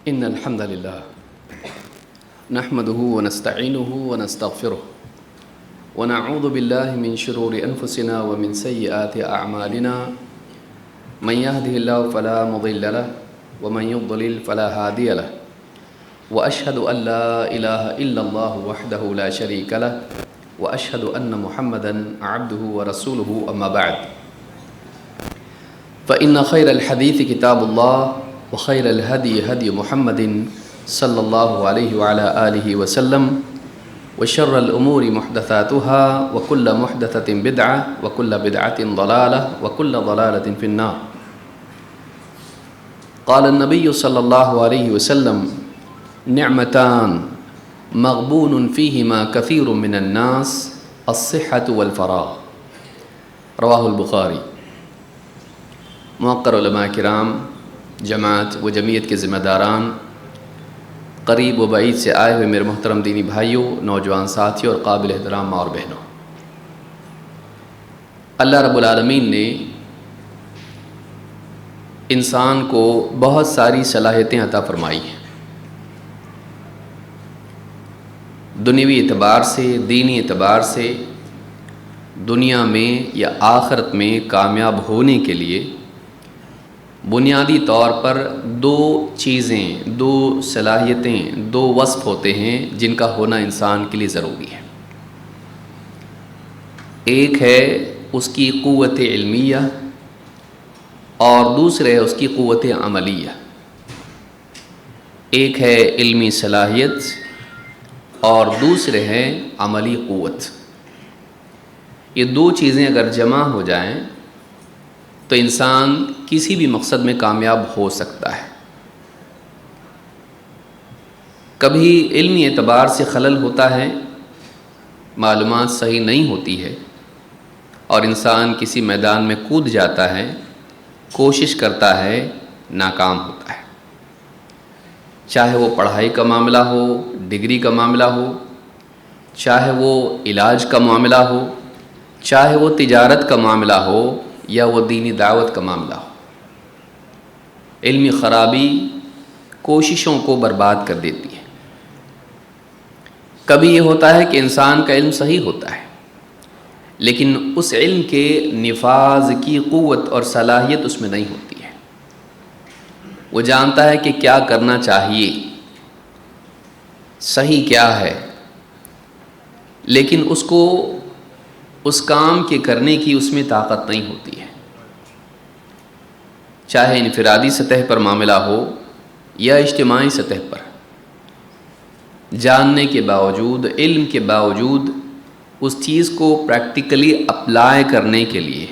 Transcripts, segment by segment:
إن الحمد لله نحمده ونستعينه ونستغفره ونعوذ بالله من شرور أنفسنا ومن سيئات أعمالنا من يهده الله فلا مضل له ومن يضلل فلا هادي له وأشهد أن لا إله إلا الله وحده لا شريك له وأشهد أن محمدًا عبده ورسوله أما بعد فإن خير الحديث كتاب الله وخير الهدي هدي محمد صلى الله عليه وعلى آله وسلم وشر الأمور محدثاتها وكل محدثة بدعة وكل بدعة ضلالة وكل ضلالة في النار. قال النبي صلى الله عليه وسلم نعمتان مغبون فيهما كثير من الناس الصحة والفراغ. رواہ البخاری. موقر علماء کرام، جماعت و جمعیت کے ذمہ داران، قریب و بعید سے آئے ہوئے میرے محترم دینی بھائیوں، نوجوان ساتھیوں اور قابل احترام ماں اور بہنوں، اللہ رب العالمین نے انسان کو بہت ساری صلاحیتیں عطا فرمائی ہیں، دنیوی اعتبار سے، دینی اعتبار سے، دنیا میں یا آخرت میں کامیاب ہونے کے لیے بنیادی طور پر دو چیزیں، دو صلاحیتیں، دو وصف ہوتے ہیں جن کا ہونا انسان کے لیے ضروری ہے. ایک ہے اس کی قوت علمیہ اور دوسرے ہے اس کی قوت عملیہ. ایک ہے علمی صلاحیت اور دوسرے ہے عملی قوت. یہ دو چیزیں اگر جمع ہو جائیں تو انسان کسی بھی مقصد میں کامیاب ہو سکتا ہے. کبھی علمی اعتبار سے خلل ہوتا ہے، معلومات صحیح نہیں ہوتی ہے اور انسان کسی میدان میں کود جاتا ہے، کوشش کرتا ہے، ناکام ہوتا ہے. چاہے وہ پڑھائی کا معاملہ ہو، ڈگری کا معاملہ ہو، چاہے وہ علاج کا معاملہ ہو، چاہے وہ تجارت کا معاملہ ہو یا وہ دینی دعوت کا معاملہ ہو. علمی خرابی کوششوں کو برباد کر دیتی ہے. کبھی یہ ہوتا ہے کہ انسان کا علم صحیح ہوتا ہے لیکن اس علم کے نفاذ کی قوت اور صلاحیت اس میں نہیں ہوتی ہے. وہ جانتا ہے کہ کیا کرنا چاہیے، صحیح کیا ہے، لیکن اس کو اس کام کے کرنے کی اس میں طاقت نہیں ہوتی ہے. چاہے انفرادی سطح پر معاملہ ہو یا اجتماعی سطح پر، جاننے کے باوجود، علم کے باوجود اس چیز کو پریکٹیکلی اپلائی کرنے کے لیے،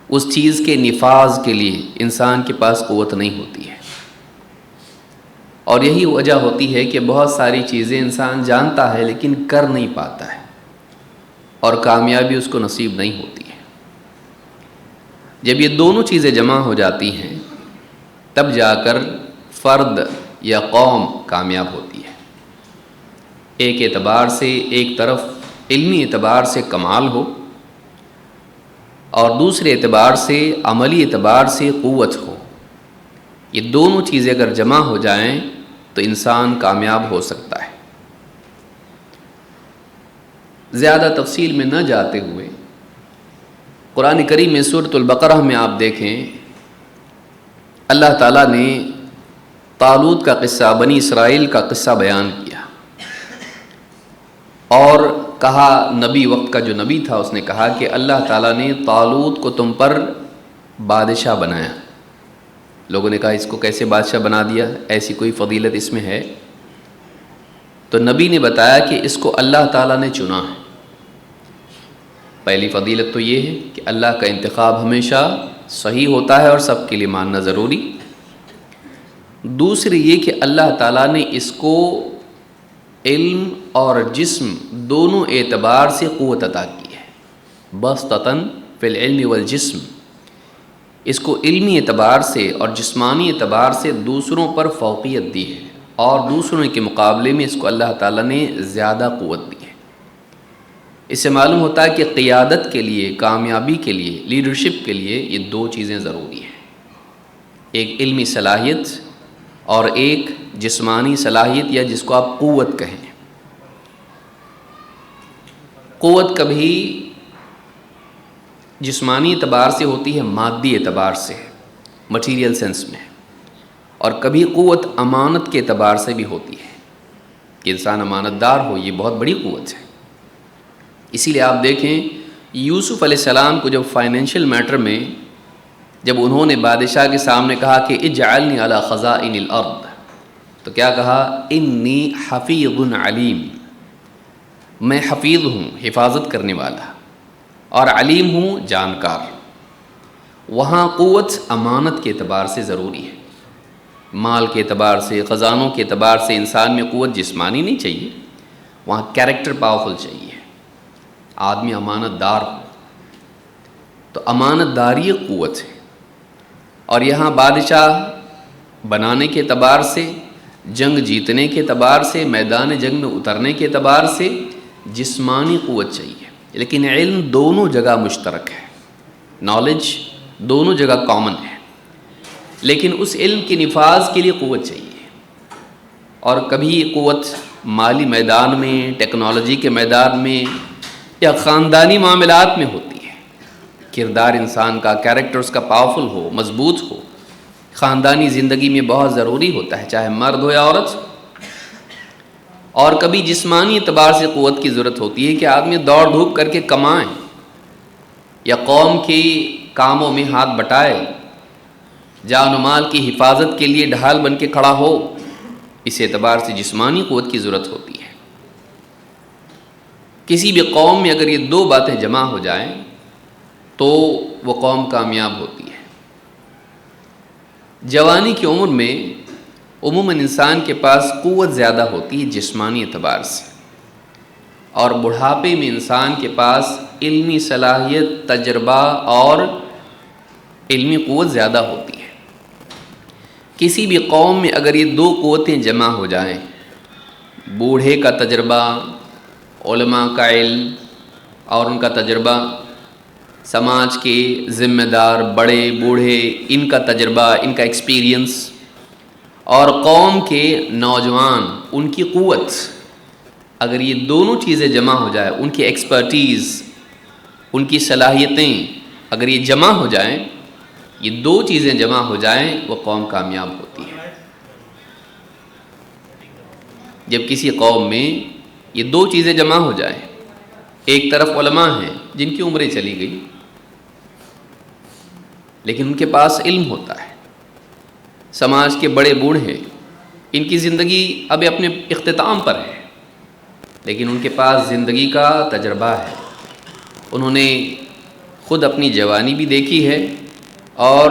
اس چیز کے نفاذ کے لیے انسان کے پاس قوت نہیں ہوتی ہے. اور یہی وجہ ہوتی ہے کہ بہت ساری چیزیں انسان جانتا ہے لیکن کر نہیں پاتا ہے اور کامیابی اس کو نصیب نہیں ہوتی ہے. جب یہ دونوں چیزیں جمع ہو جاتی ہیں تب جا کر فرد یا قوم کامیاب ہوتی ہے. ایک اعتبار سے، ایک طرف علمی اعتبار سے کمال ہو اور دوسرے اعتبار سے، عملی اعتبار سے قوت ہو. یہ دونوں چیزیں اگر جمع ہو جائیں تو انسان کامیاب ہو سکتا ہے. زیادہ تفصیل میں نہ جاتے ہوئے قرآن کریم میں سورۃ البقرہ میں آپ دیکھیں، اللہ تعالیٰ نے طالوت کا قصہ، بنی اسرائیل کا قصہ بیان کیا اور کہا، نبی وقت کا جو نبی تھا اس نے کہا کہ اللہ تعالیٰ نے طالوت کو تم پر بادشاہ بنایا. لوگوں نے کہا اس کو کیسے بادشاہ بنا دیا، ایسی کوئی فضیلت اس میں ہے؟ تو نبی نے بتایا کہ اس کو اللہ تعالیٰ نے چنا ہے. پہلی فضیلت تو یہ ہے کہ اللہ کا انتخاب ہمیشہ صحیح ہوتا ہے اور سب کے لیے ماننا ضروری. دوسری یہ کہ اللہ تعالیٰ نے اس کو علم اور جسم دونوں اعتبار سے قوت عطا کی ہے. بسطتاً فی العلم والجسم، اس کو علمی اعتبار سے اور جسمانی اعتبار سے دوسروں پر فوقیت دی ہے اور دوسروں کے مقابلے میں اس کو اللہ تعالیٰ نے زیادہ قوت دی ہے. اس سے معلوم ہوتا ہے کہ قیادت کے لیے، کامیابی کے لیے، لیڈرشپ کے لیے یہ دو چیزیں ضروری ہیں. ایک علمی صلاحیت اور ایک جسمانی صلاحیت یا جس کو آپ قوت کہیں۔ قوت کبھی جسمانی اعتبار سے ہوتی ہے، مادی اعتبار سے، مٹیریل سینس میں، اور کبھی قوت امانت کے اعتبار سے بھی ہوتی ہے کہ انسان امانت دار ہو، یہ بہت بڑی قوت ہے۔ اسی لیے آپ دیکھیں یوسف علیہ السلام کو جب فائنینشیل میٹر میں جب انہوں نے بادشاہ کے سامنے کہا کہ اجعلنی علی خزائن الارض، تو کیا کہا؟ انی حفیظ علیم، میں حفیظ ہوں، حفاظت کرنے والا، اور علیم ہوں، جانکار۔ وہاں قوت امانت کے اعتبار سے ضروری ہے، مال کے اعتبار سے، خزانوں کے اعتبار سے انسان میں قوت جسمانی نہیں چاہیے، وہاں کیریکٹر پاورفل چاہیے، آدمی امانت دار ہو۔ تو امانت داری قوت ہے، اور یہاں بادشاہ بنانے کے اعتبار سے، جنگ جیتنے کے اعتبار سے، میدان جنگ میں اترنے کے اعتبار سے جسمانی قوت چاہیے، لیکن علم دونوں جگہ مشترک ہے، نالج دونوں جگہ کامن ہے، لیکن اس علم کے نفاذ کے لیے قوت چاہیے۔ اور کبھی یہ قوت مالی میدان میں، ٹیکنالوجی کے میدان میں، یا خاندانی معاملات میں ہوتی ہے، کردار انسان کا، کیریکٹر اس کا پاورفل ہو، مضبوط ہو، خاندانی زندگی میں بہت ضروری ہوتا ہے، چاہے مرد ہو یا عورت۔ اور کبھی جسمانی اعتبار سے قوت کی ضرورت ہوتی ہے کہ آدمی دوڑ دھوپ کر کے کمائیں یا قوم کی کاموں میں ہاتھ بٹائے، جان و مال کی حفاظت کے لیے ڈھال بن کے کھڑا ہو، اس اعتبار سے جسمانی قوت کی ضرورت ہوتی ہے۔ کسی بھی قوم میں اگر یہ دو باتیں جمع ہو جائیں تو وہ قوم کامیاب ہوتی ہے۔ جوانی کی عمر میں عموماً انسان کے پاس قوت زیادہ ہوتی ہے جسمانی اعتبار سے، اور بڑھاپے میں انسان کے پاس علمی صلاحیت، تجربہ اور علمی قوت زیادہ ہوتی ہے۔ کسی بھی قوم میں اگر یہ دو قوتیں جمع ہو جائیں، بوڑھے کا تجربہ، علماء کا علم اور ان کا تجربہ، سماج کے ذمہ دار بڑے بوڑھے ان کا تجربہ، ان کا ایکسپیرینس، اور قوم کے نوجوان ان کی قوت، اگر یہ دونوں چیزیں جمع ہو جائیں، ان کی ایکسپرٹیز، ان کی صلاحیتیں اگر یہ جمع ہو جائیں، یہ دو چیزیں جمع ہو جائیں، وہ قوم کامیاب ہوتی ہے۔ جب کسی قوم میں یہ دو چیزیں جمع ہو جائیں، ایک طرف علماء ہیں جن کی عمریں چلی گئی لیکن ان کے پاس علم ہوتا ہے، سماج کے بڑے بوڑھے ہیں، ان کی زندگی اب اپنے اختتام پر ہے لیکن ان کے پاس زندگی کا تجربہ ہے، انہوں نے خود اپنی جوانی بھی دیکھی ہے اور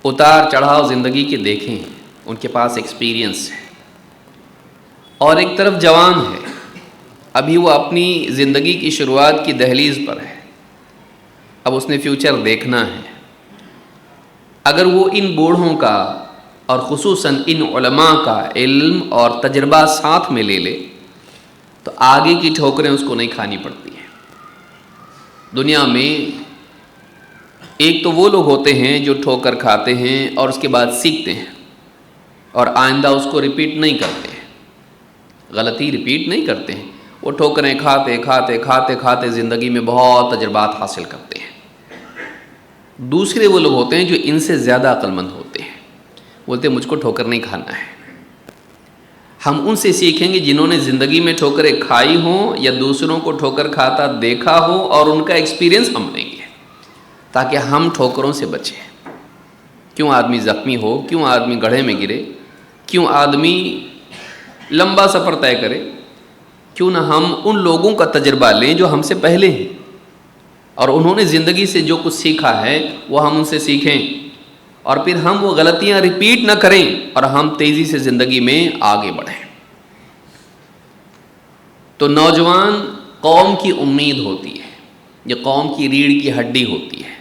اتار چڑھاؤ زندگی کے دیکھے ہیں، ان کے پاس ایکسپیرینس ہے۔ اور ایک طرف جوان ہے، ابھی وہ اپنی زندگی کی شروعات کی دہلیز پر ہے، اب اس نے فیوچر دیکھنا ہے۔ اگر وہ ان بوڑھوں کا اور خصوصاً ان علماء کا علم اور تجربہ ساتھ میں لے لے تو آگے کی ٹھوکریں اس کو نہیں کھانی پڑتی ہیں۔ دنیا میں ایک تو وہ لوگ ہوتے ہیں جو ٹھوکر کھاتے ہیں اور اس کے بعد سیکھتے ہیں اور آئندہ اس کو ریپیٹ نہیں کرتے ہیں، غلطی ریپیٹ نہیں کرتے ہیں، وہ ٹھوکریں کھاتے کھاتے کھاتے کھاتے زندگی میں بہت تجربات حاصل کرتے ہیں۔ دوسرے وہ لوگ ہوتے ہیں جو ان سے زیادہ عقل مند ہوتے ہیں، بولتے ہیں مجھ کو ٹھوکر نہیں کھانا ہے۔ ہم ان سے سیکھیں گے جنہوں نے زندگی میں ٹھوکریں کھائی ہوں یا دوسروں کو ٹھوکر کھاتا دیکھا ہو اور ان کا ایکسپیرینس ہم لیں گے تاکہ ہم ٹھوکروں سے بچیں۔ کیوں آدمی زخمی ہو، کیوں آدمی گڑھے میں گرے، کیوں آدمی لمبا سفر طے کرے، کیوں نہ ہم ان لوگوں کا تجربہ لیں جو ہم سے پہلے ہیں اور انہوں نے زندگی سے جو کچھ سیکھا ہے وہ ہم ان سے سیکھیں اور پھر ہم وہ غلطیاں ریپیٹ نہ کریں اور ہم تیزی سے زندگی میں آگے بڑھیں۔ تو نوجوان قوم کی امید ہوتی ہے، یہ قوم کی ریڑھ کی ہڈی ہوتی ہے،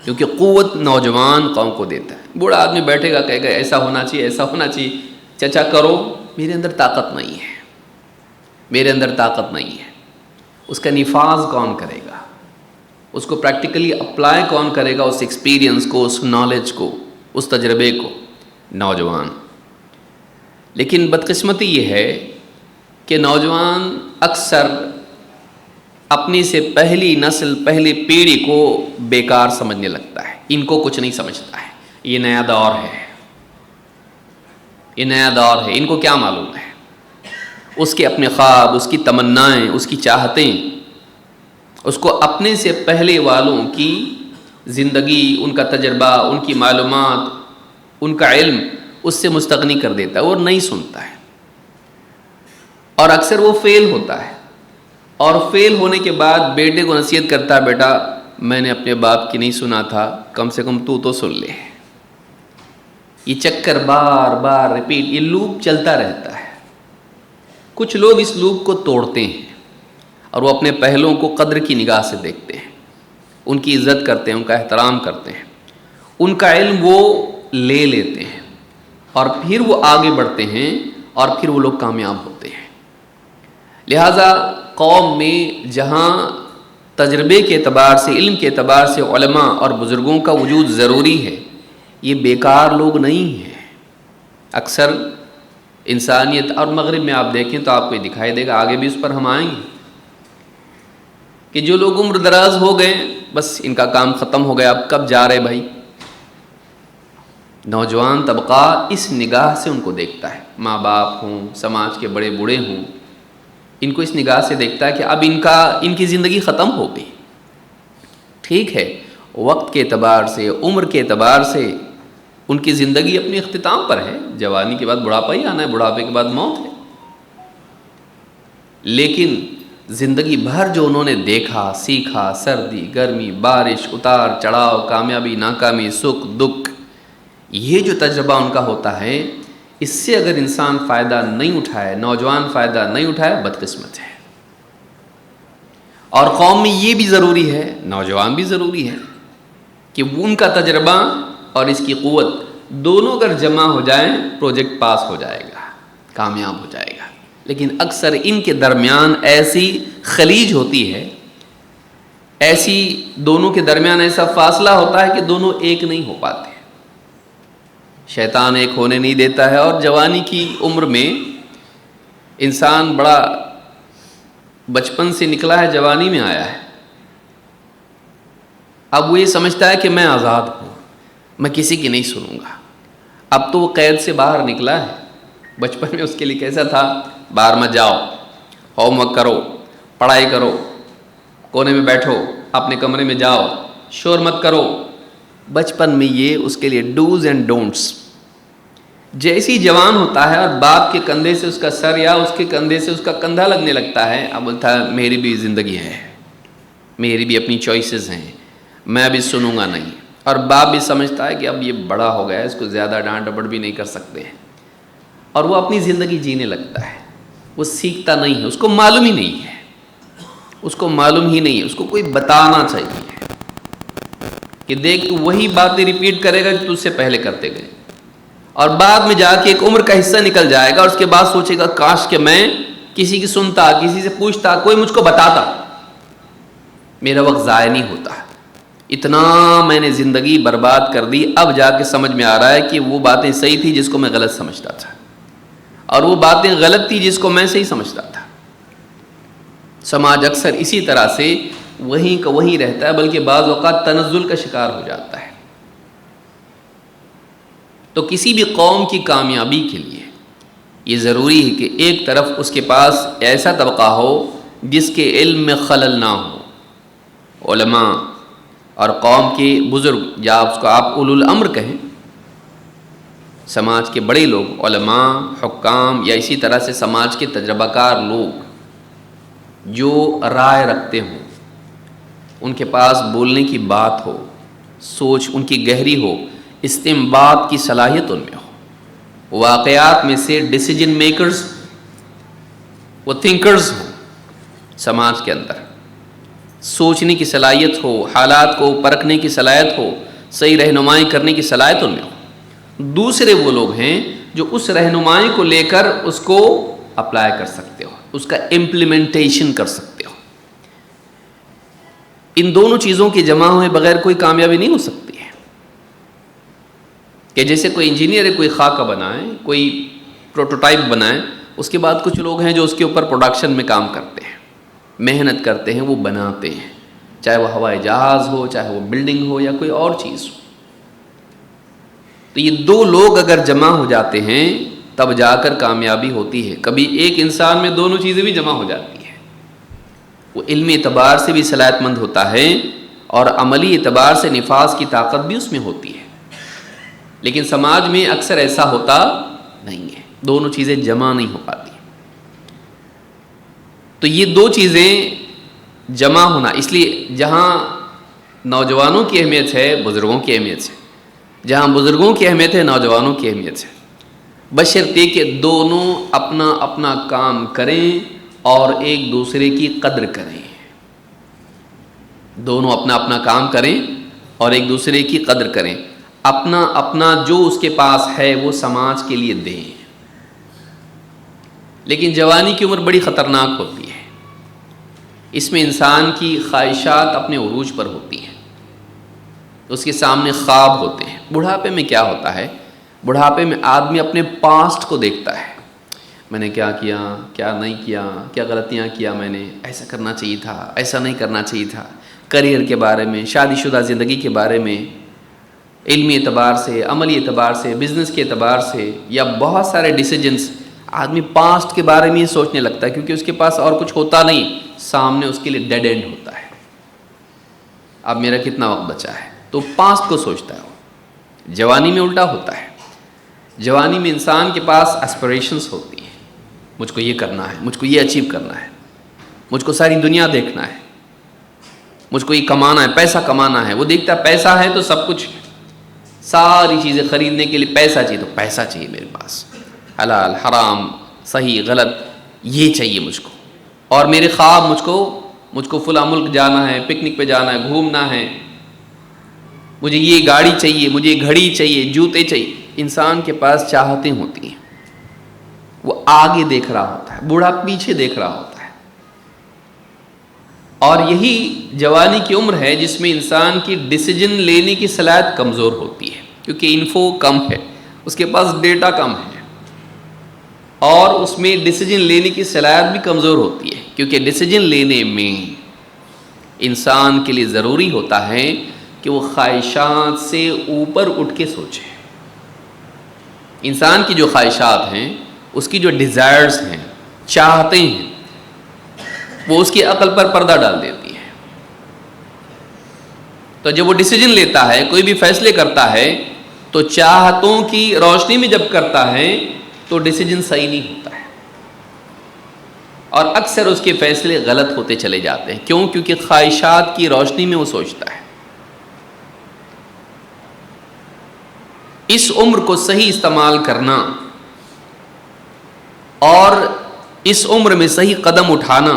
کیونکہ قوت نوجوان قوم کو دیتا ہے۔ بوڑھا آدمی بیٹھے گا کہے گا ایسا ہونا چاہیے، ایسا ہونا چاہیے، چچا کرو، میرے اندر طاقت نہیں ہے، میرے اندر طاقت نہیں ہے۔ اس کا نفاذ کون کرے گا، اس کو پریکٹیکلی اپلائی کون کرے گا، اس ایکسپیرینس کو، اس نالج کو، اس تجربے کو۔ نوجوان. لیکن بدقسمتی یہ ہے کہ نوجوان اکثر اپنی سے پہلی نسل پہلی پیڑھی کو بیکار سمجھنے لگتا ہے. ان کو کچھ نہیں سمجھتا ہے، یہ نیا دور ہے، یہ نیا دور ہے، ان کو کیا معلوم ہے. اس کے اپنے خواب، اس کی تمنائیں، اس کی چاہتیں اس کو اپنے سے پہلے والوں کی زندگی، ان کا تجربہ، ان کی معلومات، ان کا علم اس سے مستغنی کر دیتا ہے اور نہیں سنتا ہے. اور اکثر وہ فیل ہوتا ہے، اور فیل ہونے کے بعد بیٹے کو نصیحت کرتا ہے، بیٹا میں نے اپنے باپ کی نہیں سنا تھا، کم سے کم تو سن لے. یہ چکر بار بار ریپیٹ، یہ لوپ چلتا رہتا ہے. کچھ لوگ اس لوپ کو توڑتے ہیں اور وہ اپنے پہلوں کو قدر کی نگاہ سے دیکھتے ہیں، ان کی عزت کرتے ہیں، ان کا احترام کرتے ہیں، ان کا علم وہ لے لیتے ہیں، اور پھر وہ آگے بڑھتے ہیں، اور پھر وہ لوگ کامیاب ہوتے ہیں. لہٰذا قوم میں جہاں تجربے کے اعتبار سے، علم کے اعتبار سے علماء اور بزرگوں کا وجود ضروری ہے، یہ بیکار لوگ نہیں ہیں. اکثر انسانیت، اور مغرب میں آپ دیکھیں تو آپ کو یہ دکھائی دے گا، آگے بھی اس پر ہم آئیں گے، کہ جو لوگ عمر دراز ہو گئے بس ان کا کام ختم ہو گیا، اب کب جا رہے بھائی. نوجوان طبقہ اس نگاہ سے ان کو دیکھتا ہے، ماں باپ ہوں، سماج کے بڑے بوڑھے ہوں، ان کو اس نگاہ سے دیکھتا ہے کہ اب ان کی زندگی ختم ہو گئی. ٹھیک ہے، وقت کے اعتبار سے، عمر کے اعتبار سے ان کی زندگی اپنے اختتام پر ہے، جوانی کے بعد بڑھاپا ہی آنا ہے، بڑھاپے کے بعد موت ہے. لیکن زندگی بھر جو انہوں نے دیکھا، سیکھا، سردی، گرمی، بارش، اتار چڑھاؤ، کامیابی، ناکامی، سکھ دکھ، یہ جو تجربہ ان کا ہوتا ہے، اس سے اگر انسان فائدہ نہیں اٹھائے، نوجوان فائدہ نہیں اٹھائے، بدقسمت ہے. اور قوم میں یہ بھی ضروری ہے، نوجوان بھی ضروری ہے، کہ ان کا تجربہ اور اس کی قوت دونوں اگر جمع ہو جائیں، پروجیکٹ پاس ہو جائے گا، کامیاب ہو جائے گا. لیکن اکثر ان کے درمیان ایسی خلیج ہوتی ہے، ایسی دونوں کے درمیان ایسا فاصلہ ہوتا ہے کہ دونوں ایک نہیں ہو پاتے. شیطان ایک ہونے نہیں دیتا ہے، اور جوانی کی عمر میں انسان بڑا بچپن سے نکلا ہے، جوانی میں آیا ہے، اب وہ یہ سمجھتا ہے کہ میں آزاد ہوں، میں کسی کی نہیں سنوں گا. اب تو وہ قید سے باہر نکلا ہے. بچپن میں اس کے لیے کیسا تھا، باہر مت جاؤ، ہوم ورک کرو، پڑھائی کرو، کونے میں بیٹھو، اپنے کمرے میں جاؤ، شور مت کرو. بچپن میں یہ اس کے لیے ڈوز اینڈ ڈونٹس. جیسی جوان ہوتا ہے اور باپ کے کندھے سے اس کا سر یا اس کے کندھے سے اس کا کندھا لگنے لگتا ہے، اب بولتا ہے میری بھی زندگی ہے، میری بھی اپنی چوائسیز ہیں، میں بھی سنوں گا نہیں. اور باپ بھی سمجھتا ہے کہ اب یہ بڑا ہو گیا ہے، اس کو زیادہ ڈانٹ ڈپٹ بھی نہیں کر سکتے ہیں، اور وہ اپنی زندگی جینے لگتا ہے. وہ سیکھتا نہیں ہے، اس کو معلوم ہی نہیں ہے، اس کو معلوم ہی نہیں ہے. اس کو کوئی بتانا چاہیے کہ دیکھ تو وہی باتیں ریپیٹ کرے گا جو تجھ سے پہلے کرتے گئے، اور بعد میں جا کے ایک عمر کا حصہ نکل جائے گا، اور اس کے بعد سوچے گا کاش کہ میں کسی کی سنتا، کسی سے پوچھتا، کوئی مجھ کو بتاتا، میرا وقت ضائع نہیں ہوتا. اتنا میں نے زندگی برباد کر دی، اب جا کے سمجھ میں آ رہا ہے کہ وہ باتیں صحیح تھی جس کو میں غلط سمجھتا تھا، اور وہ باتیں غلط تھی جس کو میں صحیح سمجھتا تھا. سماج اکثر اسی طرح سے وہیں کا وہیں رہتا ہے، بلکہ بعض اوقات تنزل کا شکار ہو جاتا ہے. تو کسی بھی قوم کی کامیابی کے لیے یہ ضروری ہے کہ ایک طرف اس کے پاس ایسا طبقہ ہو جس کے علم میں خلل نہ ہو. علماء اور قوم کے بزرگ، یا اس کو آپ اولو الامر کہیں، سماج کے بڑے لوگ، علماء، حکام، یا اسی طرح سے سماج کے تجربہ کار لوگ جو رائے رکھتے ہوں، ان کے پاس بولنے کی بات ہو، سوچ ان کی گہری ہو، استنباط کی صلاحیت ان میں ہو، واقعات میں سے ڈیسیجن میکرز، وہ تھنکرز ہوں، سماج کے اندر سوچنے کی صلاحیت ہو، حالات کو پرکھنے کی صلاحیت ہو، صحیح رہنمائی کرنے کی صلاحیت ان میں ہو. دوسرے وہ لوگ ہیں جو اس رہنمائی کو لے کر اس کو اپلائی کر سکتے ہو، اس کا امپلیمنٹیشن کر سکتے ہو. ان دونوں چیزوں کے جمع ہوئے بغیر کوئی کامیابی نہیں ہو سکتی ہے. کہ جیسے کوئی انجینئر ہے، کوئی خاکہ بنائے، کوئی پروٹوٹائپ بنائے، اس کے بعد کچھ لوگ ہیں جو اس کے اوپر پروڈکشن میں کام کرتے ہیں، محنت کرتے ہیں، وہ بناتے ہیں، چاہے وہ ہوائی جہاز ہو، چاہے وہ بلڈنگ ہو یا کوئی اور چیز ہو۔ تو یہ دو لوگ اگر جمع ہو جاتے ہیں تب جا کر کامیابی ہوتی ہے۔ کبھی ایک انسان میں دونوں چیزیں بھی جمع ہو جاتی ہیں، وہ علمی اعتبار سے بھی صلاحیت مند ہوتا ہے اور عملی اعتبار سے نفاذ کی طاقت بھی اس میں ہوتی ہے، لیکن سماج میں اکثر ایسا ہوتا نہیں ہے، دونوں چیزیں جمع نہیں ہو پاتی۔ تو یہ دو چیزیں جمع ہونا، اس لیے جہاں نوجوانوں کی اہمیت ہے بزرگوں کی اہمیت ہے، جہاں بزرگوں کی اہمیت ہے نوجوانوں کی اہمیت ہے، بشرطے کہ دونوں اپنا اپنا کام کریں اور ایک دوسرے کی قدر کریں، دونوں اپنا اپنا کام کریں اور ایک دوسرے کی قدر کریں، اپنا اپنا جو اس کے پاس ہے وہ سماج کے لیے دیں۔ لیکن جوانی کی عمر بڑی خطرناک ہوتی ہے، اس میں انسان کی خواہشات اپنے عروج پر ہوتی ہیں، اس کے سامنے خواب ہوتے ہیں۔ بڑھاپے میں کیا ہوتا ہے؟ بڑھاپے میں آدمی اپنے پاسٹ کو دیکھتا ہے، میں نے کیا کیا، کیا نہیں کیا، کیا غلطیاں کیا، میں نے ایسا کرنا چاہیے تھا، ایسا نہیں کرنا چاہیے تھا، کریئر کے بارے میں، شادی شدہ زندگی کے بارے میں، علمی اعتبار سے، عملی اعتبار سے، بزنس کے اعتبار سے، یا بہت سارے ڈیسیجنز آدمی پاسٹ کے بارے میں ہی سوچنے لگتا ہے، کیونکہ اس کے پاس اور کچھ ہوتا نہیں، سامنے اس کے لیے ڈیڈ اینڈ ہوتا ہے، اب میرا کتنا وقت بچا ہے، تو پاسٹ کو سوچتا ہے وہ۔ جوانی میں الٹا ہوتا ہے، جوانی میں انسان کے پاس اسپریشنز ہوتی ہیں، مجھ کو یہ کرنا ہے، مجھ کو یہ اچیو کرنا ہے، مجھ کو ساری دنیا دیکھنا ہے، مجھ کو یہ کمانا ہے، پیسہ کمانا ہے۔ وہ دیکھتا ہے پیسہ ہے تو سب کچھ، ساری چیزیں خریدنے کے لیے پیسہ چاہیے، تو پیسہ چاہیے میرے پاس، حلال حرام صحیح غلط یہ چاہیے مجھ کو، اور میرے خواب مجھ کو فلاں ملک جانا ہے، پکنک پہ جانا ہے، گھومنا ہے، مجھے یہ گاڑی چاہیے، مجھے گھڑی چاہیے، جوتے چاہیے۔ انسان کے پاس چاہتیں ہوتی ہیں، وہ آگے دیکھ رہا ہوتا ہے، بوڑھا پیچھے دیکھ رہا ہوتا ہے، اور یہی جوانی کی عمر ہے جس میں انسان کی ڈیسیجن لینے کی صلاحیت کمزور ہوتی ہے، کیونکہ انفو کم ہے، اس کے پاس ڈیٹا کم ہے، اور اس میں ڈیسیجن لینے کی صلاحیت بھی کمزور ہوتی ہے، کیونکہ ڈیسیجن لینے میں انسان کے لیے ضروری ہوتا ہے کہ وہ خواہشات سے اوپر اٹھ کے سوچے۔ انسان کی جو خواہشات ہیں، اس کی جو ڈیزائرز ہیں، چاہتے ہیں، وہ اس کی عقل پر پردہ ڈال دیتی ہے۔ تو جب وہ ڈیسیجن لیتا ہے، کوئی بھی فیصلے کرتا ہے، تو چاہتوں کی روشنی میں جب کرتا ہے تو ڈیسیجن صحیح نہیں ہوتا ہے، اور اکثر اس کے فیصلے غلط ہوتے چلے جاتے ہیں۔ کیوں؟ کیونکہ خواہشات کی روشنی میں وہ سوچتا ہے۔ اس عمر کو صحیح استعمال کرنا اور اس عمر میں صحیح قدم اٹھانا،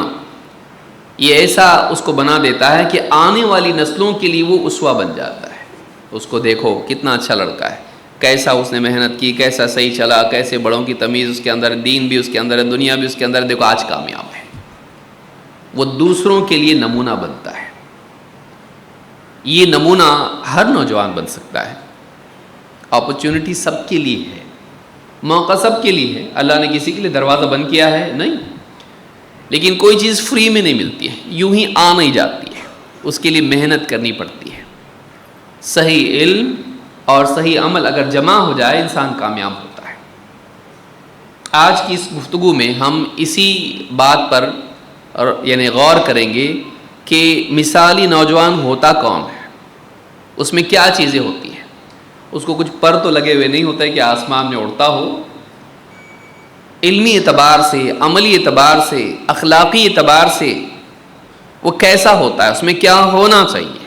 یہ ایسا اس کو بنا دیتا ہے کہ آنے والی نسلوں کے لیے وہ اسوہ بن جاتا ہے۔ اس کو دیکھو کتنا اچھا لڑکا ہے، کیسا اس نے محنت کی، کیسا صحیح چلا، کیسے بڑوں کی تمیز اس کے اندر، دین بھی اس کے اندر ہے، دنیا بھی اس کے اندر، دیکھو آج کامیاب ہے۔ وہ دوسروں کے لیے نمونہ بنتا ہے۔ یہ نمونہ ہر نوجوان بن سکتا ہے، اپرچونٹی سب کے لیے ہے، موقع سب کے لیے ہے۔ اللہ نے کسی کے لیے دروازہ بند کیا ہے؟ نہیں، لیکن کوئی چیز فری میں نہیں ملتی ہے، یوں ہی آ نہیں جاتی ہے، اس کے لیے محنت کرنی پڑتی ہے۔ صحیح علم اور صحیح عمل اگر جمع ہو جائے انسان کامیاب ہوتا ہے۔ آج کی اس گفتگو میں ہم اسی بات پر یعنی غور کریں گے کہ مثالی نوجوان ہوتا کون ہے، اس میں کیا چیزیں ہوتی ہیں۔ اس کو کچھ پر تو لگے ہوئے نہیں ہوتا ہے کہ آسمان میں اڑتا ہو، علمی اعتبار سے، عملی اعتبار سے، اخلاقی اعتبار سے وہ کیسا ہوتا ہے، اس میں کیا ہونا چاہیے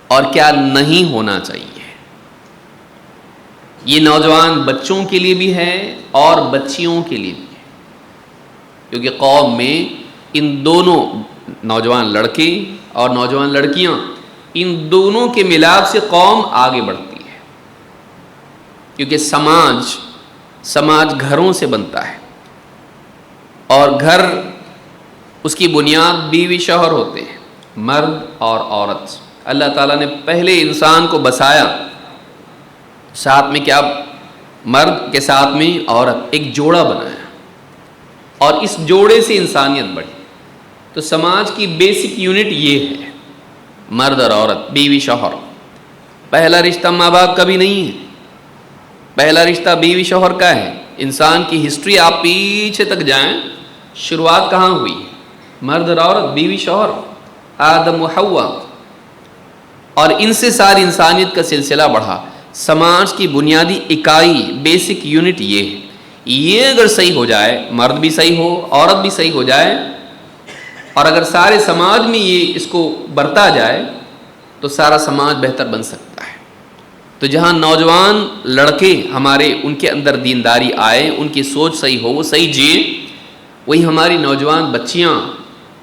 اور کیا نہیں ہونا چاہیے۔ یہ نوجوان بچوں کے لیے بھی ہے اور بچیوں کے لیے بھی ہے، کیونکہ قوم میں ان دونوں نوجوان لڑکے اور نوجوان لڑکیاں، ان دونوں کے ملاپ سے قوم آگے بڑھتی ہے، کیونکہ سماج گھروں سے بنتا ہے، اور گھر اس کی بنیاد بیوی شوہر ہوتے ہیں، مرد اور عورت۔ اللہ تعالیٰ نے پہلے انسان کو بسایا ساتھ میں کیا؟ مرد کے ساتھ میں عورت، ایک جوڑا بنایا، اور اس جوڑے سے انسانیت بڑھی۔ تو سماج کی بیسک یونٹ یہ ہے، مرد اور عورت، بیوی شوہر۔ پہلا رشتہ ماں باپ کا بھی نہیں ہے، پہلا رشتہ بیوی شوہر کا ہے۔ انسان کی ہسٹری آپ پیچھے تک جائیں، شروعات کہاں ہوئی؟ مرد اور عورت، بیوی شوہر، آدم و حوا، اور ان سے ساری انسانیت کا سلسلہ بڑھا۔ سماج کی بنیادی اکائی، بیسک یونٹ یہ ہے۔ یہ اگر صحیح ہو جائے، مرد بھی صحیح ہو، عورت بھی صحیح ہو جائے، اور اگر سارے سماج میں یہ اس کو برتا جائے تو سارا سماج بہتر بن سکتا ہے۔ تو جہاں نوجوان لڑکے ہمارے، ان کے اندر دینداری آئے، ان کی سوچ صحیح ہو، وہ صحیح جئیں، وہی ہماری نوجوان بچیاں،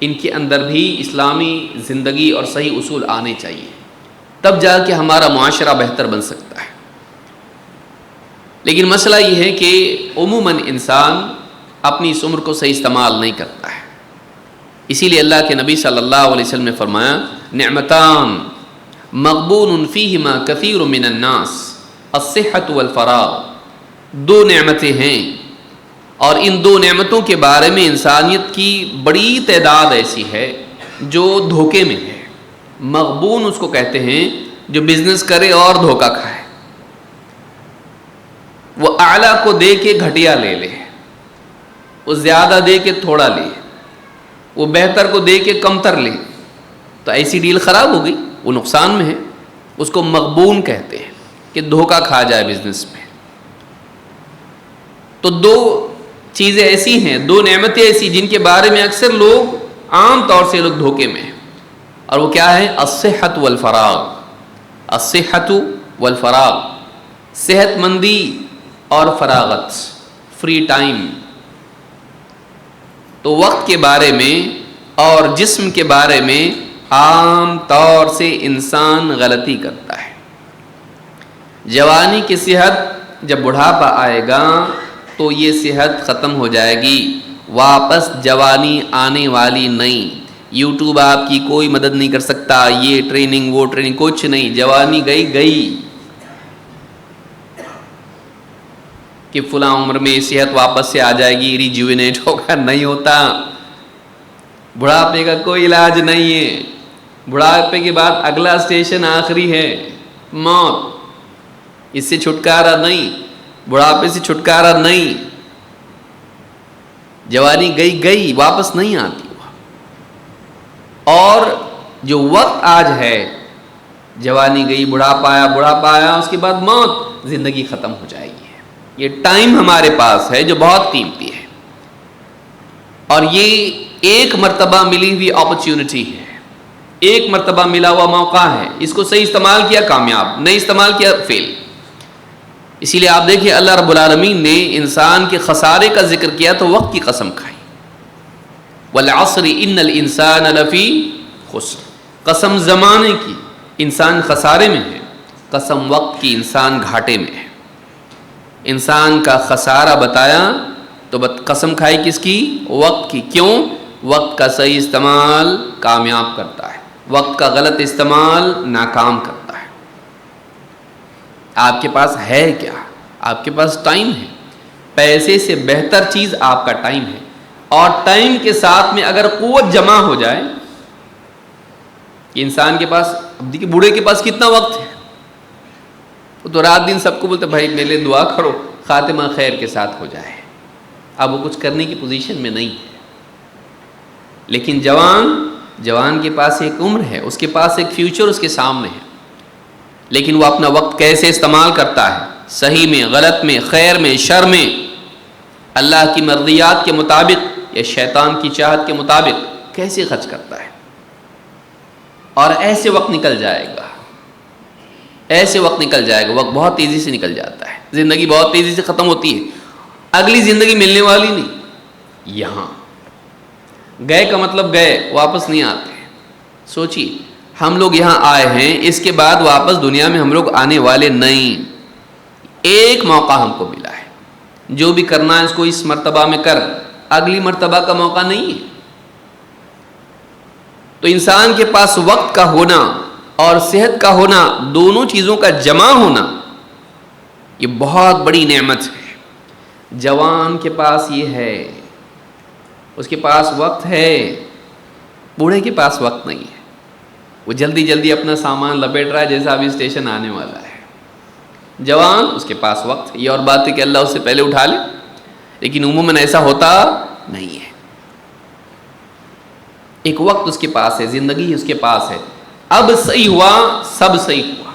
ان کے اندر بھی اسلامی زندگی اور صحیح اصول آنے چاہیے، تب جا کے ہمارا معاشرہ بہتر بن سکتا ہے۔ لیکن مسئلہ یہ ہے کہ عموماً انسان اپنی اس عمر کو صحیح استعمال نہیں کرتا ہے۔ اسی لیے اللہ کے نبی صلی اللہ علیہ وسلم نے فرمایا، نعمتان مغبون فیہما کثیر من الناس، الصحۃ والفراغ۔ دو نعمتیں ہیں، اور ان دو نعمتوں کے بارے میں انسانیت کی بڑی تعداد ایسی ہے جو دھوکے میں ہے۔ مغبون اس کو کہتے ہیں جو بزنس کرے اور دھوکہ کھائے، وہ اعلیٰ کو دے کے گھٹیا لے لے، وہ زیادہ دے کے تھوڑا لے، وہ بہتر کو دے کے کمتر لے، تو ایسی ڈیل خراب ہو گئی، وہ نقصان میں ہے۔ اس کو مغبون کہتے ہیں کہ دھوکہ کھا جائے بزنس میں۔ تو دو چیزیں ایسی ہیں، دو نعمتیں ایسی جن کے بارے میں اکثر لوگ، عام طور سے لوگ دھوکے میں ہیں، اور وہ کیا ہے؟ الصحۃ والفراغ۔ الصحۃ والفراغ، صحت مندی اور فراغت، فری ٹائم۔ تو وقت کے بارے میں اور جسم کے بارے میں عام طور سے انسان غلطی کرتا ہے۔ جوانی کی صحت، جب بڑھاپا آئے گا تو یہ صحت ختم ہو جائے گی، واپس جوانی آنے والی نہیں۔ یوٹیوب آپ کی کوئی مدد نہیں کر سکتا، یہ ٹریننگ وہ ٹریننگ، کچھ نہیں، جوانی گئی کہ فلاں عمر میں صحت واپس سے آ جائے گی، ریجوینیٹ ہوگا، نہیں ہوتا۔ بڑھاپے کا کوئی علاج نہیں ہے۔ بڑھاپے کے بعد اگلا اسٹیشن آخری ہے، موت۔ اس سے چھٹکارا نہیں، بڑھاپے سے چھٹکارا نہیں۔ جوانی گئی واپس نہیں آتی۔ اور جو وقت آج ہے، جوانی گئی، بڑھاپا آیا، اس کے بعد موت، زندگی ختم ہو جائے گی۔ یہ ٹائم ہمارے پاس ہے جو بہت قیمتی ہے، اور یہ ایک مرتبہ ملی ہوئی اپرچونٹی ہے، ایک مرتبہ ملا ہوا موقع ہے۔ اس کو صحیح استعمال کیا کامیاب، نہیں استعمال کیا فیل۔ اسی لیے آپ دیکھیں اللہ رب العالمین نے انسان کے خسارے کا ذکر کیا تو وقت کی قسم کھائی، والعصر ان الانسان لفی خسر۔ قسم زمانے کی، انسان خسارے میں ہے، قسم وقت کی، انسان گھاٹے میں ہے۔ انسان کا خسارہ بتایا تو قسم کھائی کس کی؟ وقت کی۔ کیوں؟ وقت کا صحیح استعمال کامیاب کرتا ہے، وقت کا غلط استعمال ناکام کرتا ہے۔ آپ کے پاس ہے کیا؟ آپ کے پاس ٹائم ہے۔ پیسے سے بہتر چیز آپ کا ٹائم ہے، اور ٹائم کے ساتھ میں اگر قوت جمع ہو جائے کہ انسان کے پاس، اب دیکھیے بوڑھے کے پاس کتنا وقت ہے، وہ تو رات دن سب کو بولتے بھائی میرے لیے دعا کرو، خاتمہ خیر کے ساتھ ہو جائے۔ اب وہ کچھ کرنے کی پوزیشن میں نہیں ہے۔ لیکن جوان کے پاس ایک عمر ہے، اس کے پاس ایک فیوچر اس کے سامنے ہے، لیکن وہ اپنا وقت کیسے استعمال کرتا ہے، صحیح میں، غلط میں، خیر میں، شر میں، اللہ کی مرضیات کے مطابق یا شیطان کی چاہت کے مطابق کیسے خرچ کرتا ہے۔ اور ایسے وقت نکل جائے گا، وقت بہت تیزی سے نکل جاتا ہے، زندگی بہت تیزی سے ختم ہوتی ہے، اگلی زندگی ملنے والی نہیں۔ یہاں گئے کا مطلب گئے، واپس نہیں آتے۔ سوچیے ہم لوگ یہاں آئے ہیں، اس کے بعد واپس دنیا میں ہم لوگ آنے والے نہیں۔ ایک موقع ہم کو ملا ہے، جو بھی کرنا ہے اس کو اس مرتبہ میں کر، اگلی مرتبہ کا موقع نہیں ہے۔ تو انسان کے پاس وقت کا ہونا اور صحت کا ہونا، دونوں چیزوں کا جمع ہونا، یہ بہت بڑی نعمت ہے۔ جوان کے پاس یہ ہے، اس کے پاس وقت ہے، بوڑھے کے پاس وقت نہیں ہے۔ وہ جلدی جلدی اپنا سامان لپیٹ رہا ہے جیسا ابھی اسٹیشن آنے والا ہے۔ جوان، اس کے پاس وقت ہے۔ یہ اور بات ہے کہ اللہ اس سے پہلے اٹھا لے، لیکن عموماً ایسا ہوتا نہیں ہے۔ ایک وقت اس کے پاس ہے، زندگی اس کے پاس ہے۔ اب صحیح ہوا سب صحیح ہوا،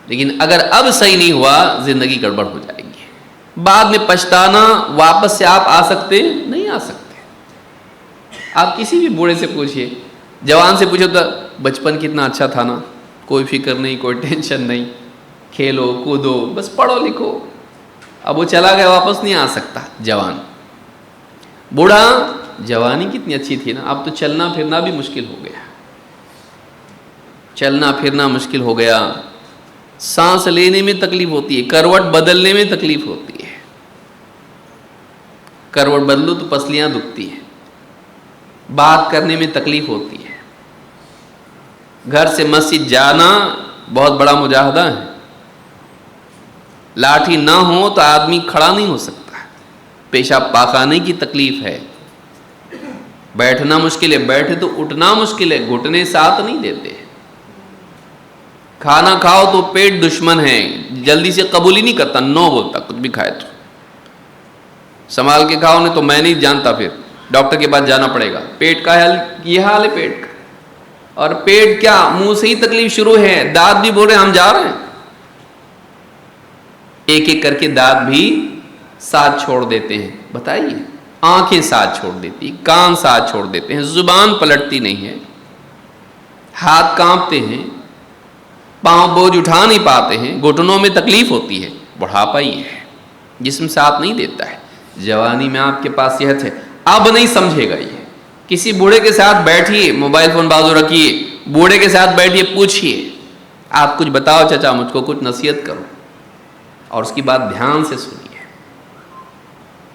لیکن اگر اب صحیح نہیں ہوا زندگی گڑبڑ ہو جائے گی۔ بعد میں پچھتانا، واپس سے آپ آ سکتے نہیں آ سکتے۔ آپ کسی بھی بوڑھے سے پوچھئے، جوان سے پوچھو تو بچپن کتنا اچھا تھا نا، کوئی فکر نہیں، کوئی ٹینشن نہیں، کھیلو کودو بس پڑھو لکھو۔ اب وہ چلا گیا، واپس نہیں آ سکتا جوان۔ بوڑھا، جوانی کتنی اچھی تھی نا، اب تو چلنا پھرنا بھی مشکل ہو گیا، چلنا پھرنا مشکل ہو گیا، سانس لینے میں تکلیف ہوتی ہے، کروٹ بدلنے میں تکلیف ہوتی ہے، کروٹ بدلو تو پسلیاں دکھتی ہیں، بات کرنے میں تکلیف ہوتی ہے، گھر سے مسجد جانا بہت بڑا مجاہدہ ہے، لاٹھی نہ ہو تو آدمی کھڑا نہیں ہو سکتا، پیشاب پاخانے کی تکلیف ہے، بیٹھنا مشکل ہے، بیٹھے تو اٹھنا مشکل ہے، گھٹنے ساتھ نہیں دیتے، کھانا کھاؤ تو پیٹ دشمن ہے، جلدی سے قبول ہی نہیں کرتا، نو بولتا کچھ بھی کھائے تو، سنبھال کے کھاؤ نہیں تو میں نہیں جانتا، پھر ڈاکٹر کے پاس جانا پڑے گا، پیٹ کا حال یہ حال ہے پیٹ کا، اور پیٹ کیا منہ سے ہی تکلیف شروع ہے، دانت بھی بول رہے ہیں ہم جا رہے ہیں، ایک ایک کر کے دانت بھی ساتھ چھوڑ دیتے ہیں، بتائیے، آنکھیں ساتھ چھوڑ دیتی، کان ساتھ چھوڑ دیتے ہیں، زبان پلٹتی نہیں ہے، ہاتھ کانپتے ہیں، پاؤں بوجھ اٹھا نہیں پاتے ہیں، گھٹنوں میں تکلیف ہوتی ہے، بڑھاپا ہی ہے، جسم ساتھ نہیں دیتا ہے۔ جوانی میں آپ کے پاس صحت ہے، اب نہیں سمجھے گا یہ۔ کسی بوڑھے کے ساتھ بیٹھیے، موبائل فون بازو رکھیے، بوڑھے کے ساتھ بیٹھیے، پوچھیے آپ کچھ بتاؤ چچا، مجھ کو کچھ نصیحت کرو، اور اس کی بات دھیان سے سنیے،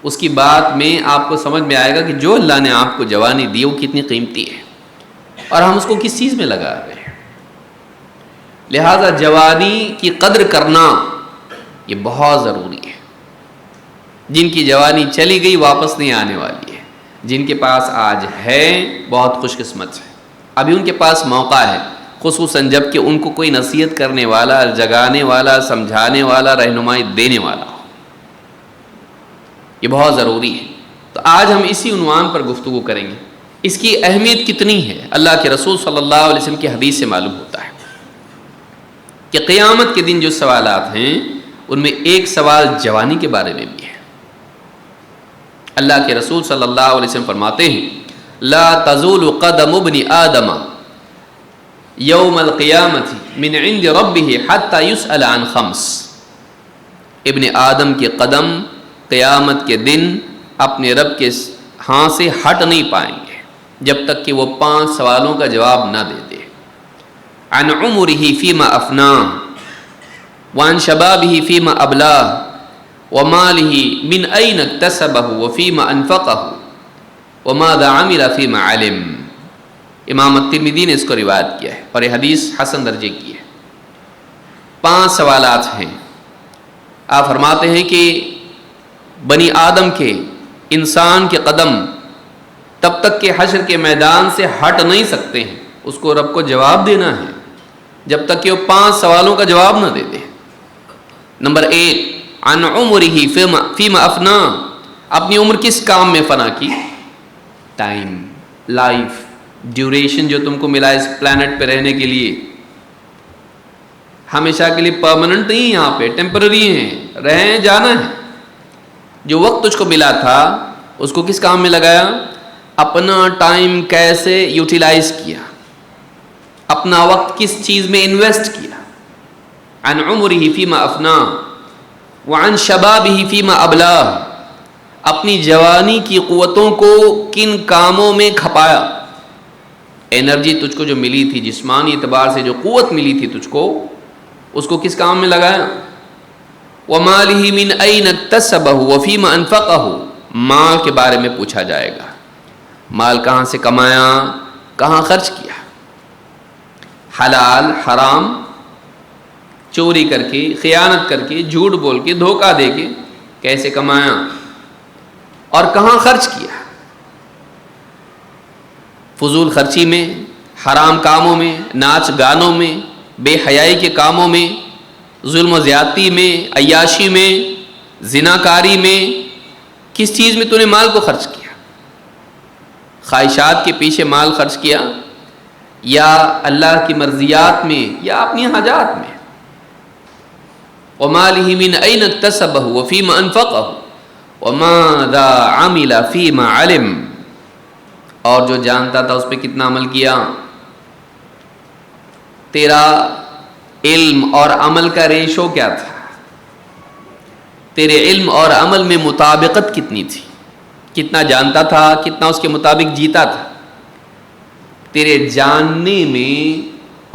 اس کی بات میں آپ کو سمجھ میں آئے گا کہ جو اللہ نے آپ کو جوانی دی وہ کتنی قیمتی ہے، اور ہم اس کو کس چیز میں لگا رہے ہیں۔ لہذا جوانی کی قدر کرنا یہ بہت ضروری ہے۔ جن کی جوانی چلی گئی واپس نہیں آنے والی ہے، جن کے پاس آج ہے بہت خوش قسمت ہے، ابھی ان کے پاس موقع ہے، خصوصاً جب کہ ان کو کوئی نصیحت کرنے والا، جگانے والا، سمجھانے والا، رہنمائی دینے والا ہو، یہ بہت ضروری ہے۔ تو آج ہم اسی عنوان پر گفتگو کریں گے، اس کی اہمیت کتنی ہے اللہ کے رسول صلی اللہ علیہ وسلم کی حدیث سے معلوم ہوتا ہے کہ قیامت کے دن جو سوالات ہیں ان میں ایک سوال جوانی کے بارے میں بھی ہے۔ اللہ کے رسول صلی اللہ علیہ وسلم فرماتے ہیں لا تزول قدم ابن آدم یوم القیامت من عند ربہ حتی یسأل عن خمس، ابن آدم کے قدم قیامت کے دن اپنے رب کے ہاں سے ہٹ نہیں پائیں گے جب تک کہ وہ 5 سوالوں کا جواب نہ دے دے۔ عن عمرہ فیما افناہ وعن شبابہ فیما ابلاہ ومالہ من این اکتسبہ وفیما انفقہ وماذا عمل فیما علم۔ امام الترمذی نے اس کو روایت کیا ہے اور یہ حدیث حسن درجے کی ہے۔ 5 سوالات ہیں۔ آپ فرماتے ہیں کہ بنی آدم کے، انسان کے قدم تب تک کہ حشر کے میدان سے ہٹ نہیں سکتے ہیں، اس کو رب کو جواب دینا ہے جب تک کہ وہ 5 سوالوں کا جواب نہ دے دے۔ نمبر 1 عن عمرہ فیما افنا، اپنی عمر کس کام میں فنا کی؟ ٹائم، لائف، ڈیوریشن جو تم کو ملا اس پلانٹ پہ رہنے کے لیے، ہمیشہ کے لیے پرماننٹ نہیں، یہاں پہ ٹیمپرری ہیں، رہیں جانا ہے۔ جو وقت تجھ کو ملا تھا اس کو کس کام میں لگایا؟ اپنا ٹائم کیسے یوٹیلائز کیا، اپنا وقت کس چیز میں انویسٹ کیا۔ عن عمرہ فیما افنا وعن شبابہ فیما ابلاہ، اپنی جوانی کی قوتوں کو کن کاموں میں کھپایا۔ انرجی تجھ کو جو ملی تھی، جسمانی اعتبار سے جو قوت ملی تھی تجھ کو، اس کو کس کام میں لگایا۔ ومالہ من این اکتسبہ وفیما انفقہ، مال کے بارے میں پوچھا جائے گا، مال کہاں سے کمایا، کہاں خرچ کیا، حلال حرام، چوری کر کے، خیانت کر کے، جھوٹ بول کے، دھوکہ دے کے کیسے کمایا اور کہاں خرچ کیا؟ فضول خرچی میں، حرام کاموں میں، ناچ گانوں میں، بے حیائی کے کاموں میں، ظلم و زیادتی میں، عیاشی میں، زناکاری میں، کس چیز میں تو نے مال کو خرچ کیا؟ خواہشات کے پیچھے مال خرچ کیا یا اللہ کی مرضیات میں یا اپنی حاجات میں؟ وَمَالِهِ مِنْ أَيْنَ اكْتَسَبَهُ وَفِيمَ أَنْفَقَهُ وَمَاذَا عَمِلَ فِيمَا عَلِمَ، اور جو جانتا تھا اس پہ کتنا عمل کیا؟ تیرا علم اور عمل کا ریشو کیا تھا؟ تیرے علم اور عمل میں مطابقت کتنی تھی؟ کتنا جانتا تھا، کتنا اس کے مطابق جیتا تھا؟ تیرے جاننے میں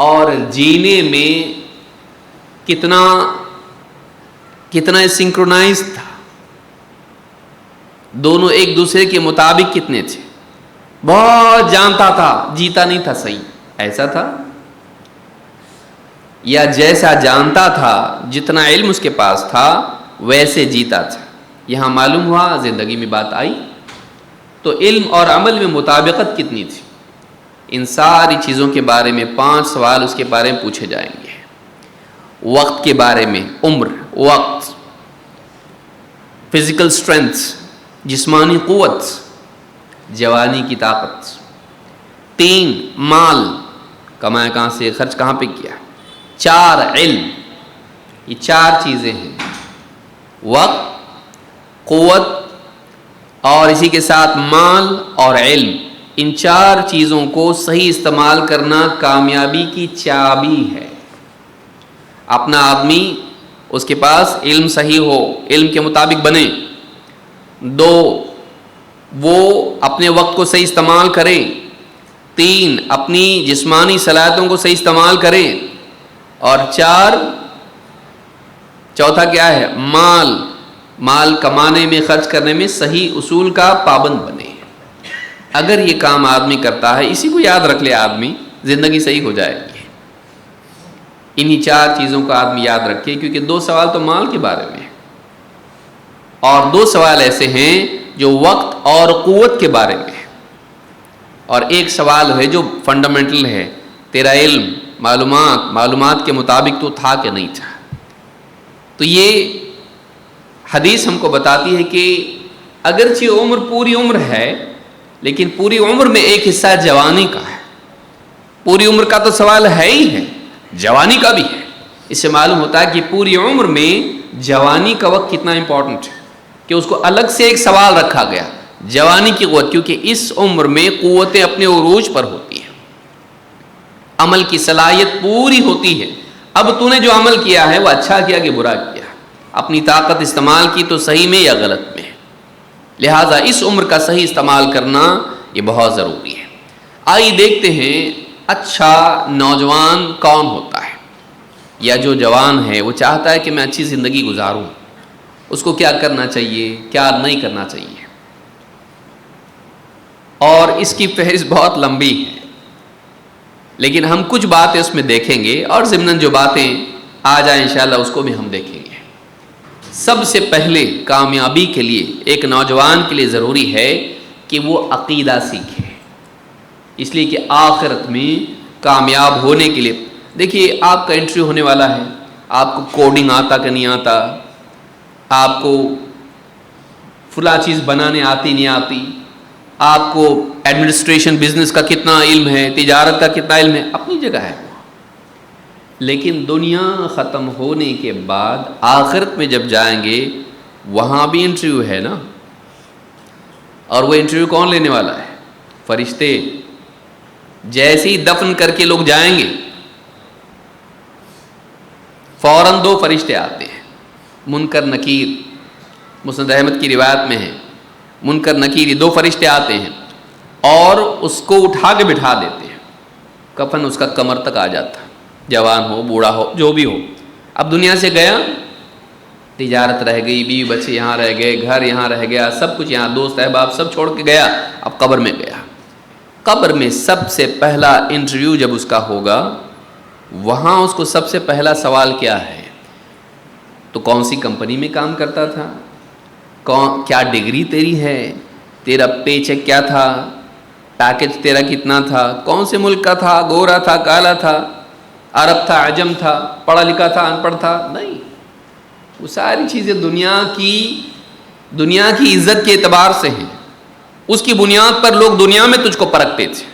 اور جینے میں کتنا سنکرونائز تھا؟ دونوں ایک دوسرے کے مطابق کتنے تھے؟ بہت جانتا تھا، جیتا نہیں تھا صحیح، ایسا تھا؟ یا جیسا جانتا تھا، جتنا علم اس کے پاس تھا ویسے جیتا تھا؟ یہاں معلوم ہوا، زندگی میں بات آئی تو علم اور عمل میں مطابقت کتنی تھی؟ ان ساری چیزوں کے بارے میں 5 سوال اس کے بارے میں پوچھے جائیں گے۔ وقت کے بارے میں، عمر، وقت، فزیکل سٹرینتھ، جسمانی قوت، جوانی کی طاقت۔ 3 مال، کمایا کہاں سے، خرچ کہاں پہ کیا۔ 4 علم، یہ 4 چیزیں ہیں، وقت، قوت اور اسی کے ساتھ مال اور علم۔ ان 4 چیزوں کو صحیح استعمال کرنا کامیابی کی چابی ہے۔ اپنا آدمی، اس کے پاس علم صحیح ہو، علم کے مطابق بنے۔ 2، وہ اپنے وقت کو صحیح استعمال کرے۔ 3، اپنی جسمانی صلاحیتوں کو صحیح استعمال کرے۔ اور 4، چوتھا کیا ہے، مال کمانے میں، خرچ کرنے میں صحیح اصول کا پابند بنے۔ اگر یہ کام آدمی کرتا ہے، اسی کو یاد رکھ لے آدمی، زندگی صحیح ہو جائے گی۔ انہی 4 چیزوں کو آدمی یاد رکھے، کیونکہ 2 سوال تو مال کے بارے میں ہیں اور 2 سوال ایسے ہیں جو وقت اور قوت کے بارے میں ہیں، اور 1 سوال ہے جو فنڈامنٹل ہے، تیرا علم، معلومات کے مطابق تو تھا کہ نہیں تھا۔ تو یہ حدیث ہم کو بتاتی ہے کہ اگرچہ عمر پوری عمر ہے، لیکن پوری عمر میں ایک حصہ جوانی کا ہے۔ پوری عمر کا تو سوال ہے ہی ہے، جوانی کا بھی ہے۔ اس سے معلوم ہوتا ہے کہ پوری عمر میں جوانی کا وقت کتنا امپورٹنٹ ہے، کہ اس کو الگ سے ایک سوال رکھا گیا، جوانی کی قوت، کیونکہ اس عمر میں قوتیں اپنے عروج پر ہوتی ہیں، عمل کی صلاحیت پوری ہوتی ہے۔ اب تو نے جو عمل کیا ہے وہ اچھا کیا کہ برا کیا، اپنی طاقت استعمال کی تو صحیح میں یا غلط میں، لہٰذا اس عمر کا صحیح استعمال کرنا یہ بہت ضروری ہے۔ آئیے دیکھتے ہیں اچھا نوجوان کون ہوتا ہے، یا جو جوان ہے وہ چاہتا ہے کہ میں اچھی زندگی گزاروں، اس کو کیا کرنا چاہیے، کیا نہیں کرنا چاہیے۔ اور اس کی فہرست بہت لمبی ہے، لیکن ہم کچھ باتیں اس میں دیکھیں گے، اور ضمناً جو باتیں آ جائیں انشاءاللہ اس کو بھی ہم دیکھیں گے۔ سب سے پہلے کامیابی کے لیے ایک نوجوان کے لیے ضروری ہے کہ وہ عقیدہ سیکھے، اس لیے کہ آخرت میں کامیاب ہونے کے لیے، دیکھیے آپ کا انٹرویو ہونے والا ہے، آپ کو کوڈنگ آتا کہ نہیں آتا، آپ کو فلاں چیز بنانے آتی نہیں آتی، آپ کو ایڈمنسٹریشن بزنس کا کتنا علم ہے، تجارت کا کتنا علم ہے، اپنی جگہ ہے، لیکن دنیا ختم ہونے کے بعد آخرت میں جب جائیں گے وہاں بھی انٹرویو ہے نا، اور وہ انٹرویو کون لینے والا ہے؟ فرشتے۔ جیسے ہی دفن کر کے لوگ جائیں گے فوراً 2 فرشتے آتے ہیں، منکر نکیر، مسند احمد کی روایت میں ہے، منکر نکیر، 2 فرشتے آتے ہیں اور اس کو اٹھا کے بٹھا دیتے ہیں، کفن اس کا کمر تک آ جاتا ہے، جوان ہو بوڑھا ہو جو بھی ہو۔ اب دنیا سے گیا، تجارت رہ گئی، بیوی بچے یہاں رہ گئے، گھر یہاں رہ گیا، سب کچھ یہاں، دوست احباب سب چھوڑ کے گیا، اب قبر میں گیا۔ قبر میں سب سے پہلا انٹرویو جب اس کا ہوگا وہاں اس کو سب سے پہلا سوال کیا ہے؟ تو کون سی کمپنی میں کام کرتا تھا، کیا ڈگری تیری ہے، تیرا پے چیک کیا تھا، پیکج تیرا کتنا تھا، کون سے ملک کا تھا، گورا تھا، کالا تھا، عرب تھا، عجم تھا، پڑھا لکھا تھا، ان پڑھ تھا؟ نہیں، وہ ساری چیزیں دنیا کی عزت کے اعتبار سے ہیں. اس کی بنیاد پر لوگ دنیا میں تجھ کو پرکھتے تھے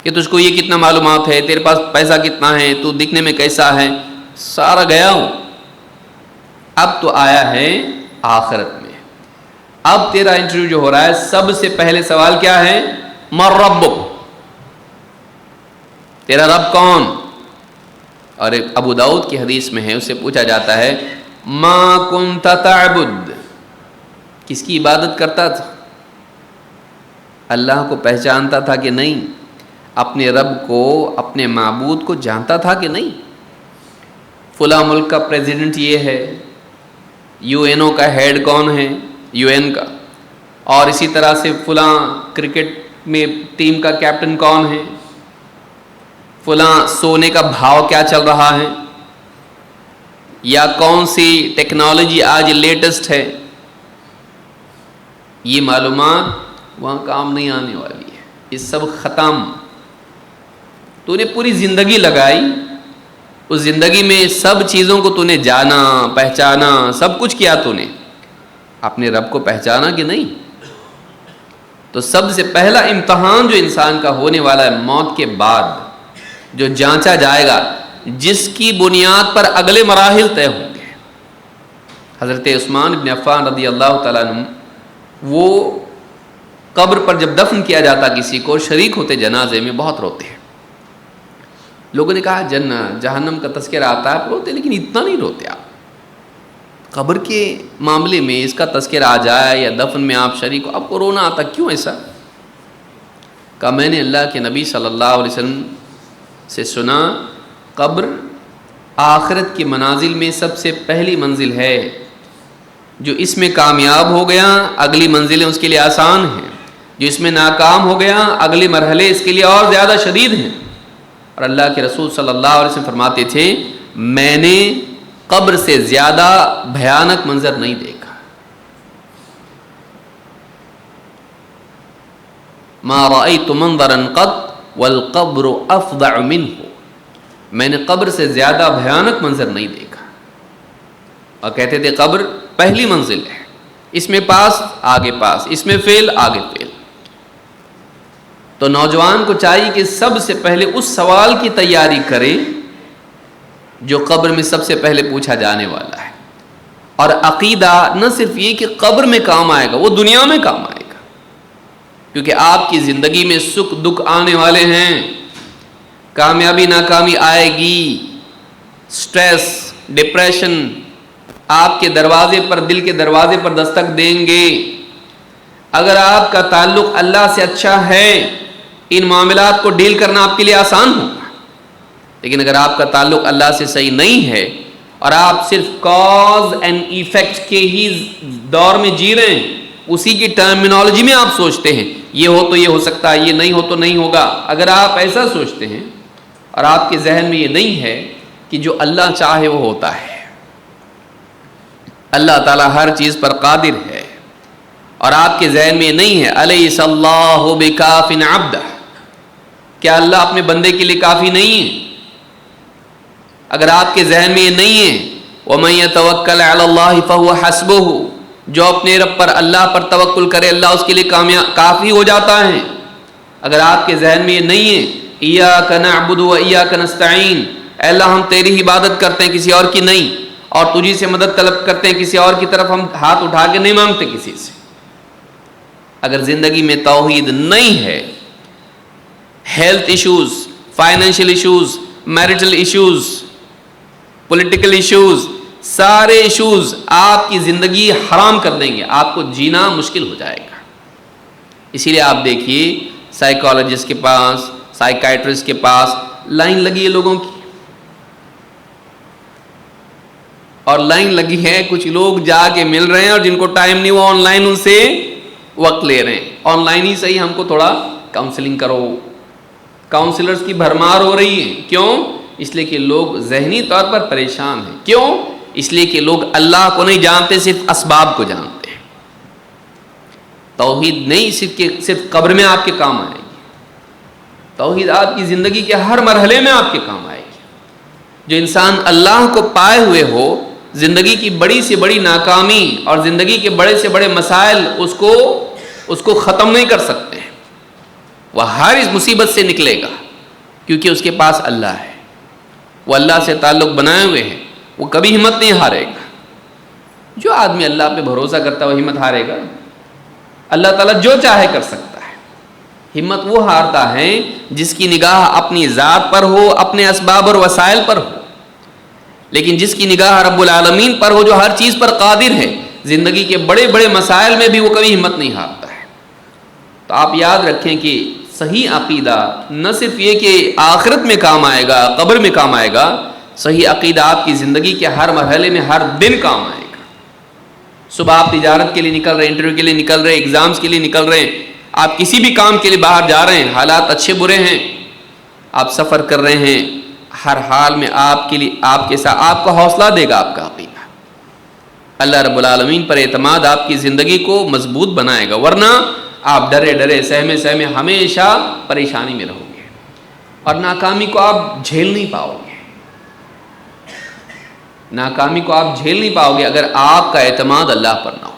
کہ تجھ کو یہ کتنا معلومات ہے، تیرے پاس پیسہ کتنا ہے، تو دکھنے میں کیسا ہے. سارا گیا ہوں. اب تو آیا ہے آخرت میں. اب تیرا انٹرویو جو ہو رہا ہے، سب سے پہلے سوال کیا ہے؟ من ربک، تیرا رب کون؟ اور ابو داؤد کی حدیث میں ہے، اس سے پوچھا جاتا ہے ما کنت تعبد، کس کی عبادت کرتا تھا؟ اللہ کو پہچانتا تھا کہ نہیں؟ اپنے رب کو، اپنے معبود کو جانتا تھا کہ نہیں؟ فلاں ملک کا پریزیڈنٹ یہ ہے، یو این او کا ہیڈ کون ہے، یو این کا، اور اسی طرح سے فلاں کرکٹ میں ٹیم کا کیپٹن کون ہے، فلاں سونے کا بھاؤ کیا چل رہا ہے، یا کون سی ٹیکنالوجی آج لیٹسٹ ہے. یہ معلومات وہاں کام نہیں آنے والی ہے، یہ سب ختم. تو نے پوری زندگی لگائی، اس زندگی میں سب چیزوں کو تو نے جانا، پہچانا، سب کچھ کیا. تو نے اپنے رب کو پہچانا کہ نہیں؟ تو سب سے پہلا امتحان جو انسان کا ہونے والا ہے موت کے بعد، جو جانچا جائے گا، جس کی بنیاد پر اگلے مراحل طے ہوں گے. حضرت عثمان بن عفان رضی اللہ تعالیٰ عنہ، وہ قبر پر جب دفن کیا جاتا کسی کو، شریک ہوتے جنازے میں، بہت روتے ہیں. لوگوں نے کہا جنت جہنم کا تذکرہ آتا ہے روتے، لیکن اتنا نہیں روتے آپ. قبر کے معاملے میں اس کا تذکرہ آ جائے یا دفن میں آپ شریک ہو، آپ کو رونا آتا، کیوں ایسا؟ کہا میں نے اللہ کے نبی صلی اللہ علیہ وسلم سے سنا، قبر آخرت کی منازل میں سب سے پہلی منزل ہے. جو اس میں کامیاب ہو گیا، اگلی منزلیں اس کے لیے آسان ہیں. جو اس میں ناکام ہو گیا، اگلی مرحلے اس کے لیے اور زیادہ شدید ہیں. اور اللہ کے رسول صلی اللہ علیہ وسلم فرماتے تھے میں نے قبر سے زیادہ بھیانک منظر نہیں دیکھا. ما رأيت منظرا قط والقبر افظع منه، میں نے قبر سے زیادہ بھیانک منظر نہیں دیکھا. اور کہتے تھے قبر پہلی منزل ہے، اس میں پاس آگے پاس، اس میں فیل آگے فیل. تو نوجوان کو چاہیے کہ سب سے پہلے اس سوال کی تیاری کرے جو قبر میں سب سے پہلے پوچھا جانے والا ہے. اور عقیدہ نہ صرف یہ کہ قبر میں کام آئے گا، وہ دنیا میں کام آئے گا. کیونکہ آپ کی زندگی میں سکھ دکھ آنے والے ہیں، کامیابی ناکامی آئے گی، سٹریس، ڈپریشن آپ کے دروازے پر، دل کے دروازے پر دستک دیں گے. اگر آپ کا تعلق اللہ سے اچھا ہے، ان معاملات کو ڈیل کرنا آپ کے لیے آسان ہوگا. لیکن اگر آپ کا تعلق اللہ سے صحیح نہیں ہے اور آپ صرف کاز اینڈ ایفیکٹ کے ہی دور میں جی رہے ہیں، اسی کی ٹرمینالوجی میں آپ سوچتے ہیں یہ ہو تو یہ ہو سکتا ہے، یہ نہیں ہو تو نہیں ہوگا. اگر آپ ایسا سوچتے ہیں اور آپ کے ذہن میں یہ نہیں ہے کہ جو اللہ چاہے وہ ہوتا ہے، اللہ تعالیٰ ہر چیز پر قادر ہے، اور آپ کے ذہن میں یہ نہیں ہے الیس اللہ بکاف عبدہ، کیا اللہ اپنے بندے کے لیے کافی نہیں ہے؟ اگر آپ کے ذہن میں یہ نہیں ہے وَمَن يَتَوَكَّلْ عَلَى اللَّهِ فَهُوَ حَسْبُهُ، جو اپنے رب پر، اللہ پر توکل کرے، اللہ اس کے لیے کافی ہو جاتا ہے. اگر آپ کے ذہن میں یہ نہیں ہے إِيَّاكَ نَعْبُدُ وَإِيَّاكَ نَسْتَعِينُ، اے اللہ ہم تیری ہی عبادت کرتے ہیں، کسی اور کی نہیں، اور تجھی سے مدد طلب کرتے ہیں، کسی اور کی طرف ہم ہاتھ اٹھا کے نہیں مانگتے کسی سے. اگر زندگی میں توحید نہیں ہے، health issues, financial issues, marital issues, political issues, سارے ایشوز آپ کی زندگی حرام کر دیں گے، آپ کو جینا مشکل ہو جائے گا. اسی لیے آپ دیکھیے سائیکالوجسٹ کے پاس، سائیکائٹرسٹ کے پاس لائن لگی ہے لوگوں کی، اور لائن لگی ہے کچھ لوگ جا کے مل رہے ہیں، اور جن کو ٹائم نہیں وہ آن لائن ان سے وقت لے رہے ہیں. آن لائن ہی صحیح، ہم کو تھوڑا کاؤنسلنگ کرو. کاؤنسلرز کی بھرمار ہو رہی ہے. کیوں؟ اس لیے کہ لوگ ذہنی طور پر پریشان ہیں. کیوں؟ اس لیے کہ لوگ اللہ کو نہیں جانتے، صرف اسباب کو جانتے ہیں. توحید نہیں صرف قبر میں آپ کے کام آئے گی، توحید آپ کی زندگی کے ہر مرحلے میں آپ کے کام آئے گی. جو انسان اللہ کو پائے ہوئے ہو، زندگی کی بڑی سے بڑی ناکامی اور زندگی کے بڑے سے بڑے مسائل اس کو ختم نہیں کر سکتے. وہ ہر اس مصیبت سے نکلے گا کیونکہ اس کے پاس اللہ ہے، وہ اللہ سے تعلق بنائے ہوئے ہیں، وہ کبھی ہمت نہیں ہارے گا. جو آدمی اللہ پہ بھروسہ کرتا ہے وہ ہمت ہارے گا؟ اللہ تعالیٰ جو چاہے کر سکتا ہے. ہمت وہ ہارتا ہے جس کی نگاہ اپنی ذات پر ہو، اپنے اسباب اور وسائل پر ہو. لیکن جس کی نگاہ رب العالمین پر ہو جو ہر چیز پر قادر ہے، زندگی کے بڑے بڑے مسائل میں بھی وہ کبھی ہمت نہیں ہارتا ہے. تو آپ یاد رکھیں کہ صحیح عقیدہ نہ صرف یہ کہ آخرت میں کام آئے گا، قبر میں کام آئے گا، صحیح عقیدہ آپ کی زندگی کے ہر مرحلے میں ہر دن کام آئے گا. صبح آپ تجارت کے لیے نکل رہے ہیں، انٹرویو کے لیے نکل رہے ہیں، ایگزامز کے لیے نکل رہے ہیں، آپ کسی بھی کام کے لیے باہر جا رہے ہیں، حالات اچھے برے ہیں، آپ سفر کر رہے ہیں، ہر حال میں آپ کے لیے آپ کے ساتھ آپ کو حوصلہ دے گا آپ کا عقیدہ. اللہ رب العالمین پر اعتماد آپ کی زندگی کو مضبوط بنائے گا، ورنہ آپ ڈرے ڈرے سہمے ہمیشہ پریشانی میں رہو گے اور ناکامی کو آپ جھیل نہیں پاؤ گے. ناکامی کو آپ جھیل نہیں پاؤ گے اگر آپ کا اعتماد اللہ پر نہ ہو.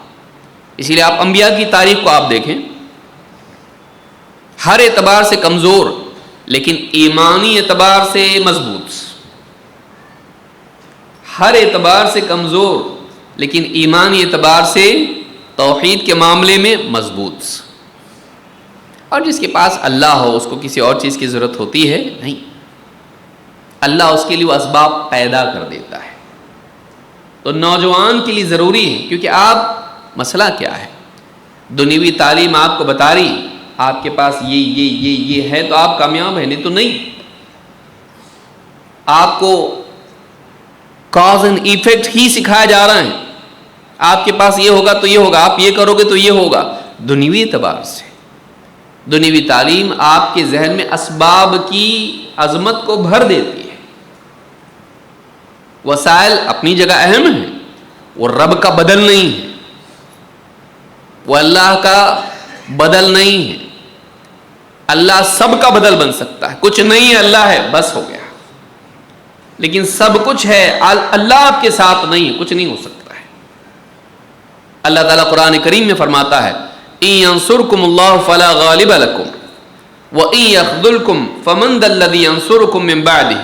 اسی لیے آپ انبیاء کی تاریخ کو آپ دیکھیں، ہر اعتبار سے کمزور لیکن ایمانی اعتبار سے مضبوط. ہر اعتبار سے کمزور لیکن ایمانی اعتبار سے توحید کے معاملے میں مضبوط. اور جس کے پاس اللہ ہو اس کو کسی اور چیز کی ضرورت ہوتی ہے نہیں. اللہ اس کے لیے وہ اسباب پیدا کر دیتا ہے. تو نوجوان کے لیے ضروری ہے، کیونکہ آپ مسئلہ کیا ہے، دنیوی تعلیم آپ کو بتا رہی آپ کے پاس یہ ہے تو آپ کامیاب ہیں، نہیں تو نہیں. آپ کو کاز اینڈ ایفیکٹ ہی سکھایا جا رہا ہے. آپ کے پاس یہ ہوگا تو یہ ہوگا، آپ یہ کرو گے تو یہ ہوگا. دنیوی اعتبار سے دنیوی تعلیم آپ کے ذہن میں اسباب کی عظمت کو بھر دیتی ہے. وسائل اپنی جگہ اہم ہیں، وہ رب کا بدل نہیں ہے، وہ اللہ کا بدل نہیں ہے. اللہ سب کا بدل بن سکتا ہے. کچھ نہیں ہے، اللہ ہے، بس ہو گیا. لیکن سب کچھ ہے، اللہ آپ کے ساتھ نہیں ہے، کچھ نہیں ہو سکتا ہے. اللہ تعالیٰ قرآن کریم میں فرماتا ہے إِن يَنصُرْكُمُ اللَّهُ فَلَا غَالِبَ لَكُمْ وَإِن يَخْذُلْكُمْ فَمَنْ ذَا الَّذِي يَنصُرُكُمْ مِنْ بَعْدِهِ.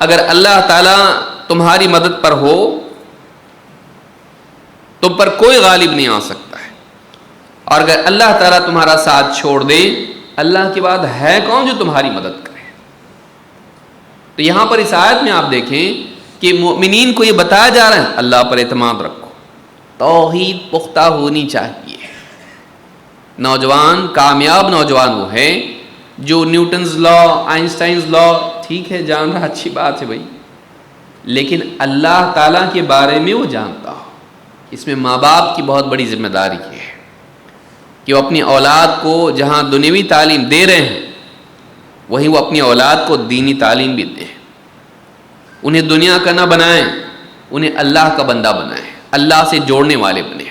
اگر اللہ تعالیٰ تمہاری مدد پر ہو تم پر کوئی غالب نہیں آ سکتا ہے، اور اگر اللہ تعالیٰ تمہارا ساتھ چھوڑ دے اللہ کے بعد ہے کون جو تمہاری مدد کرے. تو یہاں پر اس آیت میں آپ دیکھیں کہ مومنین کو یہ بتایا جا رہا ہے اللہ پر اعتماد رکھو، توحید پختہ ہونی چاہیے. نوجوان کامیاب نوجوان وہ ہے جو نیوٹنز لا، آئنسٹائنز لا ٹھیک ہے جان رہا، اچھی بات ہے بھائی، لیکن اللہ تعالیٰ کے بارے میں وہ جانتا ہو. اس میں ماں باپ کی بہت بڑی ذمہ داری ہے کہ وہ اپنی اولاد کو جہاں دنیوی تعلیم دے رہے ہیں وہیں وہ اپنی اولاد کو دینی تعلیم بھی دیں. انہیں دنیا کا نہ بنائیں، انہیں اللہ کا بندہ بنائیں، اللہ سے جوڑنے والے بنیں.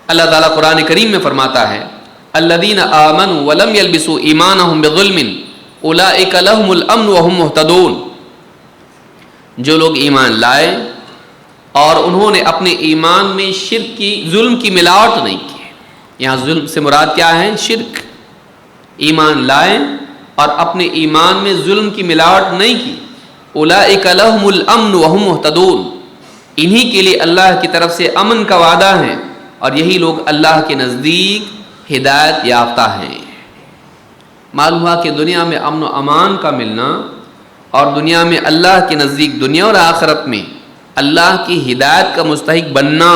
اللہ تعالیٰ قرآن کریم میں فرماتا ہے الذین آمنوا ولم یلبسوا ایمانہم بظلم اولئک لہم الامن وہم مہتدون. جو لوگ ایمان لائے اور انہوں نے اپنے ایمان میں شرک کی، ظلم کی ملاوٹ نہیں کی. یہاں ظلم سے مراد کیا ہے؟ شرک. ایمان لائے اور اپنے ایمان میں ظلم کی ملاوٹ نہیں کی. اولئک لہم الامن وہم مہتدون. انہی کے لیے اللہ کی طرف سے امن کا وعدہ ہے اور یہی لوگ اللہ کے نزدیک ہدایت یافتہ ہیں. معلوم ہوا کہ دنیا میں امن و امان کا ملنا اور دنیا میں اللہ کے نزدیک دنیا اور آخرت میں اللہ کی ہدایت کا مستحق بننا،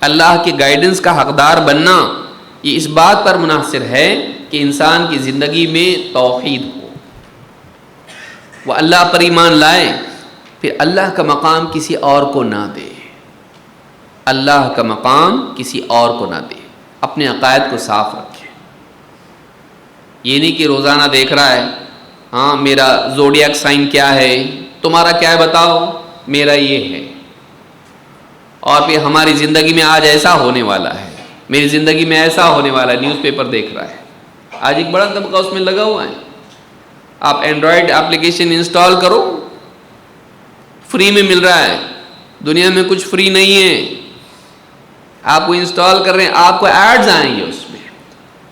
اللہ کے گائیڈنس کا حقدار بننا، یہ اس بات پر منحصر ہے کہ انسان کی زندگی میں توحید ہو، وہ اللہ پر ایمان لائے، پھر اللہ کا مقام کسی اور کو نہ دے. اللہ کا مقام کسی اور کو نہ دے، اپنے عقائد کو صاف رکھے. یہ نہیں کہ روزانہ دیکھ رہا ہے ہاں میرا زوڈیاک سائن کیا ہے، تمہارا کیا ہے بتاؤ، میرا یہ ہے، اور پھر ہماری زندگی میں آج ایسا ہونے والا ہے، میری زندگی میں ایسا ہونے والا ہے، نیوز پیپر دیکھ رہا ہے۔ آج ایک بڑا طبقہ اس میں لگا ہوا ہے۔ آپ اینڈرائڈ اپلیکیشن انسٹال کرو، فری میں مل رہا ہے، دنیا میں کچھ فری نہیں ہے۔ آپ کو انسٹال کر رہے ہیں، آپ کو ایڈز آئیں گے اس میں،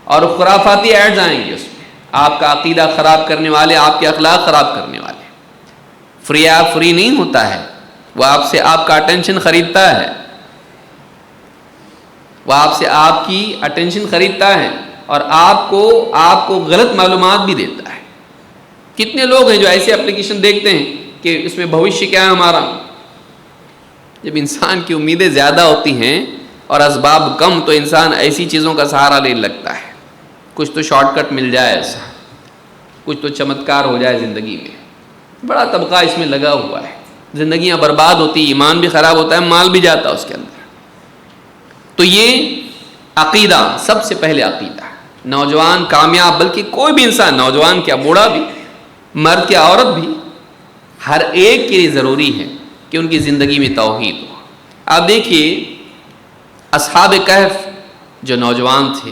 اور خرافاتی ایڈز آئیں گے اس میں، آپ کا عقیدہ خراب کرنے والے، آپ کے اخلاق خراب کرنے والے۔ فری ایپ فری نہیں ہوتا ہے، وہ آپ سے آپ کا اٹینشن خریدتا ہے، وہ آپ سے آپ کی اٹینشن خریدتا ہے، اور آپ کو غلط معلومات بھی دیتا ہے۔ کتنے لوگ ہیں جو ایسے اپلیکیشن دیکھتے ہیں کہ اس میں بھوشیہ کیا ہے ہمارا۔ جب انسان کی امیدیں زیادہ ہوتی ہیں اور اسباب کم، تو انسان ایسی چیزوں کا سہارا لینے لگتا ہے، کچھ تو شارٹ کٹ مل جائے، ایسا کچھ تو چمتکار ہو جائے زندگی میں۔ بڑا طبقہ اس میں لگا ہوا ہے، زندگیاں برباد ہوتی، ایمان بھی خراب ہوتا ہے، مال بھی جاتا ہے اس کے اندر۔ تو یہ عقیدہ، سب سے پہلے عقیدہ، نوجوان کامیاب، بلکہ کوئی بھی انسان، نوجوان کیا بوڑھا بھی، مرد کیا عورت بھی، ہر ایک کے لیے ضروری ہے کہ ان کی زندگی میں توحید ہو۔ آپ دیکھیے اصحاب کہف جو نوجوان تھے،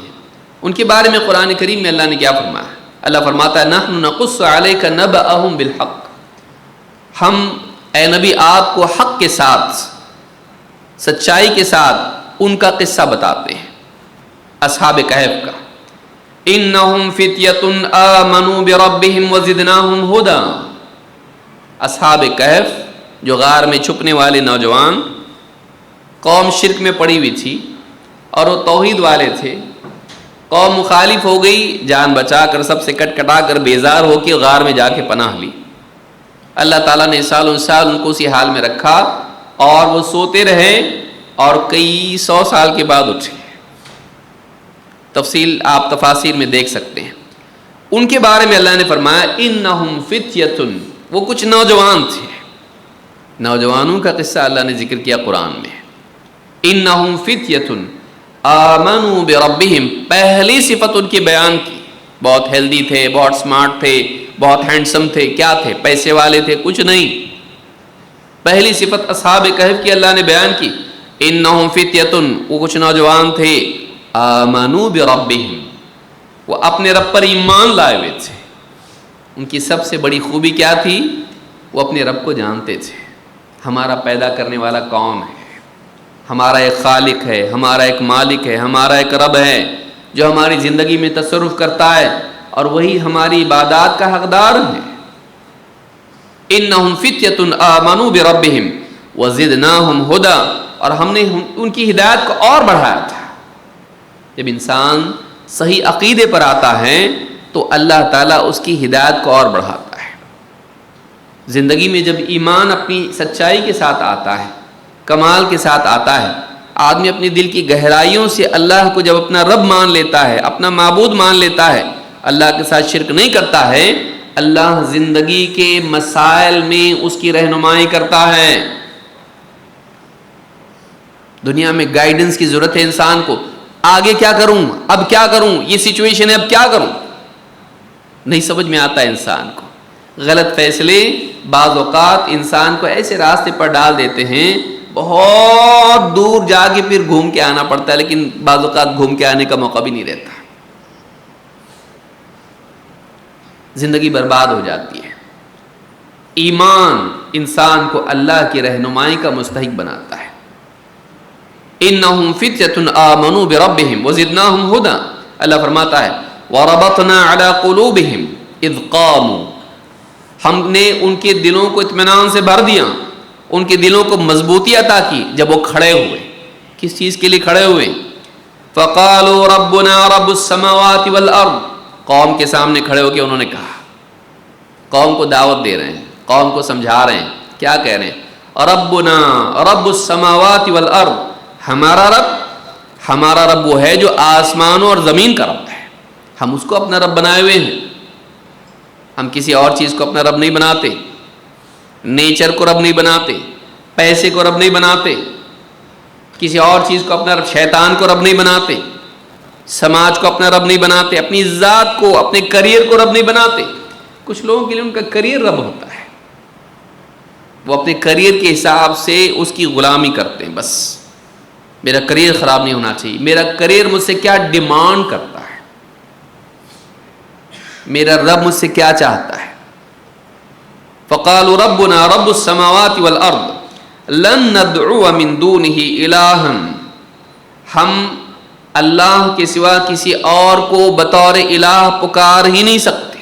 ان کے بارے میں قرآن کریم میں اللہ نے کیا فرمایا؟ اللہ فرماتا ہے نحن نقص علیک نبأہم بالحق، ہم اے نبی آپ کو حق کے ساتھ، سچائی کے ساتھ ان کا قصہ بتاتے ہیں، اصحاب کہف کا۔ انہم فتیۃ آمنوا بربہم وزدناہم ھدی، اصحاب کہف جو غار میں چھپنے والے نوجوان، قوم شرک میں پڑی ہوئی تھی اور وہ توحید والے تھے، قوم مخالف ہو گئی، جان بچا کر، سب سے کٹ کٹا کر، بیزار ہو کے غار میں جا کے پناہ لی۔ اللہ تعالیٰ نے سال ان کو اسی حال میں رکھا، اور وہ سوتے رہے، اور کئی 100 سال کے بعد اٹھے۔ تفصیل آپ تفاسیر میں دیکھ سکتے ہیں۔ ان کے بارے میں اللہ نے فرمایا انہم فتیۃ، وہ کچھ نوجوان تھے، نوجوانوں کا قصہ اللہ نے ذکر کیا قرآن میں۔ انہم فتیۃ آمنوا بربہم، پہلی صفت ان کی بیان کی، بہت ہیلدی تھے، بہت سمارٹ تھے، بہت ہینڈسم تھے، کیا تھے؟ پیسے والے تھے؟ کچھ نہیں۔ پہلی صفت اصحاب کہف کی اللہ نے بیان کی، انہم فتیۃ، وہ کچھ نوجوان تھے، آمنوا بربہم، وہ اپنے رب پر ایمان لائے ہوئے تھے۔ ان کی سب سے بڑی خوبی کیا تھی؟ وہ اپنے رب کو جانتے تھے، ہمارا پیدا کرنے والا کون ہے، ہمارا ایک خالق ہے، ہمارا ایک مالک ہے، ہمارا ایک رب ہے جو ہماری زندگی میں تصرف کرتا ہے، اور وہی ہماری عبادات کا حقدار ہے۔ انہم فتیۃ آمنوا بربہم وزدناہم ھدی، اور ہم نے ان کی ہدایت کو اور بڑھایا تھا۔ جب انسان صحیح عقیدے پر آتا ہے تو اللہ تعالیٰ اس کی ہدایت کو اور بڑھاتا ہے۔ زندگی میں جب ایمان اپنی سچائی کے ساتھ آتا ہے، کمال کے ساتھ آتا ہے، آدمی اپنی دل کی گہرائیوں سے اللہ کو جب اپنا رب مان لیتا ہے، اپنا معبود مان لیتا ہے، اللہ کے ساتھ شرک نہیں کرتا ہے، اللہ زندگی کے مسائل میں اس کی رہنمائی کرتا ہے۔ دنیا میں گائیڈنس کی ضرورت ہے انسان کو، آگے کیا کروں، اب کیا کروں، یہ سچویشن ہے، اب کیا کروں، نہیں سمجھ میں آتا ہے انسان کو۔ غلط فیصلے بعض اوقات انسان کو ایسے راستے پر ڈال دیتے ہیں، بہت دور جا کے پھر گھوم کے آنا پڑتا ہے، لیکن بعض اوقات گھوم کے آنے کا موقع بھی نہیں رہتا، زندگی برباد ہو جاتی ہے۔ ایمان انسان کو اللہ کی رہنمائی کا مستحق بناتا ہے۔ انہم فتیۃ آمنوا بربہم وزدناہم ھدی، اللہ فرماتا ہے وربطنا علی قلوبہم اذ قاموا، ہم نے ان کے دلوں کو اطمینان سے بھر دیا، ان کے دلوں کو مضبوطی عطا کی جب وہ کھڑے ہوئے۔ کس چیز کے لیے کھڑے ہوئے؟ فقالوا ربنا رب السماوات والارض، قوم کے سامنے کھڑے ہو کے انہوں نے کہا، قوم کو دعوت دے رہے ہیں، قوم کو سمجھا رہے ہیں، کیا کہہ رہے ہیں؟ ربنا رب السماوات والارض، ہمارا رب وہ ہے جو آسمانوں اور زمین کا رب ہے، ہم اس کو اپنا رب بنائے ہوئے ہیں، ہم کسی اور چیز کو اپنا رب نہیں بناتے، نیچر کو رب نہیں بناتے، پیسے کو رب نہیں بناتے، کسی اور چیز کو اپنا رب، شیطان کو رب نہیں بناتے، سماج کو اپنا رب نہیں بناتے، اپنی ذات کو، اپنے کریئر کو رب نہیں بناتے۔ کچھ لوگوں کے لیے ان کا کریئر رب ہوتا ہے، وہ اپنے کریئر کے حساب سے اس کی غلامی کرتے ہیں۔ بس میرا کریئر خراب نہیں ہونا چاہیے، میرا کریئر مجھ سے کیا ڈیمانڈ کرتا ہے، میرا رب مجھ سے کیا چاہتا ہے۔ فقالوا ربنا رب السماوات والارض لن ندعو من دونه الہا، ہم اللہ کے سوا کسی اور کو بطور الہ پکار ہی نہیں سکتے،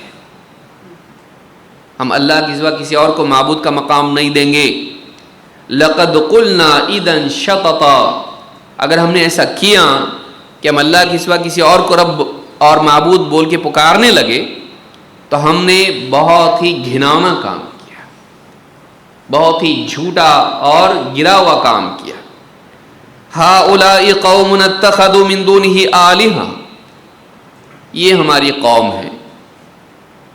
ہم اللہ کے سوا کسی اور کو معبود کا مقام نہیں دیں گے۔ لقد قلنا اذا شططا، اگر ہم نے ایسا کیا کہ ہم اللہ کے سوا کسی اور کو رب اور معبود بول کے پکارنے لگے تو ہم نے بہت ہی گھناؤنا کام کیا، بہت ہی جھوٹا اور گرا ہوا کام کیا۔ ہؤلاء قوم اتخذوا من دونه آلہۃ، یہ ہماری قوم ہے۔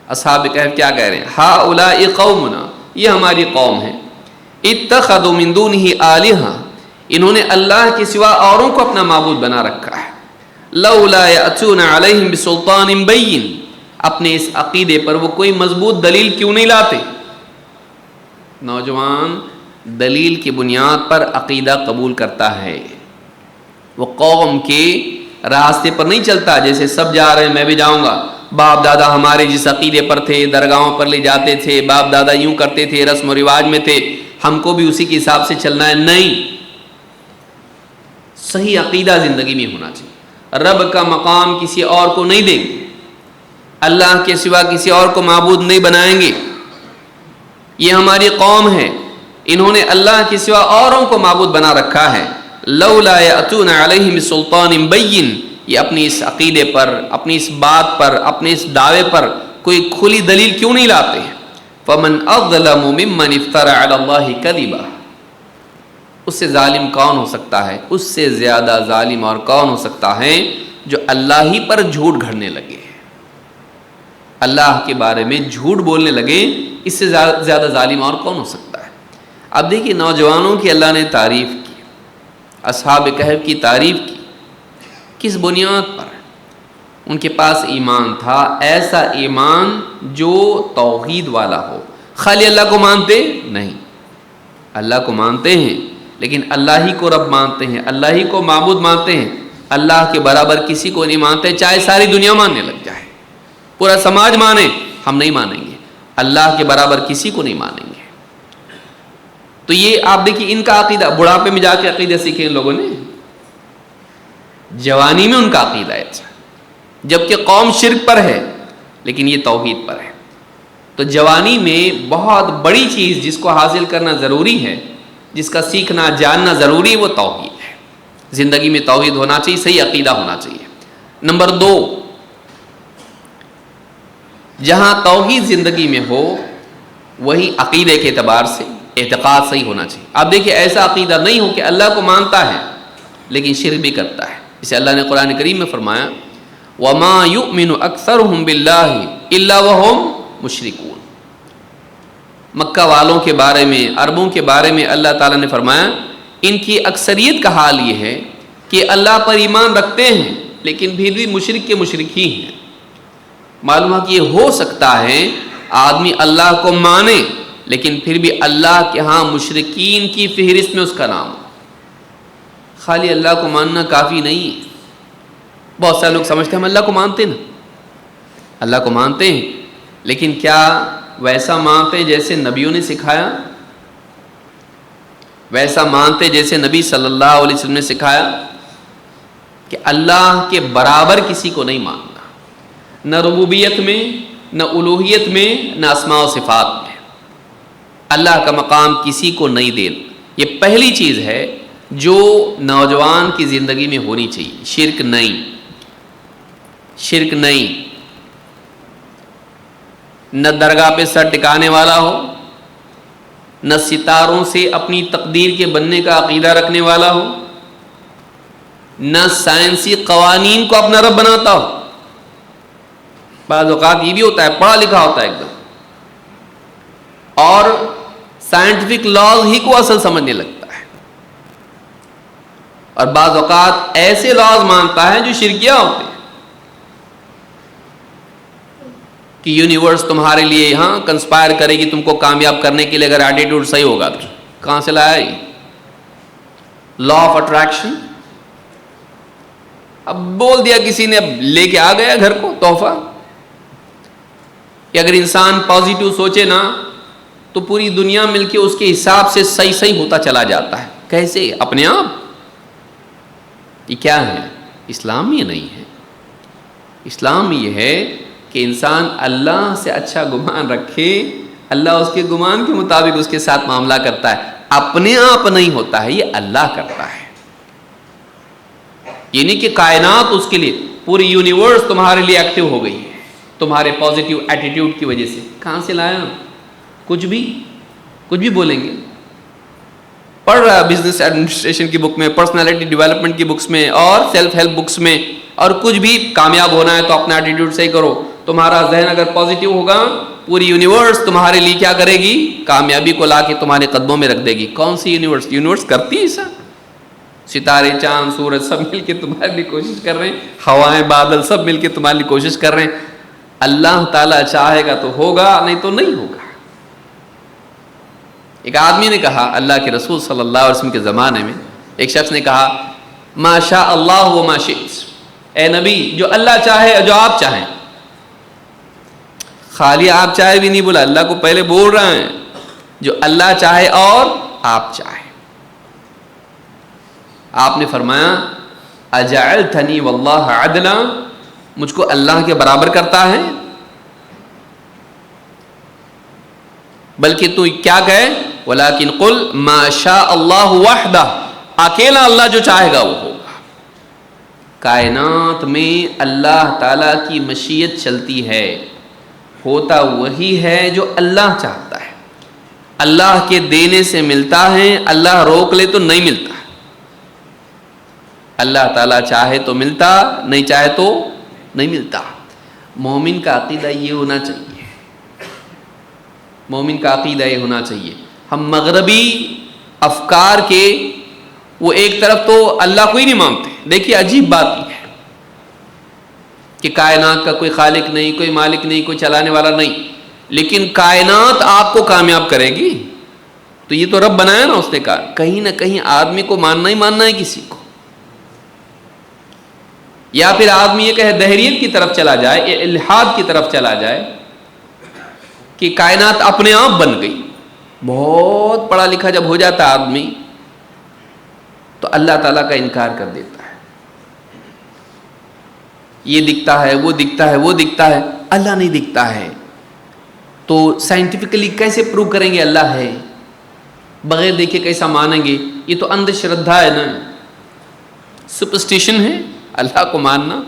اصحاب کہف کیا کہہ رہے ہیں؟ ہؤلاء قومنا، یہ ہماری قوم ہے۔ اتخذوا من دونه آلہۃ، انہوں نے اللہ کے سوا اوروں کو اپنا معبود بنا رکھا ہے۔ لولا یأتون علیہم بسلطان بین، اپنے اس عقیدے پر وہ کوئی مضبوط دلیل کیوں نہیں لاتے؟ نوجوان دلیل کی بنیاد پر عقیدہ قبول کرتا ہے، وہ قوم کے راستے پر نہیں چلتا جیسے سب جا رہے ہیں میں بھی جاؤں گا، باپ دادا ہمارے جس عقیدے پر تھے درگاہوں پر لے جاتے تھے، باپ دادا یوں کرتے تھے، رسم و رواج میں تھے، ہم کو بھی اسی کے حساب سے چلنا ہے۔ نہیں، صحیح عقیدہ زندگی میں ہونا چاہیے۔ رب کا مقام کسی اور کو نہیں دیں گے، اللہ کے سوا کسی اور کو معبود نہیں بنائیں گے۔ یہ ہماری قوم ہے، انہوں نے اللہ کے سوا اوروں کو معبود بنا رکھا ہے۔ لولا یأتون علیہم بسلطان بین، یہ اپنی اس عقیدے پر، اپنی اس بات پر، اپنے اس دعوے پر کوئی کھلی دلیل کیوں نہیں لاتے ہیں؟ فمن اظلم ممن افترى علی اللہ کذبا، اس سے ظالم کون ہو سکتا ہے، اس سے زیادہ ظالم اور کون ہو سکتا ہے جو اللہ ہی پر جھوٹ گھڑنے لگے، اللہ کے بارے میں جھوٹ بولنے لگے، اس سے زیادہ ظالم اور کون ہو سکتا ہے۔ اب دیکھیے نوجوانوں کی اللہ نے تعریف کی، اصحاب کہف کی تعریف کی، کس بنیاد پر؟ ان کے پاس ایمان تھا، ایسا ایمان جو توحید والا ہو۔ خالی اللہ کو مانتے نہیں، اللہ کو مانتے ہیں لیکن اللہ ہی کو رب مانتے ہیں، اللہ ہی کو معبود مانتے ہیں، اللہ کے برابر کسی کو نہیں مانتے، چاہے ساری دنیا ماننے لگ جائے، پورا سماج مانے، ہم نہیں مانیں گے، اللہ کے برابر کسی کو نہیں مانیں گے۔ تو یہ آپ دیکھیے ان کا عقیدہ، بڑھاپے میں جا کے عقیدہ سیکھے ان لوگوں نے، جوانی میں ان کا عقیدہ ہے، جبکہ قوم شرک پر ہے لیکن یہ توحید پر ہے۔ تو جوانی میں بہت بڑی چیز جس کو حاصل کرنا ضروری ہے، جس کا سیکھنا جاننا ضروری ہے، وہ توحید ہے۔ زندگی میں توحید ہونا چاہیے، صحیح عقیدہ ہونا چاہیے۔ نمبر 2، جہاں توحید زندگی میں ہو وہی عقیدے کے اعتبار سے اعتقاد صحیح ہونا چاہیے۔ آپ دیکھیں ایسا عقیدہ نہیں ہو کہ اللہ کو مانتا ہے لیکن شرک بھی کرتا ہے، اسے اللہ نے قرآن کریم میں فرمایا وَمَا يُؤْمِنُ أَكْثَرُهُمْ بِاللَّهِ إِلَّا وَهُمْ مُشْرِكُونَ۔ مکہ والوں کے بارے میں، عربوں کے بارے میں اللہ تعالیٰ نے فرمایا ان کی اکثریت کا حال یہ ہے کہ اللہ پر ایمان رکھتے ہیں لیکن پھر بھی مشرک کے مشرک ہی ہیں۔ معلوم ہے کہ یہ ہو سکتا ہے آدمی اللہ کو مانے لیکن پھر بھی اللہ کے ہاں مشرکین کی فہرست میں اس کا نام ہو۔ خالی اللہ کو ماننا کافی نہیں ہے۔ بہت سارے لوگ سمجھتے ہیں ہم اللہ کو مانتے نا، اللہ کو مانتے ہیں لیکن کیا ویسا مانتے جیسے نبیوں نے سکھایا؟ ویسا مانتے جیسے نبی صلی اللہ علیہ وسلم نے سکھایا کہ اللہ کے برابر کسی کو نہیں ماننا، نہ ربوبیت میں، نہ الوہیت میں، نہ اسماء و صفات میں۔ اللہ کا مقام کسی کو نہیں دینا، یہ پہلی چیز ہے جو نوجوان کی زندگی میں ہونی چاہیے۔ شرک نہیں، شرک نہیں، نہ درگاہ پہ سر ٹکانے والا ہو، نہ ستاروں سے اپنی تقدیر کے بننے کا عقیدہ رکھنے والا ہو، نہ سائنسی قوانین کو اپنا رب بناتا ہو۔ بعض اوقات یہ بھی ہوتا ہے پڑھا لکھا ہوتا ہے ایک دم اور سائنٹیفک لاز ہی کو اصل سمجھنے لگتا ہے اور بعض اوقات ایسے لاز مانتا ہے جو شرکیہ ہوتے ہیں کہ یونیورس تمہارے لیے یہاں کنسپائر کرے گی تم کو کامیاب کرنے کے لیے اگر ایٹیٹیوڈ صحیح ہوگا تو. کہاں سے لایا یہ لا آف اٹریکشن؟ اب بول دیا کسی نے، اب لے کے آ گیا گھر کو تحفہ. کہ اگر انسان پازیٹیو سوچے نا تو پوری دنیا مل کے اس کے حساب سے صحیح ہوتا چلا جاتا ہے. کیسے؟ اپنے آپ. یہ کیا ہے؟ اسلام یہ نہیں ہے. اسلام یہ ہے کہ انسان اللہ سے اچھا گمان رکھے، اللہ اس کے گمان کے مطابق اس کے ساتھ معاملہ کرتا ہے. اپنے آپ نہیں ہوتا ہے، یہ اللہ کرتا ہے. یہ نہیں کہ کائنات اس کے لیے، پوری یونیورس تمہارے لیے ایکٹیو ہو گئی ہے تمہارے پازیٹیو ایٹیٹیوڈ کی وجہ سے. کہاں سے لایا؟ کچھ بھی بولیں گے. پڑھ رہا بزنس ایڈمنسٹریشن کی بک میں، پرسنالٹی ڈیولپمنٹ کی بکس میں اور سیلف ہیلپ بکس میں. اور کچھ بھی کامیاب ہونا ہے تو اپنا ایٹیٹیوڈ صحیح کرو. تمہارا ذہن اگر پازیٹیو ہوگا پوری یونیورس تمہارے لیے کیا کرے گی؟ کامیابی کو لا کے تمہارے قدموں میں رکھ دے گی. کون سی یونیورس؟ یونیورس کرتی ہے ایسا. ستارے، چاند، سورج سب مل کے تمہارے لیے کوشش کر رہے ہیں، ہوائیں، بادل سب مل کے تمہارے لیے کوشش کر رہے ہیں. اللہ تعالیٰ چاہے گا تو ہوگا، نہیں تو نہیں ہوگا. ایک آدمی نے کہا، اللہ کے رسول صلی اللہ علیہ وسلم کے زمانے میں ایک شخص نے کہا ما شاء اللہ و ما شئت، اے نبی جو اللہ چاہے جو آپ چاہیں. خالی آپ چاہے بھی نہیں بولا، اللہ کو پہلے بول رہے ہیں جو اللہ چاہے اور آپ چاہیں. آپ نے فرمایا اجعلتنی واللہ عدلا، مجھ کو اللہ کے برابر کرتا ہے؟ بلکہ تو کیا کہے ولیکن قل ما شاء اللہ وحدہ، اکیلا اللہ جو چاہے گا وہ ہوگا. کائنات میں اللہ تعالیٰ کی مشیت چلتی ہے، ہوتا وہی ہے جو اللہ چاہتا ہے. اللہ کے دینے سے ملتا ہے، اللہ روک لے تو نہیں ملتا. اللہ تعالیٰ چاہے تو ملتا، نہیں چاہے تو نہیں ملتا. مومن کا عقیدہ یہ ہونا چاہیے، مومن کا عقیدہ یہ ہونا چاہیے. ہم مغربی افکار کے وہ ایک طرف تو اللہ کو ہی نہیں مانتے. دیکھیے عجیب بات یہ ہے کہ کائنات کا کوئی خالق نہیں، کوئی مالک نہیں، کوئی چلانے والا نہیں، لیکن کائنات آپ کو کامیاب کرے گی. تو یہ تو رب بنایا نا اس نے. کہا کہیں نہ کہیں آدمی کو ماننا ہی ماننا ہے کسی کو. یا پھر آدمی یہ کہے دہریت کی طرف چلا جائے، یا الحاد کی طرف چلا جائے کہ کائنات اپنے آپ بن گئی. بہت پڑھا لکھا جب ہو جاتا آدمی تو اللہ تعالیٰ کا انکار کر دیتا ہے. یہ دکھتا ہے، وہ دکھتا ہے، وہ دکھتا ہے، اللہ نہیں دکھتا ہے. تو سائنٹیفکلی کیسے پروو کریں گے اللہ ہے؟ بغیر دیکھے کیسا مانیں گے؟ یہ تو اندھ شردھا ہے نا، سپرسٹیشن ہے اللہ کو ماننا.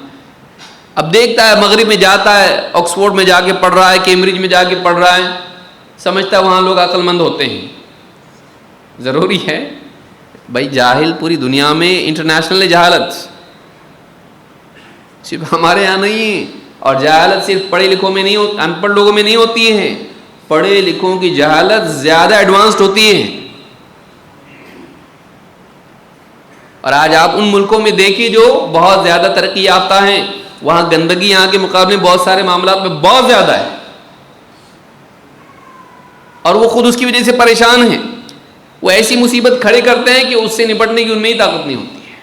اب دیکھتا ہے مغرب میں جاتا ہے، آکسفورڈ میں جا کے پڑھ رہا ہے، کیمبرج میں جا کے پڑھ رہا ہے، سمجھتا ہے وہاں لوگ عقل مند ہوتے ہیں. ضروری ہے بھائی، جاہل پوری دنیا میں انٹرنیشنل جہالت، صرف ہمارے یہاں نہیں ہے. اور جہالت صرف پڑھے لکھوں میں نہیں ہوتی، ان پڑھ لوگوں میں نہیں ہوتی ہے. پڑھے لکھوں کی جہالت زیادہ ایڈوانسڈ ہوتی ہے. اور آج آپ ان ملکوں میں دیکھیے جو بہت زیادہ ترقی یافتہ ہیں، وہاں گندگی یہاں کے مقابلے بہت سارے معاملات میں بہت زیادہ ہے، اور وہ خود اس کی وجہ سے پریشان ہیں. وہ ایسی مصیبت کھڑے کرتے ہیں کہ اس سے نپٹنے کی ان میں ہی طاقت نہیں ہوتی ہے.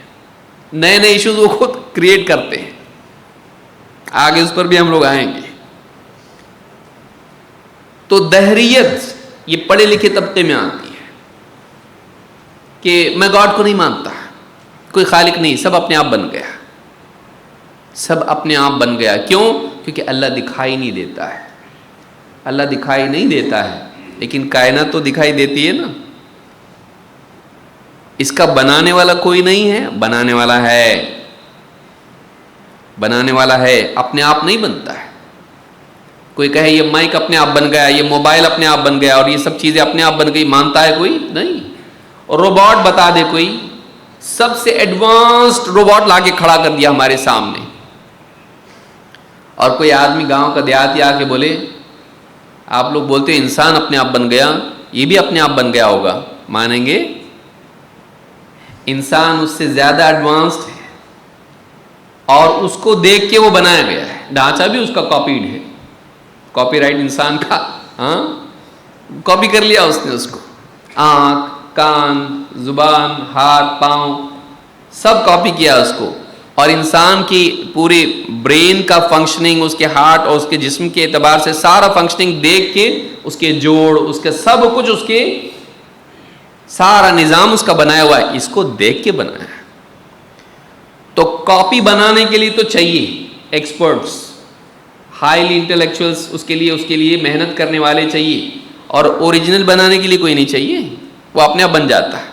نئے نئے ایشوز وہ خود کریٹ کرتے ہیں. آگے اس پر بھی ہم لوگ آئیں گے. تو دہریت یہ پڑھے لکھے طبقے میں آتی ہے کہ میں گاڈ کو نہیں مانتا، کوئی خالق نہیں، سب اپنے آپ بن گیا، سب اپنے آپ بن گیا. کیوں؟ کیونکہ اللہ دکھائی نہیں دیتا ہے. اللہ دکھائی نہیں دیتا ہے، لیکن کائنات تو دکھائی دیتی ہے نا. اس کا بنانے والا کوئی نہیں ہے، بنانے والا ہے، بنانے والا ہے، اپنے آپ نہیں بنتا ہے. کوئی کہے یہ مائک اپنے آپ بن گیا، یہ موبائل اپنے آپ بن گیا، اور یہ سب چیزیں اپنے آپ بن گئی، مانتا ہے کوئی نہیں. اور روبوٹ بتا دے کوئی، سب سے ایڈوانسڈ روبوٹ لا کے کھڑا کر دیا ہمارے سامنے، اور کوئی آدمی گاؤں کا دیہاتی آ کے بولے آپ لوگ بولتے ہیں انسان اپنے آپ بن گیا، یہ بھی اپنے آپ بن گیا ہوگا، مانیں گے؟ انسان اس سے زیادہ ایڈوانسڈ ہے اور اس کو دیکھ کے وہ بنایا گیا ہے. ڈھانچہ بھی اس کا کاپیڈ ہے, کاپی رائٹ انسان کا, ہاں کاپی کر لیا اس نے اس کو. آنکھ, کان, زبان, ہاتھ, پاؤں سب کاپی کیا اس کو. اور انسان کی پوری برین کا فنکشننگ, اس کے ہارٹ اور اس کے جسم کے اعتبار سے سارا فنکشننگ دیکھ کے اس کے جوڑ, اس کے سب کچھ, اس کے سارا نظام اس کا بنایا ہوا ہے, اس کو دیکھ کے بنایا ہے. تو کاپی بنانے کے لیے تو چاہیے ایکسپرٹس, ہائیلی انٹلیکچوئلس, اس کے لیے محنت کرنے والے چاہیے. اور اوریجنل بنانے کے لیے کوئی نہیں چاہیے, وہ اپنے آپ بن جاتا ہے.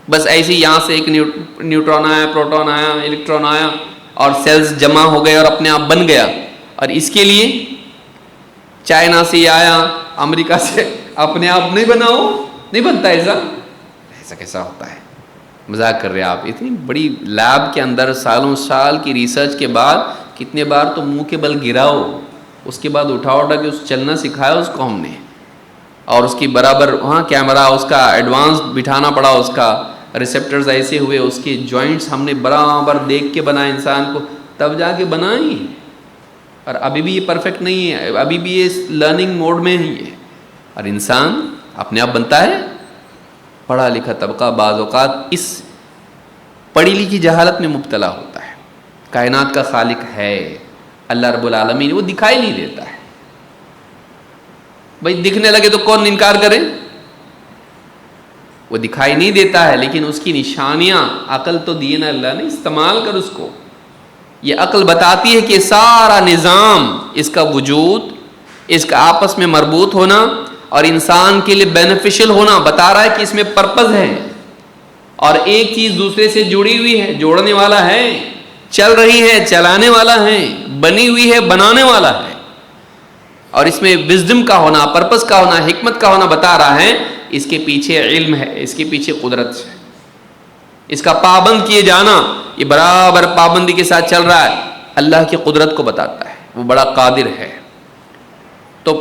بس ایسے ہی یہاں سے ایک نیوٹرون آیا, پروٹون آیا, الیکٹران آیا اور سیلز جمع ہو گئے اور اپنے آپ بن گیا. اور اس کے لیے چائنا سے یہ آیا, امریکہ سے, اپنے آپ نہیں بناؤ, نہیں بنتا ایسا کیسا ہوتا ہے. مذاق کر رہے آپ. اتنی بڑی لیب کے اندر سالوں سال کی ریسرچ کے بعد کتنے بار تو منہ کے بل گراؤ, اس کے بعد اٹھا کے اس چلنا سکھایا اس کو ہم نے, اور اس کی برابر وہاں کیمرہ اس کا ایڈوانس بٹھانا پڑا, اس کا ریسیپٹرز ایسے ہوئے, اس کے جوائنٹس ہم نے برابر دیکھ کے بنائے انسان کو, تب جا کے بنائیں. اور ابھی بھی یہ پرفیکٹ نہیں ہے, ابھی بھی یہ لرننگ موڈ میں ہی ہے. اور انسان اپنے آپ بنتا ہے. پڑھا لکھا طبقہ بعض اوقات اس پڑھی لکھی جہالت میں مبتلا ہوتا ہے. کائنات کا خالق ہے اللہ رب العالمین, وہ دکھائی نہیں دیتا ہے. بھائی دکھنے لگے تو کون انکار کرے, وہ دکھائی نہیں دیتا ہے, لیکن اس کی نشانیاں, عقل تو دی نا اللہ نے, استعمال کر اس کو. یہ عقل بتاتی ہے کہ سارا نظام, اس کا وجود, اس کا آپس میں مربوط ہونا اور انسان کے لیے بینیفیشل ہونا بتا رہا ہے کہ اس میں پرپز ہے. اور ایک چیز دوسرے سے جڑی ہوئی ہے, جوڑنے والا ہے, چل رہی ہے, چلانے والا ہے, بنی ہوئی ہے, بنانے والا ہے. اور اس میں وزڈم کا ہونا, پرپز کا ہونا, حکمت کا ہونا بتا رہا ہے. اس کے پیچھے علم ہے, اس کے پیچھے قدرت ہے. اس کا پابند کیے جانا, یہ برابر پابندی کے ساتھ چل رہا ہے, اللہ کی قدرت کو بتاتا ہے, وہ بڑا قادر ہے. تو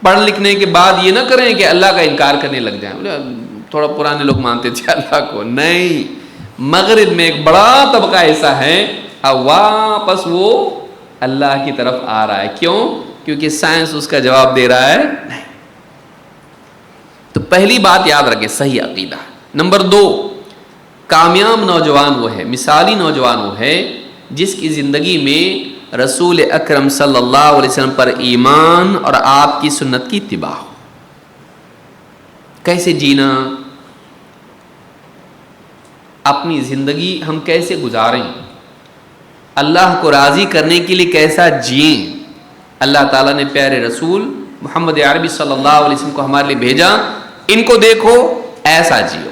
پڑھ لکھنے کے بعد یہ نہ کریں کہ اللہ کا انکار کرنے لگ جائیں. تھوڑا پرانے لوگ مانتے تھے اللہ کو, نہیں. مغرب میں ایک بڑا طبقہ ایسا ہے, اب واپس وہ اللہ کی طرف آ رہا ہے. کیوں؟ کیونکہ سائنس اس کا جواب دے رہا ہے نہیں. تو پہلی بات یاد رکھیں, صحیح عقیدہ. نمبر 2, کامیاب نوجوان وہ ہے, مثالی نوجوان وہ ہے جس کی زندگی میں رسول اکرم صلی اللہ علیہ وسلم پر ایمان اور آپ کی سنت کی اتباع ہو. کیسے جینا, اپنی زندگی ہم کیسے گزاریں, اللہ کو راضی کرنے کے لیے کیسا جئیں. اللہ تعالیٰ نے پیارے رسول محمد عربی صلی اللہ علیہ وسلم کو ہمارے لیے بھیجا, ان کو دیکھو ایسا جیو,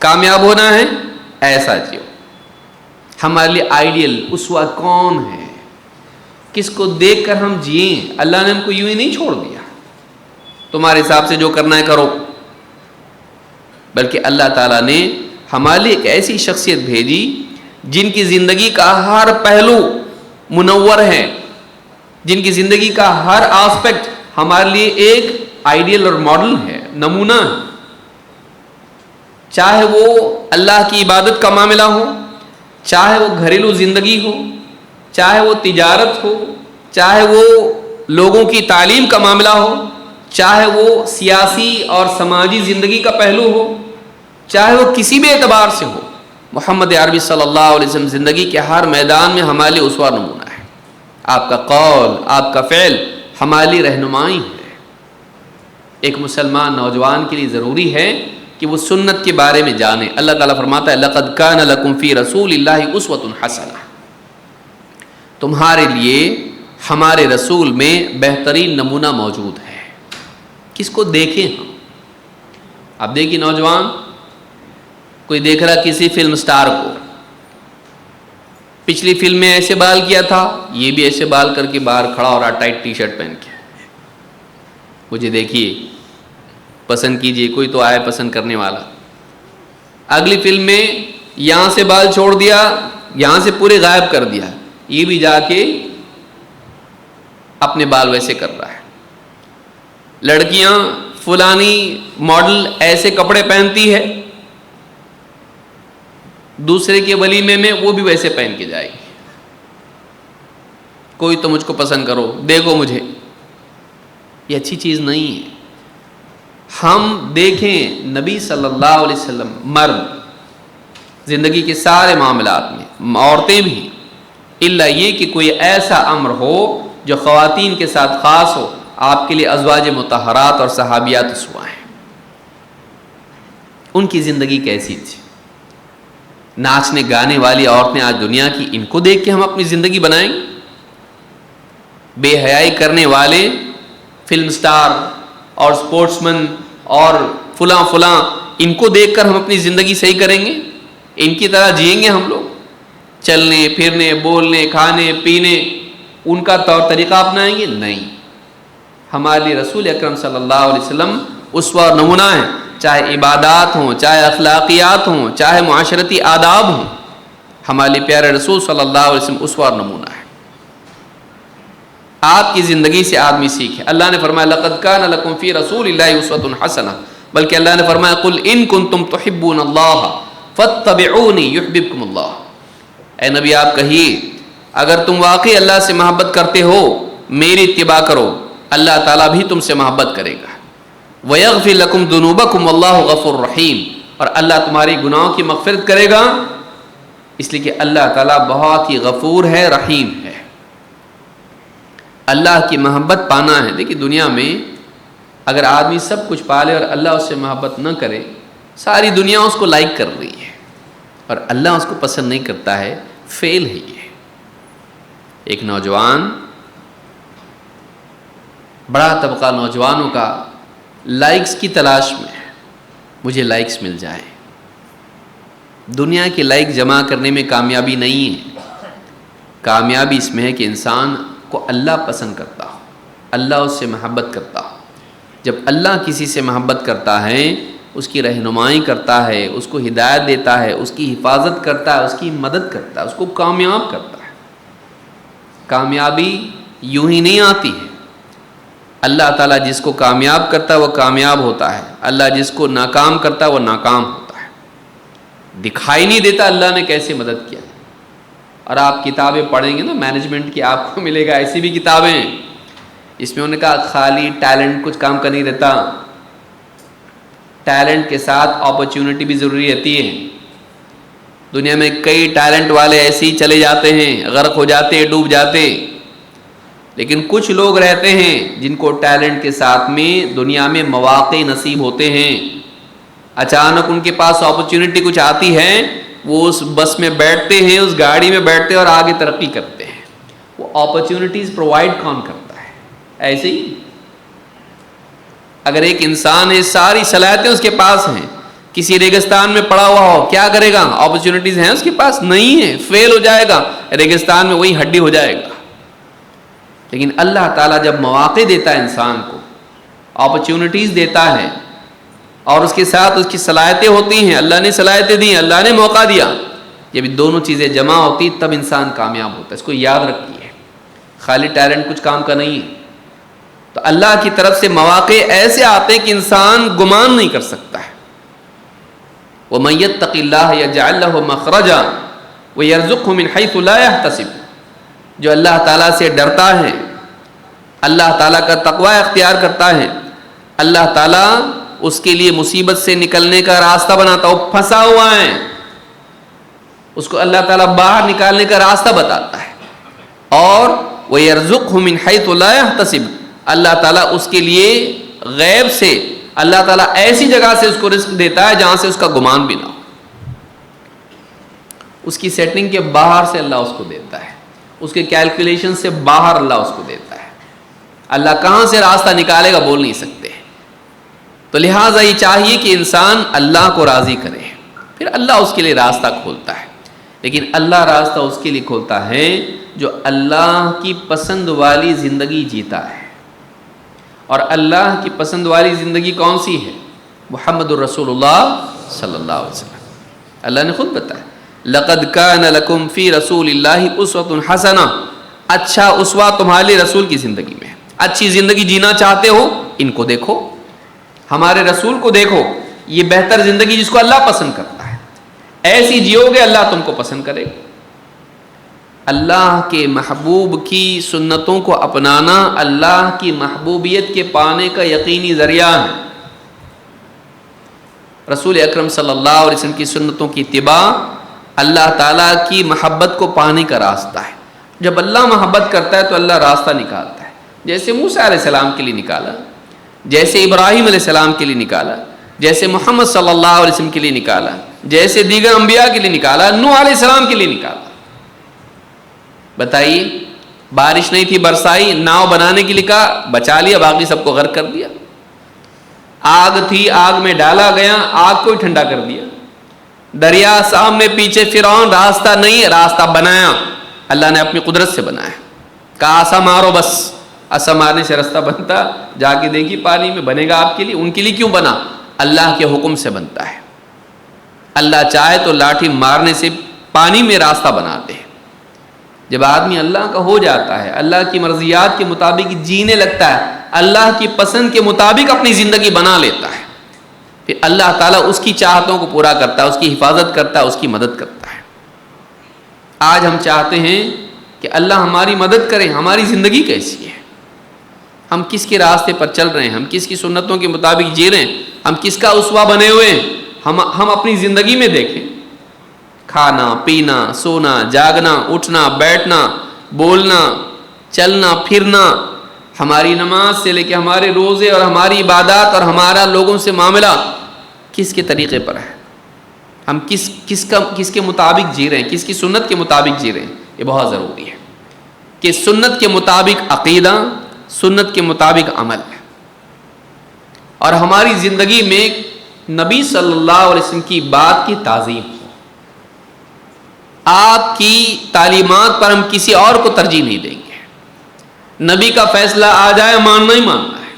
کامیاب ہونا ہے ایسا جیو. ہمارے لیے آئیڈیل اسوہ کون ہے, کس کو دیکھ کر ہم جئیں. اللہ نے ہم کو یوں ہی نہیں چھوڑ دیا تمہارے حساب سے جو کرنا ہے کرو, بلکہ اللہ تعالیٰ نے ہمارے لیے ایک ایسی شخصیت بھیجی جن کی زندگی کا ہر پہلو منور ہے, جن کی زندگی کا ہر آسپیکٹ ہمارے لیے ایک آئیڈیل اور ماڈل ہے, نمونہ ہے. چاہے وہ اللہ کی عبادت کا معاملہ ہو, چاہے وہ گھریلو زندگی ہو, چاہے وہ تجارت ہو, چاہے وہ لوگوں کی تعلیم کا معاملہ ہو, چاہے وہ سیاسی اور سماجی زندگی کا پہلو ہو, چاہے وہ کسی بھی اعتبار سے ہو, محمد عربی صلی اللہ علیہ وسلم زندگی کے ہر میدان میں ہمارے لیے اسوہ نمونہ ہے. آپ کا قول, آپ کا فعل ہمارے لیے رہنمائی ہے. ایک مسلمان نوجوان کے لیے ضروری ہے کہ وہ سنت کے بارے میں جانے. اللہ تعالیٰ فرماتا ہے لَقَدْ كَانَ لَكُمْ فِي رَسُولِ اللَّهِ أُسْوَةٌ حَسَنَةٌ, تمہارے لیے ہمارے رسول میں بہترین نمونہ موجود ہے. کس کو دیکھیں ہم؟ اب دیکھیں نوجوان, کوئی دیکھ رہا کسی فلم سٹار کو, پچھلی فلم میں ایسے بال کیا تھا, یہ بھی ایسے بال کر کے باہر کھڑا ہو رہا ٹائٹ ٹی شرٹ پہن کے. مجھے دیکھیے, پسند کیجئے, کوئی تو آئے پسند کرنے والا. اگلی فلم میں یہاں سے بال چھوڑ دیا, یہاں سے پورے غائب کر دیا, یہ بھی جا کے اپنے بال ویسے کر رہا ہے. لڑکیاں فلانی ماڈل ایسے کپڑے پہنتی ہے, دوسرے کے ولیمے میں وہ بھی ویسے پہن کے جائے گی. کوئی تو مجھ کو پسند کرو، دیکھو مجھے. یہ اچھی چیز نہیں ہے. ہم دیکھیں نبی صلی اللہ علیہ وسلم مرد زندگی کے سارے معاملات میں، عورتیں بھی، الا یہ کہ کوئی ایسا امر ہو جو خواتین کے ساتھ خاص ہو، آپ کے لیے ازواج مطہرات اور صحابیات اسوا ہیں. ان کی زندگی کیسی تھی؟ ناچنے گانے والی عورتیں آج دنیا کی، ان کو دیکھ کے ہم اپنی زندگی بنائیں گے؟ بے حیائی کرنے والے فلم سٹار اور سپورٹس مین اور فلاں فلاں، ان کو دیکھ کر ہم اپنی زندگی صحیح کریں گے؟ ان کی طرح جئیں گے ہم لوگ؟ چلنے پھرنے بولنے کھانے پینے ان کا طور طریقہ اپنائیں گے؟ نہیں. ہمارے لیے رسول اکرم صلی اللہ علیہ وسلم اسوہ اور نمونہ ہیں، چاہے عبادات ہوں، چاہے اخلاقیات ہوں، چاہے معاشرتی آداب ہوں. ہمارے لیے پیارے رسول صلی اللہ علیہ وسلم اسوہ اور نمونہ ہے. آپ کی زندگی سے آدمی سیکھے. اللہ نے فرمایا لقد کان لکم فی رسول اللہ اسوۃ حسنہ، بلکہ اللہ نے فرمایا قل ان کنتم تحبون اللہ فاتبعونی یحببکم اللہ. اے نبی آپ کہیے اگر تم واقعی اللہ سے محبت کرتے ہو میری اتباع کرو، اللہ تعالیٰ بھی تم سے محبت کرے گا. وَيَغْفِرْ لَكُمْ ذُنُوبَكُمْ وَاللَّهُ غَفُورٌ رَحِيمٌ، اور اللہ تمہاری گناہوں کی مغفرت کرے گا، اس لیے کہ اللہ تعالیٰ بہت ہی غفور ہے، رحیم ہے. اللہ کی محبت پانا ہے. دیکھیے دنیا میں اگر آدمی سب کچھ پالے اور اللہ اس سے محبت نہ کرے، ساری دنیا اس کو لائک کر رہی ہے اور اللہ اس کو پسند نہیں کرتا ہے، فیل ہے یہ. ایک نوجوان، بڑا طبقہ نوجوانوں کا لائکس کی تلاش میں ہے، مجھے لائکس مل جائے. دنیا کے لائک جمع کرنے میں کامیابی نہیں ہے. کامیابی اس میں ہے کہ انسان کو اللہ پسند کرتا ہو، اللہ اس سے محبت کرتا ہو. جب اللہ کسی سے محبت کرتا ہے، اس کی رہنمائی کرتا ہے، اس کو ہدایت دیتا ہے، اس کی حفاظت کرتا ہے، اس کی مدد کرتا ہے، اس کو کامیاب کرتا ہے. کامیابی یوں ہی نہیں آتی ہے. اللہ تعالیٰ جس کو کامیاب کرتا ہے وہ کامیاب ہوتا ہے، اللہ جس کو ناکام کرتا ہے وہ ناکام ہوتا ہے. دکھائی نہیں دیتا اللہ نے کیسے مدد کیا. اور آپ کتابیں پڑھیں گے نا مینجمنٹ کی، آپ کو ملے گا ایسی بھی کتابیں اس میں انہوں نے کہا خالی ٹیلنٹ کچھ کام کا نہیں رہتا، ٹیلنٹ کے ساتھ اپرچونٹی بھی ضروری رہتی ہے. دنیا میں کئی ٹیلنٹ والے ایسے ہی چلے جاتے ہیں، غرق ہو جاتے، ڈوب جاتے. لیکن کچھ لوگ رہتے ہیں جن کو ٹیلنٹ کے ساتھ میں دنیا میں مواقع نصیب ہوتے ہیں. اچانک ان کے پاس اپرچونٹی کچھ آتی ہے، وہ اس بس میں بیٹھتے ہیں، اس گاڑی میں بیٹھتے ہیں اور آگے ترقی کرتے ہیں. وہ اپرچونٹیز پرووائڈ کون کرتا ہے؟ ایسے ہی اگر ایک انسان ہے، ساری صلاحیتیں اس کے پاس ہیں، کسی ریگستان میں پڑا ہوا ہو، کیا کرے گا؟ اپرچونٹیز ہیں اس کے پاس؟ نہیں ہے، فیل ہو جائے گا، ریگستان میں وہی ہڈی ہو جائے گا. لیکن اللہ تعالیٰ جب مواقع دیتا ہے انسان کو، اپرچونٹیز دیتا ہے اور اس کے ساتھ اس کی صلاحیتیں ہوتی ہیں، اللہ نے صلاحیتیں دی، اللہ نے موقع دیا، جب دونوں چیزیں جمع ہوتی تب انسان کامیاب ہوتا ہے. اس کو یاد رکھیے، خالی ٹیلنٹ کچھ کام کا نہیں ہے. تو اللہ کی طرف سے مواقع ایسے آتے ہیں کہ انسان گمان نہیں کر سکتا ہے. وَمَن يَتَّقِ اللَّهَ يَجْعَل لَّهُ مَخْرَجًا وَيَرْزُقْهُ مِنْ حَيْثُ لَا يَحْتَسِبُ. جو اللہ تعالیٰ سے ڈرتا ہے، اللہ تعالیٰ کا تقوی اختیار کرتا ہے، اللہ تعالیٰ اس کے لیے مصیبت سے نکلنے کا راستہ بناتا. وہ پھنسا ہوا ہے، اس کو اللہ تعالیٰ باہر نکالنے کا راستہ بتاتا ہے. اور وَيَرْزُقْهُ مِنْ حَيْثُ لَا يَحْتَسِبُ، اللہ تعالیٰ اس کے لیے غیب سے، اللہ تعالیٰ ایسی جگہ سے اس کو رزق دیتا ہے جہاں سے اس کا گمان بھی نہ ہو. اس کی سیٹنگ کے باہر سے اللہ اس کو دیتا ہے، اس کے کیلکولیشن سے باہر اللہ اس کو دیتا ہے. اللہ کہاں سے راستہ نکالے گا بول نہیں سکتے. تو لہٰذا یہ چاہیے کہ انسان اللہ کو راضی کرے، پھر اللہ اس کے لیے راستہ کھولتا ہے. لیکن اللہ راستہ اس کے لیے کھولتا ہے جو اللہ کی پسند والی زندگی جیتا ہے. اور اللہ کی پسند والی زندگی کون سی ہے؟ محمد الرسول اللہ صلی اللہ علیہ وسلم. اللہ نے خود بتایا لقد کان لکم فی رسول اللہ اسوۃ حسنہ. اچھا اسوہ تمہارے لیے رسول کی زندگی میں. اچھی زندگی جینا چاہتے ہو، ان کو دیکھو، ہمارے رسول کو دیکھو. یہ بہتر زندگی جس کو اللہ پسند کرتا ہے، ایسی جیو گے اللہ تم کو پسند کرے گا۔ اللہ کے محبوب کی سنتوں کو اپنانا اللہ کی محبوبیت کے پانے کا یقینی ذریعہ ہے۔ رسول اکرم صلی اللہ علیہ وسلم کی سنتوں کی اتباع اللہ تعالیٰ کی محبت کو پانے کا راستہ ہے۔ جب اللہ محبت کرتا ہے تو اللہ راستہ نکالتا ہے، جیسے موسیٰ علیہ السلام کے لیے نکالا، جیسے ابراہیم علیہ السلام کے لیے نکالا، جیسے محمد صلی اللہ علیہ وسلم کے لیے نکالا، جیسے دیگر انبیاء کے لیے نکالا، نوح علیہ السلام کے لیے نکالا۔ بتائیے، بارش نہیں تھی برسائی، ناؤ بنانے کے لیے کہا، بچا لیا، باقی سب کو غرق کر دیا۔ آگ تھی، آگ میں ڈالا گیا، آگ کو ہی ٹھنڈا کر دیا۔ دریا سامنے پیچھے، فرعون، راستہ نہیں، راستہ بنایا، اللہ نے اپنی قدرت سے بنایا۔ کہا آسا مارو، بس آسا مارنے سے راستہ بنتا، جا کے دیکھی پانی میں بنے گا آپ کے لیے۔ ان کے لیے کیوں بنا؟ اللہ کے حکم سے بنتا ہے۔ اللہ چاہے تو لاٹھی مارنے سے پانی میں راستہ بناتے ہیں۔ جب آدمی اللہ کا ہو جاتا ہے، اللہ کی مرضیات کے مطابق جینے لگتا ہے، اللہ کی پسند کے مطابق اپنی زندگی بنا لیتا ہے، پھر اللہ تعالیٰ اس کی چاہتوں کو پورا کرتا ہے، اس کی حفاظت کرتا ہے، اس کی مدد کرتا ہے۔ آج ہم چاہتے ہیں کہ اللہ ہماری مدد کرے، ہماری زندگی کیسی ہے، ہم کس کے راستے پر چل رہے ہیں، ہم کس کی سنتوں کے مطابق جی رہے ہیں، ہم کس کا اسوہ بنے ہوئے ہیں۔ ہم اپنی زندگی میں دیکھیں، کھانا پینا، سونا جاگنا، اٹھنا بیٹھنا، بولنا چلنا پھرنا، ہماری نماز سے لے کے ہمارے روزے اور ہماری عبادات اور ہمارا لوگوں سے معاملہ کس کے طریقے پر ہے، ہم کس کے مطابق جی رہے ہیں، کس کی سنت کے مطابق جی رہے ہیں۔ یہ بہت ضروری ہے کہ سنت کے مطابق عقیدہ، سنت کے مطابق عمل ہے، اور ہماری زندگی میں نبی صلی اللہ علیہ وسلم کی بات کی تعظیم ہو۔ آپ کی تعلیمات پر ہم کسی اور کو ترجیح نہیں دیں گے۔ نبی کا فیصلہ آ جائے، ماننا ہی ماننا ہے،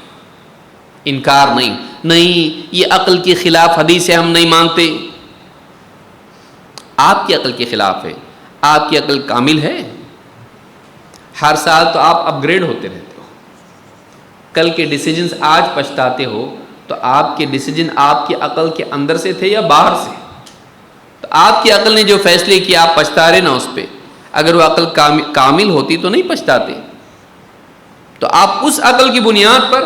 انکار نہیں یہ عقل کے خلاف حدیث ہے، ہم نہیں مانتے۔ آپ کی عقل کے خلاف ہے، آپ کی عقل کامل ہے؟ ہر سال تو آپ اپ گریڈ ہوتے رہتے ہو، کل کے ڈیسیجنز آج پچھتاتے ہو، تو آپ کے ڈیسیجن آپ کی عقل کے اندر سے تھے یا باہر سے؟ تو آپ کی عقل نے جو فیصلے کیے آپ پچھتا رہے نا اس پہ، اگر وہ عقل کامل ہوتی تو نہیں پچھتاتے۔ تو آپ اس عقل کی بنیاد پر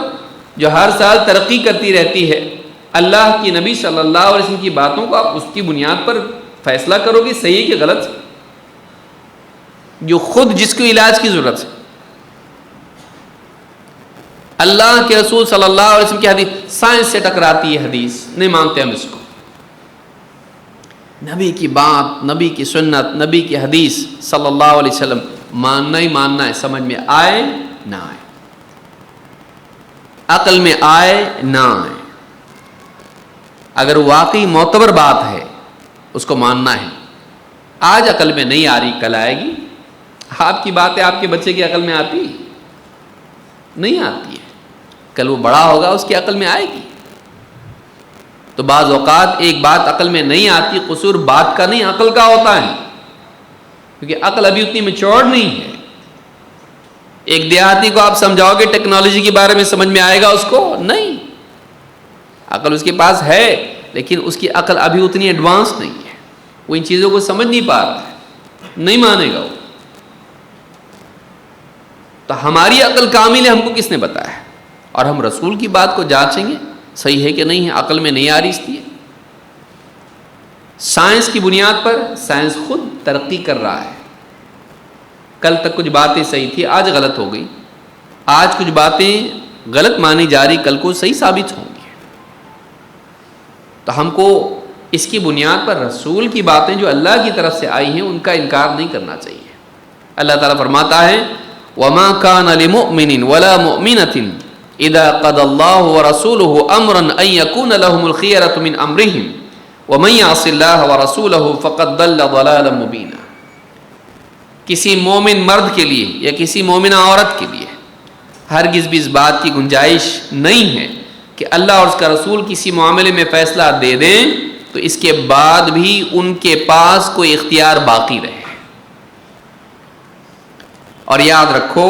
جو ہر سال ترقی کرتی رہتی ہے، اللہ کی نبی صلی اللہ علیہ وسلم کی باتوں کو آپ اس کی بنیاد پر فیصلہ کرو گے صحیح کہ غلط، جو خود جس کو علاج کی ضرورت ہے۔ اللہ کے رسول صلی اللہ علیہ وسلم کی حدیث سائنس سے ٹکراتی ہے، حدیث نہیں مانتے ہم اس کو۔ نبی کی بات، نبی کی سنت، نبی کی حدیث صلی اللہ علیہ وسلم ماننا ہی ماننا ہے، سمجھ میں آئے نہ آئے، عقل میں آئے نہ آئے۔ اگر واقعی معتبر بات ہے اس کو ماننا ہے۔ آج عقل میں نہیں آ رہی، کل آئے گی۔ آپ کی باتیں آپ کے بچے کی عقل میں آتی نہیں آتی ہے، کل وہ بڑا ہوگا اس کی عقل میں آئے گی۔ تو بعض اوقات ایک بات عقل میں نہیں آتی، قصور بات کا نہیں عقل کا ہوتا ہے، کیونکہ عقل ابھی اتنی میچور نہیں ہے۔ ایک دیہاتی کو آپ سمجھاؤ گے ٹیکنالوجی کے بارے میں، سمجھ میں آئے گا اس کو؟ نہیں، عقل اس کے پاس ہے لیکن اس کی عقل ابھی اتنی ایڈوانس نہیں ہے، وہ ان چیزوں کو سمجھ نہیں پا رہا ہے، نہیں مانے گا وہ۔ تو ہماری عقل کامل ہے، ہم کو کس نے بتایا ہے؟ اور ہم رسول کی بات کو جانچیں گے صحیح ہے کہ نہیں ہے، عقل میں نہیں آ رہی اس لیے۔ سائنس کی بنیاد پر سائنس خود ترقی کر رہا ہے، کل تک کچھ باتیں صحیح تھی، آج غلط ہو گئی، آج کچھ باتیں غلط مانی جا رہی، کل کو صحیح ثابت ہوں گی۔ تو ہم کو اس کی بنیاد پر رسول کی باتیں جو اللہ کی طرف سے آئی ہیں ان کا انکار نہیں کرنا چاہیے۔ اللہ تعالیٰ فرماتا ہے وَمَا كَانَ لِمُؤْمِنٍ وَلَا مُؤْمِنَةٍ اذا قضى الله ورسوله امرا ان يكون لهم الخيرة من امرهم ومن يعص الله ورسوله فقد ضل ضلالا مبينا۔ کسی مومن مرد کے لیے یا کسی مومنہ عورت کے لیے ہرگز بھی اس بات کی گنجائش نہیں ہے کہ اللہ اور اس کا رسول کسی معاملے میں فیصلہ دے دیں تو اس کے بعد بھی ان کے پاس کوئی اختیار باقی رہے۔ اور یاد رکھو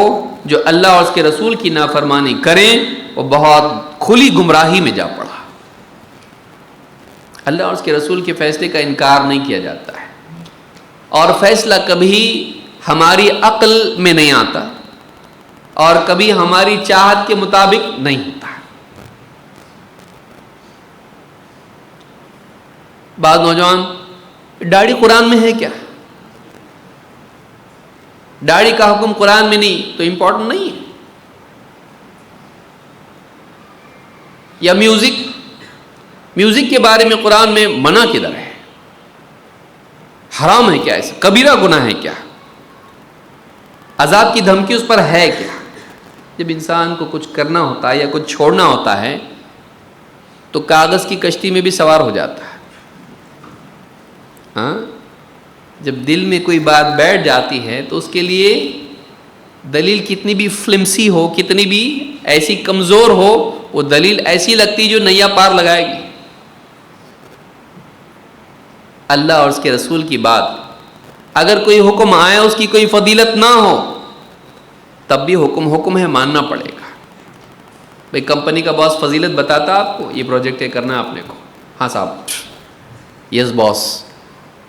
جو اللہ اور اس کے رسول کی نافرمانی کریں وہ بہت کھلی گمراہی میں جا پڑا۔ اللہ اور اس کے رسول کے فیصلے کا انکار نہیں کیا جاتا ہے، اور فیصلہ کبھی ہماری عقل میں نہیں آتا اور کبھی ہماری چاہت کے مطابق نہیں ہوتا۔ بعض نوجوان، داڑھی قرآن میں ہے کیا؟ داڑھی کا حکم قرآن میں نہیں تو امپورٹنٹ نہیں ہے۔ یا میوزک کے بارے میں قرآن میں منع کدھر ہے؟ حرام ہے کیا؟ ایسا کبیرہ گناہ ہے کیا؟ عذاب کی دھمکی اس پر ہے کیا؟ جب انسان کو کچھ کرنا ہوتا ہے یا کچھ چھوڑنا ہوتا ہے تو کاغذ کی کشتی میں بھی سوار ہو جاتا ہے۔ ہاں، جب دل میں کوئی بات بیٹھ جاتی ہے تو اس کے لیے دلیل کتنی بھی فلمسی ہو، کتنی بھی ایسی کمزور ہو، وہ دلیل ایسی لگتی جو نیا پار لگائے گی۔ اللہ اور اس کے رسول کی بات، اگر کوئی حکم آئے اس کی کوئی فضیلت نہ ہو تب بھی حکم ہے، ماننا پڑے گا۔ بھئی کمپنی کا باس فضیلت بتاتا آپ کو، یہ پروجیکٹ کرنا ہے آپ نے کو، ہاں صاحب، یس باس،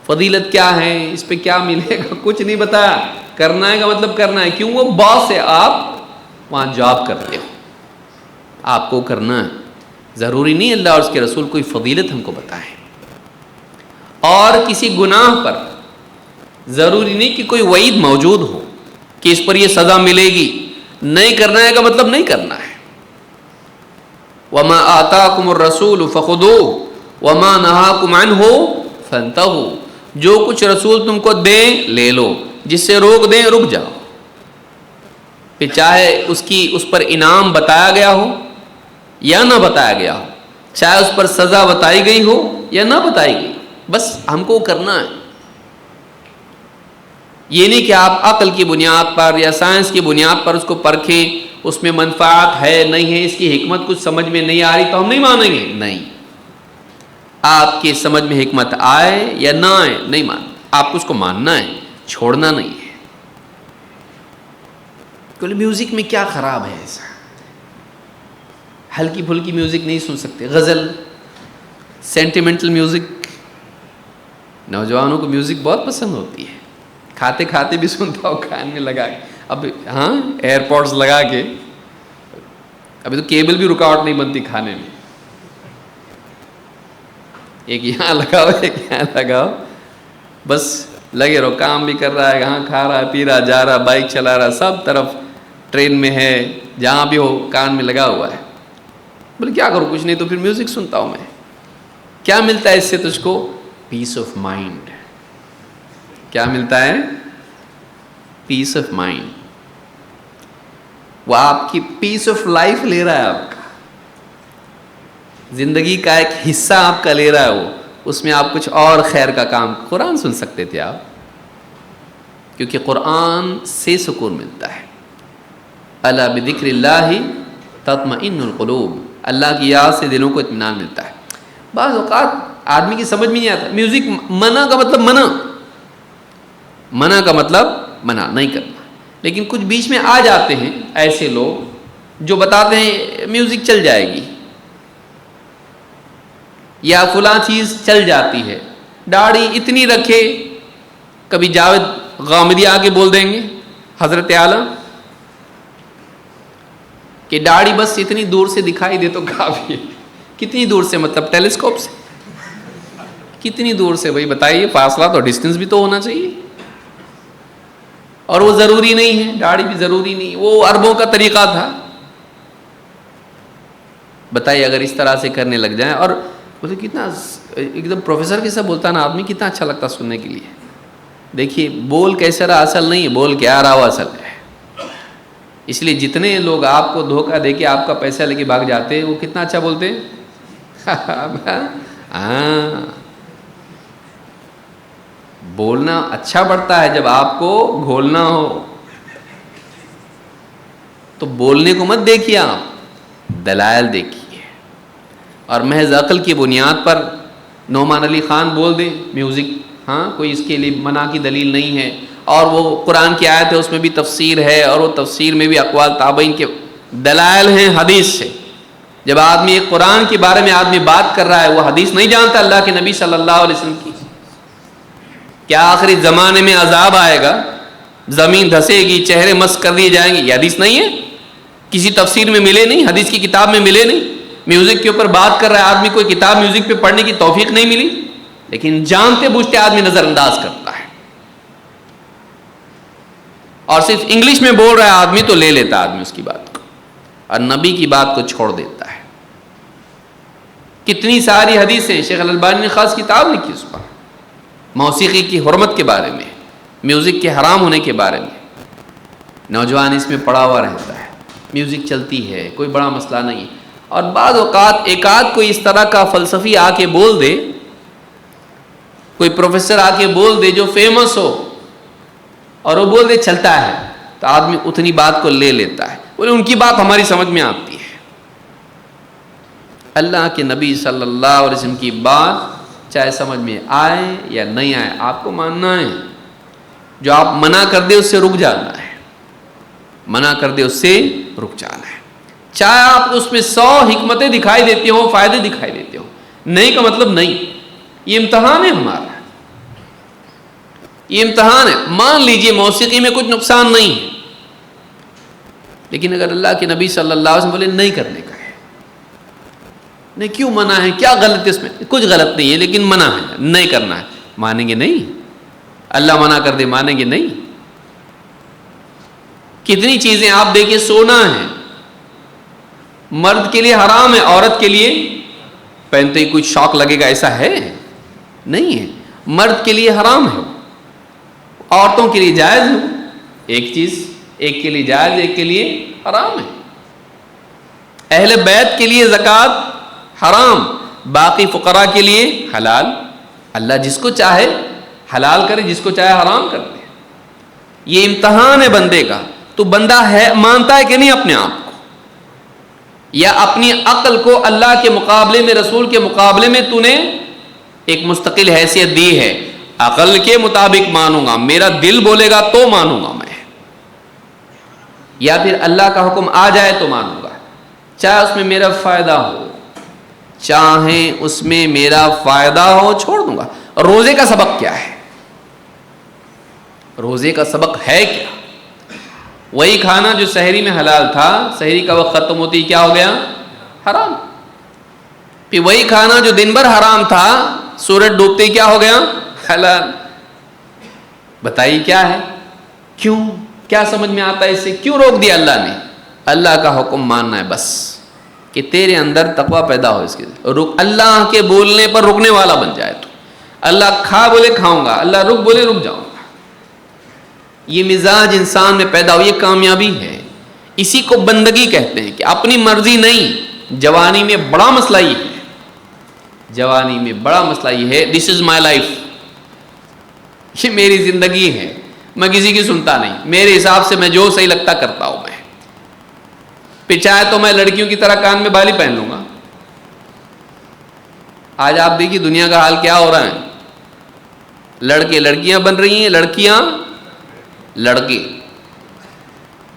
فضیلت کیا ہے، اس پہ کیا ملے گا، کچھ نہیں بتایا، کرنا ہے کا مطلب کرنا ہے، کیوں؟ وہ باس ہے، آپ وہاں جاب کرتے ہو، آپ کو کرنا ہے، ضروری نہیں اللہ اور اس کے رسول کوئی فضیلت ہم کو بتائیں۔ اور کسی گناہ پر ضروری نہیں کہ کوئی وعید موجود ہو کہ اس پر یہ سزا ملے گی، نہیں کرنا ہے کا مطلب نہیں کرنا ہے۔ وَمَا آتَاكُمُ الرَّسُولُ فَخُذُوهُ وَمَا نَهَاكُمْ عَنْهُ فَانْتَهُوا، جو کچھ رسول تم کو دیں لے لو، جس سے روک دیں رک جاؤ۔ پھر چاہے اس پر انعام بتایا گیا ہو یا نہ بتایا گیا ہو، چاہے اس پر سزا بتائی گئی ہو یا نہ بتائی گئی، بس ہم کو کرنا ہے۔ یہ نہیں کہ آپ عقل کی بنیاد پر یا سائنس کی بنیاد پر اس کو پرکھیں، اس میں منفعت ہے نہیں ہے، اس کی حکمت کچھ سمجھ میں نہیں آ رہی تو ہم نہیں مانیں گے، نہیں، آپ کی سمجھ میں حکمت آئے یا نہ آئے نہیں آپ کو اس کو ماننا ہے، چھوڑنا نہیں ہے۔ کل میوزک میں کیا خراب ہے ایسا؟ ہلکی پھلکی میوزک نہیں سن سکتے، غزل، سینٹیمنٹل میوزک، نوجوانوں کو میوزک بہت پسند ہوتی ہے، کھاتے کھاتے بھی سنتا ہوں کان میں لگا کے، اب ہاں ایئر پوڈز لگا کے، ابھی تو کیبل بھی رکاوٹ نہیں بنتی کھانے میں، ایک یہاں لگاؤ ایک یہاں لگاؤ، بس لگے رہو، کام بھی کر رہا ہے، یہاں کھا رہا ہے، پی رہا، جا رہا، بائک چلا رہا، سب طرف، ٹرین میں ہے، جہاں بھی ہو کان میں لگا ہوا ہے۔ بولے کیا کروں؟ کچھ نہیں تو پھر میوزک سنتا ہوں میں۔ کیا ملتا ہے اس سے تجھ کو؟ پیس آف مائنڈ۔ کیا ملتا ہے؟ پیس آف مائنڈ۔ وہ آپ کی پیس آف لائف لے رہا ہے، آپ کا زندگی کا ایک حصہ آپ کا لے رہا ہے، وہ اس میں آپ کچھ اور خیر کا کام۔ قرآن سن سکتے تھے آپ، کیونکہ قرآن سے سکون ملتا ہے۔ الا بذکر اللہ تطمئن القلوب، اللہ کی یاد سے دلوں کو اطمینان ملتا ہے۔ بعض اوقات آدمی کی سمجھ میں نہیں آتا، میوزک منع کا مطلب منع کا مطلب منع نہیں کرنا، لیکن کچھ بیچ میں آ جاتے ہیں ایسے لوگ جو بتاتے ہیں میوزک چل جائے گی یا فلاں چیز چل جاتی ہے، داڑھی اتنی رکھے، کبھی جاوید غامدی آ کے بول دیں گے حضرت اعلیٰ کہ داڑھی بس اتنی دور سے دکھائی دے تو کافی ہے۔ کتنی دور سے؟ مطلب ٹیلیسکوپ سے؟ کتنی دور سے بھائی بتائیے، فاصلہ تو ڈسٹینس بھی تو ہونا چاہیے، اور وہ ضروری نہیں ہے، داڑھی بھی ضروری نہیں، وہ عربوں کا طریقہ تھا۔ بتائیے اگر اس طرح سے کرنے لگ جائیں، اور بولے کتنا ایک دم پروفیسر کے ساتھ بولتا نا آدمی، کتنا اچھا لگتا سننے کے لیے۔ دیکھیے بول کیسا رہا اصل نہیں ہے، بول کیا رہا وہ اصل ہے۔ اس لیے جتنے لوگ آپ کو دھوکہ دے کے آپ کا پیسہ لے کے بھاگ جاتے ہیں، وہ کتنا اچھا بولتے ہیں۔ ہاں، بولنا اچھا پڑتا ہے جب آپ کو گھولنا ہو، تو بولنے کو مت دیکھیے، آپ دلائل دیکھیے، اور محض عقل کی بنیاد پر نعمان علی خان بول دیں میوزک، ہاں کوئی اس کے لیے منع کی دلیل نہیں ہے، اور وہ قرآن کی آیت ہے اس میں بھی تفسیر ہے، اور وہ تفسیر میں بھی اقوال تابعین کے دلائل ہیں حدیث سے، جب آدمی ایک قرآن کے بارے میں آدمی بات کر رہا ہے، وہ حدیث نہیں جانتا اللہ کے نبی صلی اللہ علیہ وسلم کی، کیا آخری زمانے میں عذاب آئے گا، زمین دھسے گی، چہرے مسخ کر دیے جائیں گے، یہ حدیث نہیں ہے، کسی تفسیر میں ملے نہیں، حدیث کی کتاب میں ملے نہیں. میوزک کے اوپر بات کر رہا ہے آدمی، کوئی کتاب میوزک پہ پڑھنے کی توفیق نہیں ملی، لیکن جانتے بوجھتے آدمی نظر انداز کرتا ہے. اور صرف انگلش میں بول رہا ہے آدمی تو لے لیتا آدمی اس کی بات کو، اور نبی کی بات کو چھوڑ دیتا ہے. کتنی ساری حدیثیں، شیخ الالبانی نے خاص کتاب لکھی اس پر، موسیقی کی حرمت کے بارے میں، میوزک کے حرام ہونے کے بارے میں. نوجوان اس میں پڑا ہوا رہتا ہے، میوزک چلتی ہے، کوئی بڑا مسئلہ نہیں. اور بعض اوقات ایک آدھ کوئی اس طرح کا فلسفی آ کے بول دے، کوئی پروفیسر آ کے بول دے جو فیمس ہو، اور وہ بول دے چلتا ہے، تو آدمی اتنی بات کو لے لیتا ہے، بولے ان کی بات ہماری سمجھ میں آتی ہے. اللہ کے نبی صلی اللہ علیہ وسلم کی بات چاہے سمجھ میں آئے یا نہیں آئے، آپ کو ماننا ہے. جو آپ منع کر دے اس سے رک جانا ہے، منع کر دے اس سے رک جانا ہے. چاہے آپ اس میں 100 حکمتیں دکھائی دیتی ہوں، فائدے دکھائی دیتے ہوں، نہیں کا مطلب نہیں. یہ امتحان ہے ہمارا، یہ امتحان ہے. مان لیجئے موسیقی میں کچھ نقصان نہیں ہے، لیکن اگر اللہ کے نبی صلی اللہ علیہ وسلم بولے نہیں کرنے کا ہے، نہیں کیوں منع ہے، کیا غلط ہے اس میں؟ کچھ غلط نہیں ہے لیکن منع ہے، نہیں کرنا ہے، مانیں گے نہیں؟ اللہ منع کر دے مانیں گے نہیں؟ کتنی چیزیں آپ دیکھیں، سونا ہے مرد کے لیے حرام ہے، عورت کے لیے پہنتے ہی کچھ شوق لگے گا ایسا ہے؟ نہیں ہے. مرد کے لیے حرام ہے، عورتوں کے لیے جائز ہے. ایک چیز ایک کے لیے جائز، ایک کے لیے حرام ہے. اہل بیت کے لیے زکوٰۃ حرام، باقی فقراء کے لیے حلال. اللہ جس کو چاہے حلال کرے، جس کو چاہے حرام کر دے. یہ امتحان ہے بندے کا. تو بندہ ہے مانتا ہے کہ نہیں اپنے آپ کو، یا اپنی عقل کو اللہ کے مقابلے میں، رسول کے مقابلے میں تو نے ایک مستقل حیثیت دی ہے. عقل کے مطابق مانوں گا، میرا دل بولے گا تو مانوں گا میں، یا پھر اللہ کا حکم آ جائے تو مانوں گا، چاہے اس میں میرا فائدہ ہو، چاہے اس میں میرا فائدہ ہو، چھوڑ دوں گا. روزے کا سبق کیا ہے؟ روزے کا سبق ہے کیا؟ وہی کھانا جو سحری میں حلال تھا، سحری کا وقت ختم ہوتی کیا ہو گیا؟ حرام. پھر وہی کھانا جو دن بھر حرام تھا، سورج ڈوبتے ہی کیا ہو گیا؟ حلال. بتائیے کیا ہے؟ کیوں؟ کیا سمجھ میں آتا ہے اس سے؟ کیوں روک دیا اللہ نے؟ اللہ کا حکم ماننا ہے بس، کہ تیرے اندر تقوی پیدا ہو. اس کے اللہ کے بولنے پر رکنے والا بن جائے. تو اللہ کھا بولے کھاؤں گا، اللہ رک بولے رک جاؤں گا. یہ مزاج انسان میں پیدا ہو، یہ کامیابی ہے. اسی کو بندگی کہتے ہیں، کہ اپنی مرضی نہیں. جوانی میں بڑا مسئلہ یہ ہے، جوانی میں بڑا مسئلہ یہ ہے، دس از مائی لائف، یہ میری زندگی ہے، میں کسی کی سنتا نہیں، میرے حساب سے میں جو صحیح لگتا کرتا ہوں. میں پھر چاہے تو میں لڑکیوں کی طرح کان میں بالی پہن لوں گا. آج آپ دیکھیے دنیا کا حال کیا ہو رہا ہے. لڑکے لڑکیاں بن رہی ہیں، لڑکیاں لڑکے.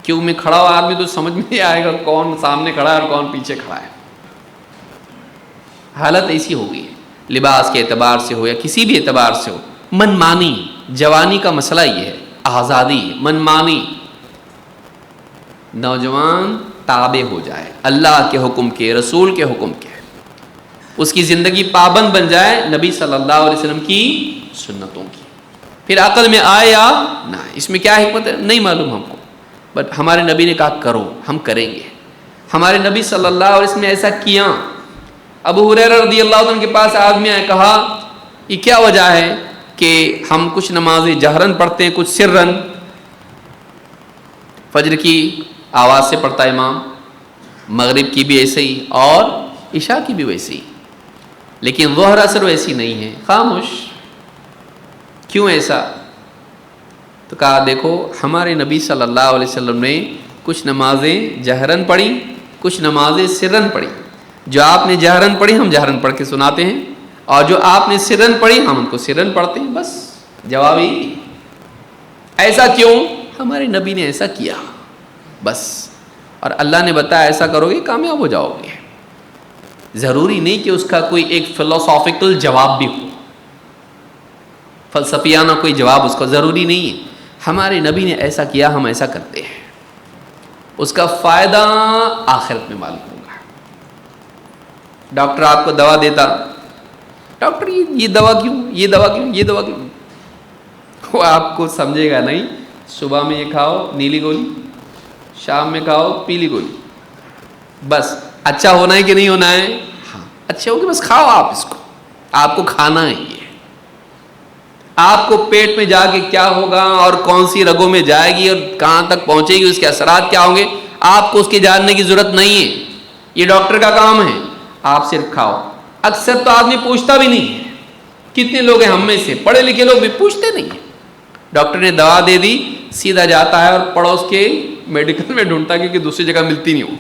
کیوں میں کھڑا ہوا آدمی تو سمجھ میں نہیں آئے گا کون سامنے کھڑا ہے اور کون پیچھے کھڑا ہے. حالت ایسی ہو گئی ہے، لباس کے اعتبار سے ہو یا کسی بھی اعتبار سے ہو. من مانی، جوانی کا مسئلہ یہ ہے، آزادی، من مانی. نوجوان تابع ہو جائے اللہ کے حکم کے، رسول کے حکم کے، اس کی زندگی پابند بن جائے نبی صلی اللہ علیہ وسلم کی سنتوں کی. پھر عقل میں آئے یا نہ، اس میں کیا حکمت ہے نہیں معلوم ہم کو، بٹ ہمارے نبی نے کہا کرو، ہم کریں گے. ہمارے نبی صلی اللہ علیہ وسلم نے ایسا کیا. ابو ہریرہ رضی اللہ عنہ کے پاس آدمی آئے، کہا یہ کیا وجہ ہے کہ ہم کچھ نمازیں جہرن پڑھتے ہیں، کچھ سرن. فجر کی آواز سے پڑھتا ہے امام، مغرب کی بھی ایسے ہی اور عشاء کی بھی ویسے ہی، لیکن ظہر اثر ویسی نہیں ہے. خاموش. کیوں ایسا؟ تو کہا دیکھو ہمارے نبی صلی اللہ علیہ وسلم نے کچھ نمازیں جہرن پڑھی، کچھ نمازیں سرن پڑھی. جو آپ نے جہرن پڑھی ہم جہرن پڑھ کے سناتے ہیں، اور جو آپ نے سرن پڑھی ہم ان کو سرن پڑھتے ہیں. بس جواب ہی. ایسا کیوں؟ ہمارے نبی نے ایسا کیا بس. اور اللہ نے بتایا ایسا کرو گے کامیاب ہو جاؤ گے. ضروری نہیں کہ اس کا کوئی ایک فلسافیکل جواب بھی ہو، فلسفیانہ کوئی جواب اس کا ضروری نہیں ہے. ہمارے نبی نے ایسا کیا، ہم ایسا کرتے ہیں. اس کا فائدہ آخرت میں معلوم ہوگا. ڈاکٹر آپ کو دوا دیتا، ڈاکٹر یہ دوا کیوں، یہ دوا کیوں، یہ دوا کیوں، وہ آپ کو سمجھے گا نہیں. صبح میں یہ کھاؤ نیلی گولی، شام میں کھاؤ پیلی گولی، بس. اچھا ہونا ہے کہ نہیں ہونا ہے؟ ہاں اچھا ہوگا، بس کھاؤ آپ اس کو. آپ کو کھانا ہے یہ. آپ کو پیٹ میں جا کے کیا ہوگا اور کون سی رگوں میں جائے گی اور کہاں تک پہنچے گی، اس کے اثرات کیا ہوں گے، آپ کو اس کے جاننے کی ضرورت نہیں ہے. یہ ڈاکٹر کا کام ہے. آپ صرف کھاؤ. اکثر تو آدمی پوچھتا بھی نہیں ہے. کتنے لوگ ہیں ہم میں سے پڑھے لکھے لوگ بھی پوچھتے نہیں ہیں. ڈاکٹر نے دوا دے دی، سیدھا جاتا ہے اور پڑوس کے میڈیکل میں ڈھونڈتا ہے، کیونکہ دوسری جگہ ملتی نہیں ہو،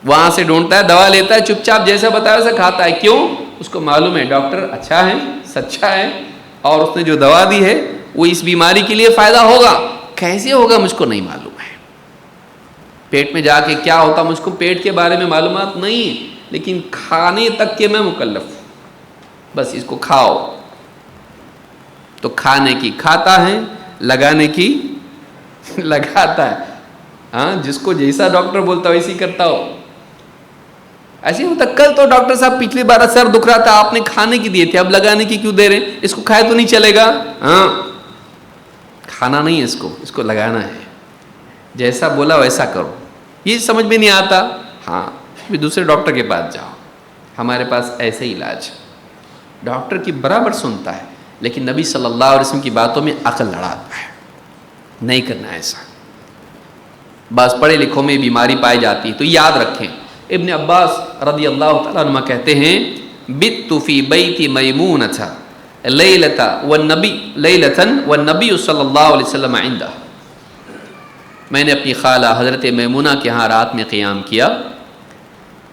وہاں سے ڈھونڈتا ہے، دوا لیتا ہے، چپ چاپ جیسا بتایا ویسا کھاتا ہے. کیوں؟ اس کو معلوم ہے ڈاکٹر اچھا ہے، سچا ہے، اور اس نے جو دوا دی ہے وہ اس بیماری کے لیے فائدہ ہوگا. کیسے ہوگا مجھ کو نہیں معلوم ہے. پیٹ میں جا کے کیا ہوتا مجھ کو پیٹ کے بارے میں معلومات نہیں ہے، لیکن کھانے تک کے میں مکلف ہوں. بس اس کو کھاؤ. تو کھانے کی کھاتا ہے، لگانے کی لگاتا ہے. ہاں جس کو جیسا ڈاکٹر بولتا ویسے ہی کرتا ہو. ایسے ہوتا. کل تو ڈاکٹر صاحب پچھلی بار سر دکھ رہا تھا، آپ نے کھانے کی دیے تھے، اب لگانے کی کیوں دے رہے ہیں؟ اس کو کھائے تو نہیں چلے گا. ہاں کھانا نہیں ہے اس کو لگانا ہے. جیسا بولا ویسا کرو. یہ سمجھ میں نہیں آتا، ہاں بھی دوسرے ڈاکٹر کے پاس جاؤ. ہمارے پاس ایسے ہی علاج. ڈاکٹر کی برابر سنتا ہے، لیکن نبی صلی اللہ علیہ وسلم کی باتوں میں عقل لڑاتا ہے. نہیں کرنا ایسا. بس پڑھے لکھوں میں بیماری پائی جاتی ہے تو یاد رکھیں. ابن عباس رضی اللہ تعالیٰ عنہ کہتے ہیں بت فی بیت میمونۃ لیلۃ والنبی صلی اللہ علیہ وسلم عندہ. میں نے اپنی خالہ حضرت میمونہ کے ہاں رات میں قیام کیا،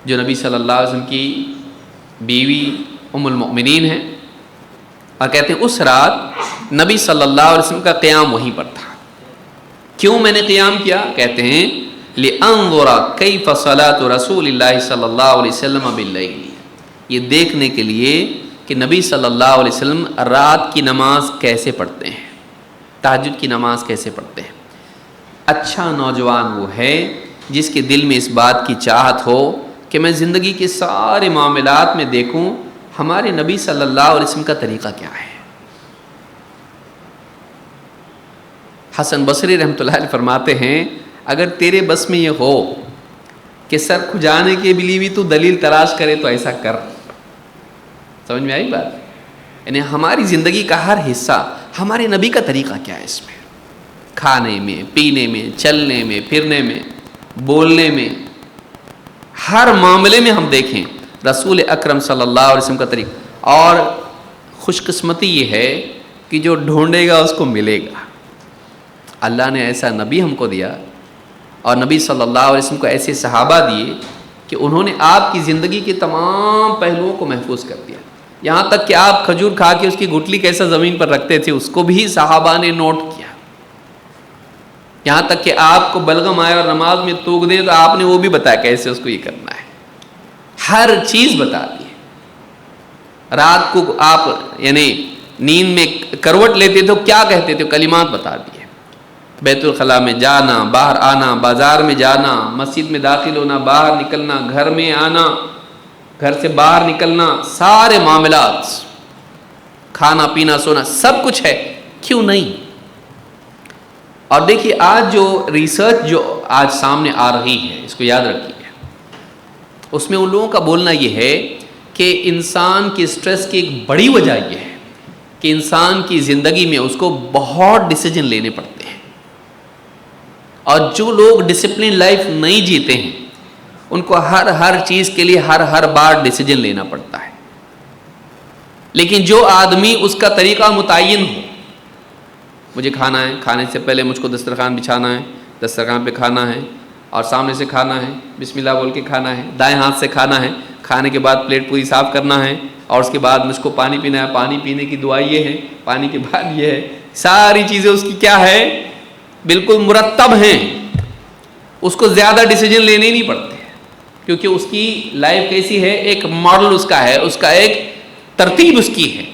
جو نبی صلی اللہ علیہ وسلم کی بیوی ام المؤمنین ہیں. اور کہتے ہیں اس رات نبی صلی اللہ علیہ وسلم کا قیام وہیں پر تھا. کیوں میں نے قیام کیا؟ کہتے ہیں لِأَنظُرَ كَيْفَ صَلَاةُ رَسُولِ اللَّهِ صلی اللہ علیہ وسلم بِاللَّيْلِ. یہ دیکھنے کے لیے کہ نبی صلی اللہ علیہ وسلم رات کی نماز کیسے پڑھتے ہیں، تہجد کی نماز کیسے پڑھتے ہیں. اچھا نوجوان وہ ہے جس کے دل میں اس بات کی چاہت ہو کہ میں زندگی کے سارے معاملات میں دیکھوں ہمارے نبی صلی اللہ علیہ وسلم کا طریقہ کیا ہے. حسن بصری رحمۃ اللہ علیہ فرماتے ہیں اگر تیرے بس میں یہ ہو کہ سر کھجانے کے لیے بھی تو دلیل تلاش کرے تو ایسا کر. سمجھ میں آئی بات؟ یعنی ہماری زندگی کا ہر حصہ ہمارے نبی کا طریقہ کیا ہے، اس میں کھانے میں، پینے میں، چلنے میں، پھرنے میں، بولنے میں، ہر معاملے میں ہم دیکھیں رسول اکرم صلی اللہ علیہ وسلم کا طریقہ. اور خوش قسمتی یہ ہے کہ جو ڈھونڈے گا اس کو ملے گا. اللہ نے ایسا نبی ہم کو دیا اور نبی صلی اللہ علیہ وسلم کو ایسے صحابہ دیے کہ انہوں نے آپ کی زندگی کے تمام پہلوؤں کو محفوظ کر دیا. یہاں تک کہ آپ کھجور کھا کے اس کی گٹلی کیسا زمین پر رکھتے تھے اس کو بھی صحابہ نے نوٹ کیا. یہاں تک کہ آپ کو بلغم آئے اور نماز میں توک دے تو آپ نے وہ بھی بتایا کیسے اس کو یہ کرنا ہے. ہر چیز بتا دی. رات کو آپ یعنی نیند میں کروٹ لیتے تو کیا کہتے تھے، کلمات بتا دیے. بیت الخلاء میں جانا، باہر آنا، بازار میں جانا، مسجد میں داخل ہونا، باہر نکلنا، گھر میں آنا، گھر سے باہر نکلنا، سارے معاملات، کھانا پینا سونا سب کچھ ہے. کیوں نہیں؟ اور دیکھیے آج جو ریسرچ جو آج سامنے آ رہی ہے اس کو یاد رکھیے، اس میں ان لوگوں کا بولنا یہ ہے کہ انسان کی سٹریس کی ایک بڑی وجہ یہ ہے کہ انسان کی زندگی میں اس کو بہت ڈیسیجن لینے پڑتے ہیں. اور جو لوگ ڈسپلن لائف نہیں جیتے ہیں ان کو ہر چیز کے لیے ہر بار ڈیسیجن لینا پڑتا ہے. لیکن جو آدمی اس کا طریقہ متعین ہو، مجھے کھانا ہے، کھانے سے پہلے مجھ کو دسترخوان بچھانا ہے، دسترخوان پہ کھانا ہے اور سامنے سے کھانا ہے، بسم اللہ بول کے کھانا ہے، دائیں ہاتھ سے کھانا ہے، کھانے کے بعد پلیٹ پوری صاف کرنا ہے، اور اس کے بعد مجھ کو پانی پینا ہے، پانی پینے کی دعا یہ ہے، پانی کے بعد یہ ہے. ساری چیزیں اس کی کیا ہے، بالکل مرتب ہیں. اس کو زیادہ ڈیسیجن لینے نہیں پڑتے. کیونکہ اس کی لائف کیسی ہے، ایک ماڈل اس کا ہے، اس کا ایک ترتیب اس کی ہے.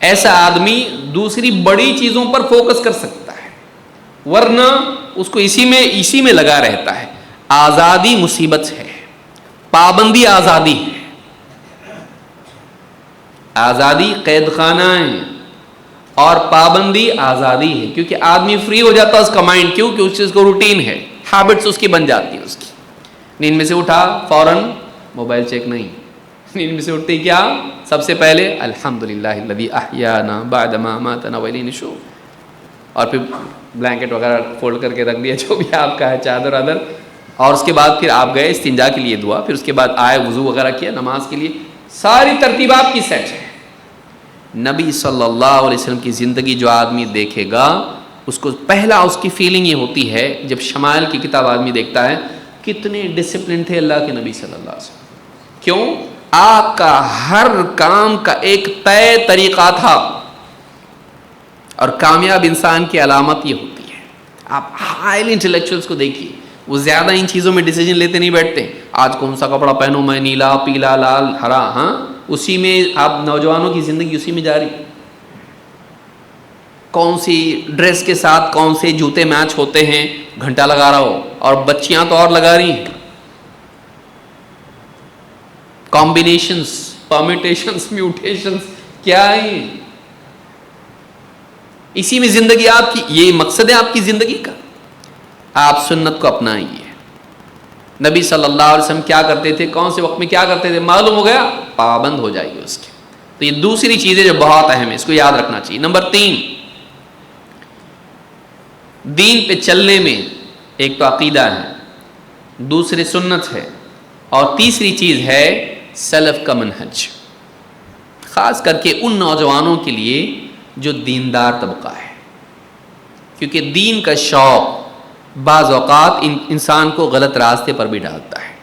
ایسا آدمی دوسری بڑی چیزوں پر فوکس کر سکتا ہے، ورنہ اس کو اسی میں لگا رہتا ہے. آزادی مصیبت ہے، پابندی آزادی ہے. آزادی قید خانہ ہے اور پابندی آزادی ہے، کیونکہ آدمی فری ہو جاتا ہے اس کا مائنڈ. کیوں؟ کہ اس چیز کو روٹین ہے، ہیبٹس اس کی بن جاتی ہیں. اس کی نیند میں سے اٹھا فوراً موبائل چیک نہیں. نیند میں سے اٹھتے کیا؟ سب سے پہلے الحمدللہ الذی احیانا بعد ما اماتنا والیہ النشور، اور پھر بلینکٹ وغیرہ فولڈ کر کے رکھ دیا جو بھی آپ کا ہے، چادر وادر. اور اس کے بعد پھر آپ گئے استنجا کے لیے دعا، پھر اس کے بعد آئے وضو وغیرہ کیا نماز کے لیے. ساری ترتیب آپ کی سیٹ ہے. نبی صلی اللہ علیہ وسلم کی زندگی جو آدمی دیکھے گا، اس کو پہلا اس کی فیلنگ یہ ہوتی ہے جب شمائل کی کتاب آدمی دیکھتا ہے، کتنے ڈسپلن تھے اللہ کے نبی صلی اللہ علیہ وسلم. کیوں؟ آپ کا ہر کام کا ایک طے طریقہ تھا. اور کامیاب انسان کی علامت یہ ہوتی ہے. آپ ہائیلی انٹلیکچوئلس کو دیکھیے، وہ زیادہ ان چیزوں میں ڈیسیجن لیتے نہیں بیٹھتے. آج کون سا کپڑا پہنوں میں، نیلا، پیلا، لال، ہرا، ہاں اسی میں آپ نوجوانوں کی زندگی اسی میں جاری. کون سی ڈریس کے ساتھ کون سے جوتے میچ ہوتے ہیں، گھنٹہ لگا رہا ہو. اور بچیاں تو اور لگا رہی ہیں، کمبینیشنز، پرمیٹیشنز، میوٹیشنز کیا ہے. اسی میں زندگی آپ کی، یہ مقصد ہے آپ کی زندگی کا. آپ سنت کو اپنائیے. نبی صلی اللہ علیہ وسلم کیا کرتے تھے، کون سے وقت میں کیا کرتے تھے، معلوم ہو گیا، پابند ہو جائیے اس کے. تو یہ دوسری چیز ہے جو بہت اہم ہے، اس کو یاد رکھنا چاہیے. نمبر 3، دین پہ چلنے میں ایک تو عقیدہ ہے، دوسری سنت ہے، اور تیسری چیز ہے سلف کا منہج. خاص کر کے ان نوجوانوں کے لیے جو دیندار طبقہ ہے، کیونکہ دین کا شوق بعض اوقات انسان کو غلط راستے پر بھی ڈالتا ہے.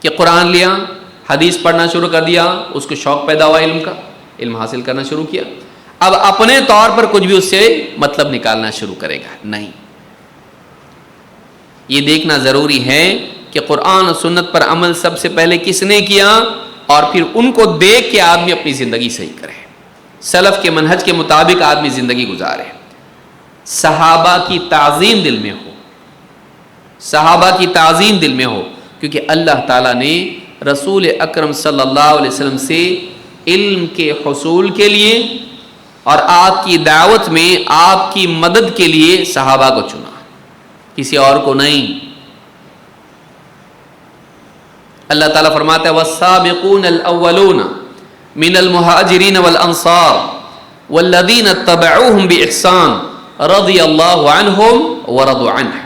کہ قرآن لیا، حدیث پڑھنا شروع کر دیا، اس کو شوق پیدا ہوا علم کا، علم حاصل کرنا شروع کیا، اب اپنے طور پر کچھ بھی اس سے مطلب نکالنا شروع کرے گا. نہیں، یہ دیکھنا ضروری ہے کہ قرآن و سنت پر عمل سب سے پہلے کس نے کیا، اور پھر ان کو دیکھ کے آدمی اپنی زندگی صحیح کرے، سلف کے منہج کے مطابق آدمی زندگی گزارے. صحابہ کی تعظیم دل میں ہو، صحابہ کی تعظیم دل میں ہو، کیونکہ اللہ تعالیٰ نے رسول اکرم صلی اللہ علیہ وسلم سے علم کے حصول کے لیے اور آپ کی دعوت میں آپ کی مدد کے لیے صحابہ کو چنا، کسی اور کو نہیں. اللہ تعالیٰ فرماتا ہے والسابقون الاولون من المہاجرین والانصار والذین اتبعوہم باحسان رضی اللہ عنہم ورضوا عنہ.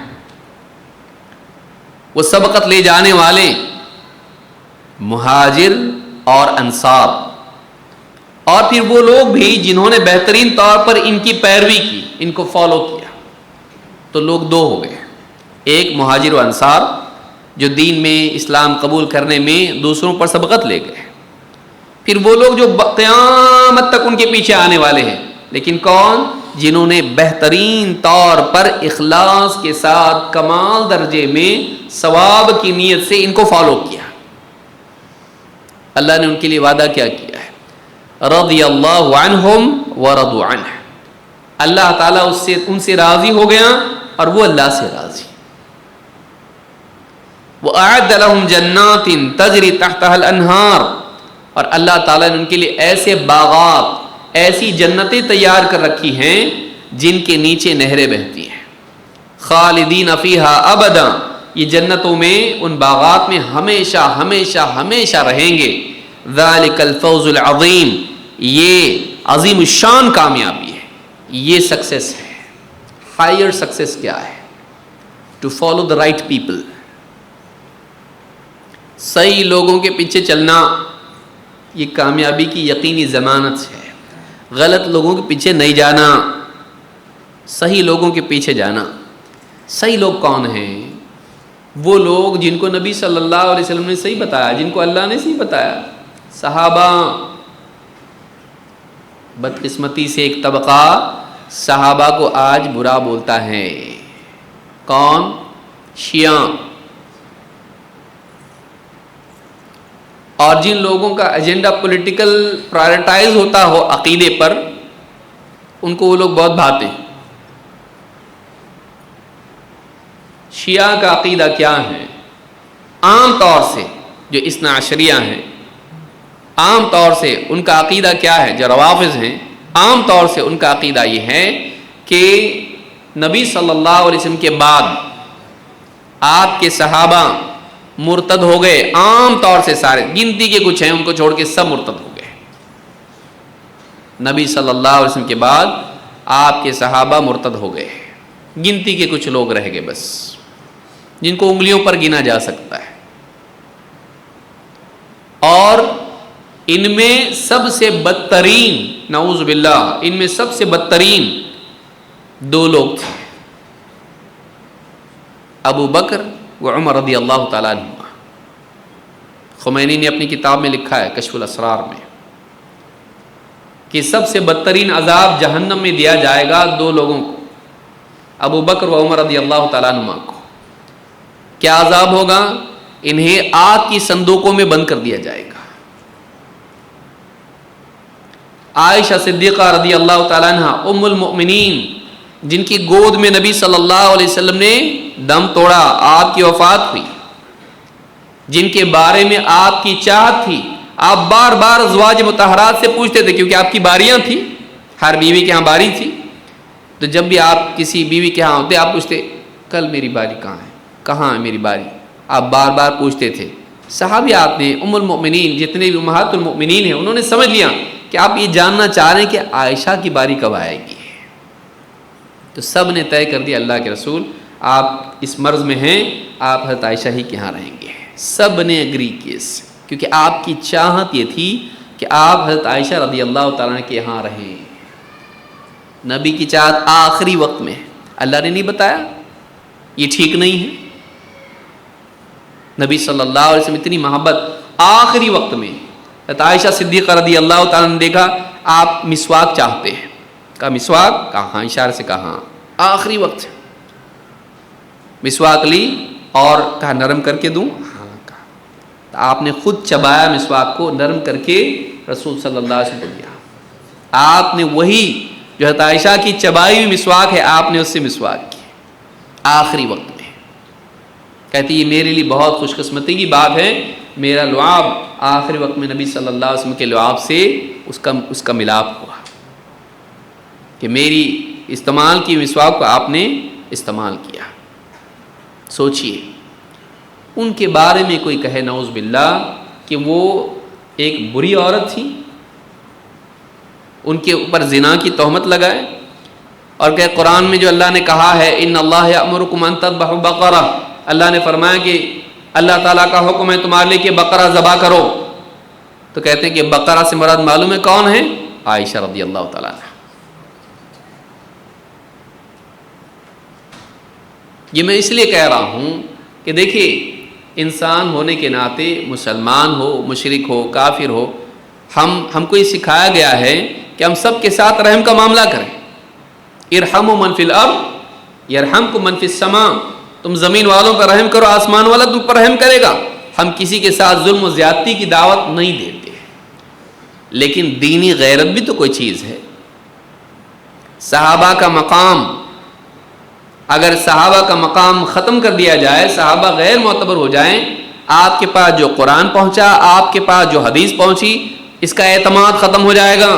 وہ سبقت لے جانے والے مہاجر اور انصار، اور پھر وہ لوگ بھی جنہوں نے بہترین طور پر ان کی پیروی کی، ان کو فالو کیا. تو لوگ دو ہو گئے، ایک مہاجر و انصار جو دین میں اسلام قبول کرنے میں دوسروں پر سبقت لے گئے، پھر وہ لوگ جو قیامت تک ان کے پیچھے آنے والے ہیں، لیکن کون؟ جنہوں نے بہترین طور پر اخلاص کے ساتھ کمال درجے میں ثواب کی نیت سے ان کو فالو کیا. اللہ نے ان کے لیے وعدہ کیا کیا ہے، رضی اللہ عنہم ورضوا عنہ. اللہ تعالیٰ ان سے راضی ہو گیا اور وہ اللہ سے راضی. وَأَعَدَّ لَهُمْ جَنَّاتٍ تَجْرِي تَحْتَهَا الْأَنْهَارُ، اور اللہ تعالیٰ نے ان کے لیے ایسے باغات، ایسی جنتیں تیار کر رکھی ہیں جن کے نیچے نہریں بہتی ہیں. خالدین فیہا ابدا، یہ جنتوں میں ان باغات میں ہمیشہ ہمیشہ ہمیشہ رہیں گے. ذالک الفوز العظیم، یہ عظیم الشان کامیابی ہے، یہ سکسیس ہے. ہائر سکسیس کیا ہے؟ To follow the right people, صحیح لوگوں کے پیچھے چلنا، یہ کامیابی کی یقینی ضمانت ہے. غلط لوگوں کے پیچھے نہیں جانا، صحیح لوگوں کے پیچھے جانا. صحیح لوگ کون ہیں؟ وہ لوگ جن کو نبی صلی اللہ علیہ وسلم نے صحیح بتایا، جن کو اللہ نے صحیح بتایا. صحابہ. بدقسمتی سے ایک طبقہ صحابہ کو آج برا بولتا ہے. کون؟ شیعہ. اور جن لوگوں کا ایجنڈا پولیٹیکل پرائرٹائز ہوتا ہو عقیدے پر، ان کو وہ لوگ بہت بھاتے ہیں۔ شیعہ کا عقیدہ کیا ہے؟ عام طور سے جو اثنا عشریہ ہیں، عام طور سے ان کا عقیدہ کیا ہے؟ جو روافض ہیں، عام طور سے ان کا عقیدہ یہ ہے کہ نبی صلی اللہ علیہ وسلم کے بعد آپ کے صحابہ مرتد ہو گئے، عام طور سے سارے، گنتی کے کچھ ہیں ان کو چھوڑ کے سب مرتد ہو گئے۔ نبی صلی اللہ علیہ وسلم کے بعد آپ کے صحابہ مرتد ہو گئے، گنتی کے کچھ لوگ رہ گئے بس، جن کو انگلیوں پر گنا جا سکتا ہے۔ اور ان میں سب سے بدترین، نعوذ باللہ، ان میں سب سے بدترین دو لوگ تھے، ابو بکر و عمر رضی اللہ تعالیٰ عنہ۔ خمینی نے اپنی کتاب میں لکھا ہے کشف الاسرار میں کہ سب سے بدترین عذاب جہنم میں دیا جائے گا دو لوگوں کو، ابو بکر و عمر رضی اللہ تعالیٰ عنہ کو۔ کیا عذاب ہوگا؟ انہیں آگ کی صندوقوں میں بند کر دیا جائے گا۔ عائشہ صدیقہ رضی اللہ تعالیٰ عنہ ام المؤمنین، جن کی گود میں نبی صلی اللہ علیہ وسلم نے دم توڑا، آپ کی وفات ہوئی، جن کے بارے میں آپ کی چاہت تھی، آپ بار بار ازواج مطہرات سے پوچھتے تھے کیونکہ آپ کی باریاں تھیں، ہر بیوی کے ہاں باری تھی، تو جب بھی آپ کسی بیوی کے ہاں ہوتے آپ پوچھتے کل میری باری کہاں ہے، کہاں ہے میری باری، آپ بار بار پوچھتے تھے۔ صحابیات نے، ام المؤمنین، جتنے بھی امہات المؤمنین ہیں، انہوں نے سمجھ لیا کہ آپ یہ جاننا چاہ رہے ہیں کہ عائشہ کی باری کب آئے گی، تو سب نے طے کر دیا اللہ کے رسول آپ اس مرض میں ہیں، آپ حضرت عائشہ ہی کے ہاں رہیں گے۔ سب نے اگری کیے اس سے، کیونکہ آپ کی چاہت یہ تھی کہ آپ حضرت عائشہ رضی اللہ تعالیٰ کے ہاں رہیں۔ نبی کی چاہت آخری وقت میں، اللہ نے نہیں بتایا یہ ٹھیک نہیں ہے۔ نبی صلی اللہ علیہ وسلم اتنی محبت، آخری وقت میں حضرت عائشہ صدیقہ رضی اللہ تعالیٰ نے دیکھا آپ مسواک چاہتے ہیں، کہا مسواک، کہاں، اشارے سے کہاں، آخری وقت مسواک لی اور کہا نرم کر کے دوں، ہاں کہا، تو آپ نے خود چبایا مسواک کو، نرم کر کے رسول صلی اللہ علیہ وسلم کو دیا۔ آپ نے وہی جو حضرت عائشہ کی چبائی ہوئی مسواک ہے، آپ نے اس سے مسواک کی آخری وقت میں۔ کہتی یہ میرے لیے بہت خوش قسمتی کی بات ہے، میرا لعاب آخری وقت میں نبی صلی اللہ علیہ وسلم کے لعاب سے اس کا ملاپ ہوا، کہ میری استعمال کی مسواک کو آپ نے استعمال کیا۔ سوچئے ان کے بارے میں کوئی کہے نعوذ باللہ کہ وہ ایک بری عورت تھی، ان کے اوپر زنا کی تہمت لگائے، اور کہ قرآن میں جو اللہ نے کہا ہے ان اللہ یأمرکم ان تذبحوا بقرہ، اللہ نے فرمایا کہ اللہ تعالیٰ کا حکم ہے تمہارے لیے کہ بقرہ ذبح کرو، تو کہتے ہیں کہ بقرہ سے مراد معلوم ہے کون ہے؟ عائشہ رضی اللہ تعالیٰ عنہ۔ یہ میں اس لیے کہہ رہا ہوں کہ دیکھیے انسان ہونے کے ناطے، مسلمان ہو، مشرک ہو، کافر ہو، ہم کو یہ سکھایا گیا ہے کہ ہم سب کے ساتھ رحم کا معاملہ کریں۔ ارحموا من فی الارض یرحمکم من فی السماء، تم زمین والوں پر رحم کرو، آسمان والا تم پر رحم کرے گا۔ ہم کسی کے ساتھ ظلم و زیادتی کی دعوت نہیں دیتے، لیکن دینی غیرت بھی تو کوئی چیز ہے۔ صحابہ کا مقام، اگر صحابہ کا مقام ختم کر دیا جائے، صحابہ غیر معتبر ہو جائیں، آپ کے پاس جو قرآن پہنچا، آپ کے پاس جو حدیث پہنچی، اس کا اعتماد ختم ہو جائے گا۔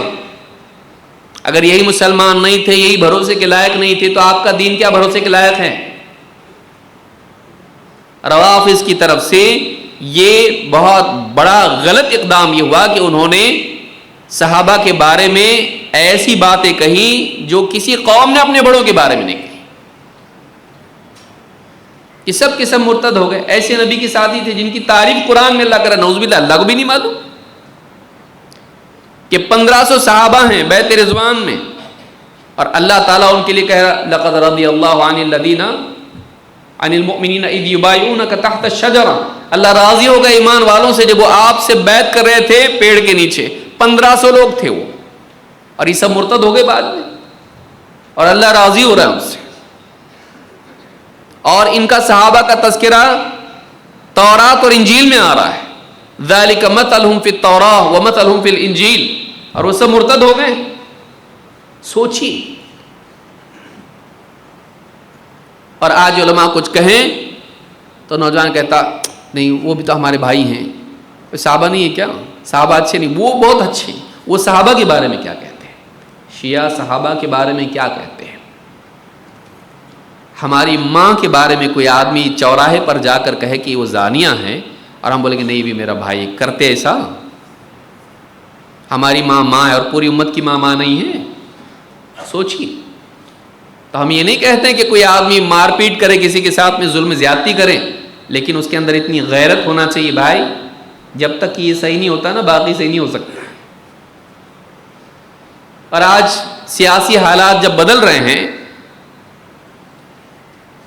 اگر یہی مسلمان نہیں تھے، یہی بھروسے کے لائق نہیں تھے، تو آپ کا دین کیا بھروسے کے لائق ہے؟ روافض کی طرف سے یہ بہت بڑا غلط اقدام یہ ہوا کہ انہوں نے صحابہ کے بارے میں ایسی باتیں کہیں جو کسی قوم نے اپنے بڑوں کے بارے میں نہیں کہی۔ یہ سب کے سب مرتد ہو گئے، ایسے نبی کے ساتھی تھے جن کی تعریف قرآن میں اللہ کرا، نعوذ باللہ اللہ کو بھی نہیں معلوم کہ 1500 صحابہ ہیں بیت رضوان میں، اور اللہ تعالیٰ ان کے لیے کہہ رہا لقد رضی اللہ عن الذین عن المؤمنین اذ یبایعونک تحت الشجرہ، اللہ راضی ہوگا ایمان والوں سے جب وہ آپ سے بیعت کر رہے تھے پیڑ کے نیچے، 1500 لوگ تھے وہ، اور یہ سب مرتد ہو گئے بعد میں، اور اللہ راضی ہو رہا ہے ان سے۔ اور ان کا صحابہ کا تذکرہ تورات اور انجیل میں آ رہا ہے ذالک مثلہم فی التوراۃ ومثلہم فی الانجیل، اور وہ سب مرتد ہو گئے. سوچیے. اور آج علماء کچھ کہیں تو نوجوان کہتا نہیں وہ بھی تو ہمارے بھائی ہیں. صحابہ نہیں ہے کیا؟ صحابہ اچھے نہیں؟ وہ بہت اچھے ہیں. وہ صحابہ کے بارے میں کیا کہتے ہیں؟ شیعہ صحابہ کے بارے میں کیا کہتے ہیں؟ ہماری ماں کے بارے میں کوئی آدمی چوراہے پر جا کر کہے کہ وہ زانیہ ہیں اور ہم بولیں گے نہیں بھی میرا بھائی، کرتے ایسا؟ ہماری ماں ماں ہے اور پوری امت کی ماں ماں نہیں ہے. سوچیے. تو ہم یہ نہیں کہتے کہ کوئی آدمی مار پیٹ کرے، کسی کے ساتھ میں ظلم زیادتی کرے، لیکن اس کے اندر اتنی غیرت ہونا چاہیے بھائی، جب تک یہ صحیح نہیں ہوتا نا باقی صحیح نہیں ہو سکتا. اور آج سیاسی حالات جب بدل رہے ہیں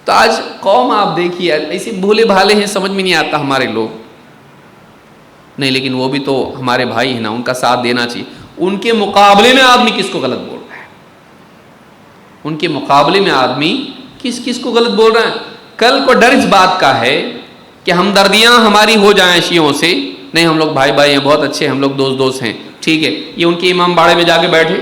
تو آج قوم آپ دیکھیے ایسے بھولے بھالے ہیں، سمجھ میں نہیں آتا ہمارے لوگ. نہیں لیکن وہ بھی تو ہمارے بھائی ہیں نا، ان کا ساتھ دینا چاہیے. ان کے مقابلے میں آدمی کس کو غلط بول رہا ہے؟ ان کے مقابلے میں آدمی کس کو غلط بول رہا ہے؟ کل کو ڈر اس بات کا ہے کہ ہمدردیاں ہماری ہو جائیں شیعوں سے. نہیں ہم لوگ بھائی بھائی ہیں، بہت اچھے، ہم لوگ دوست ہیں، ٹھیک ہے. یہ ان کے امام باڑے میں جا کے بیٹھے،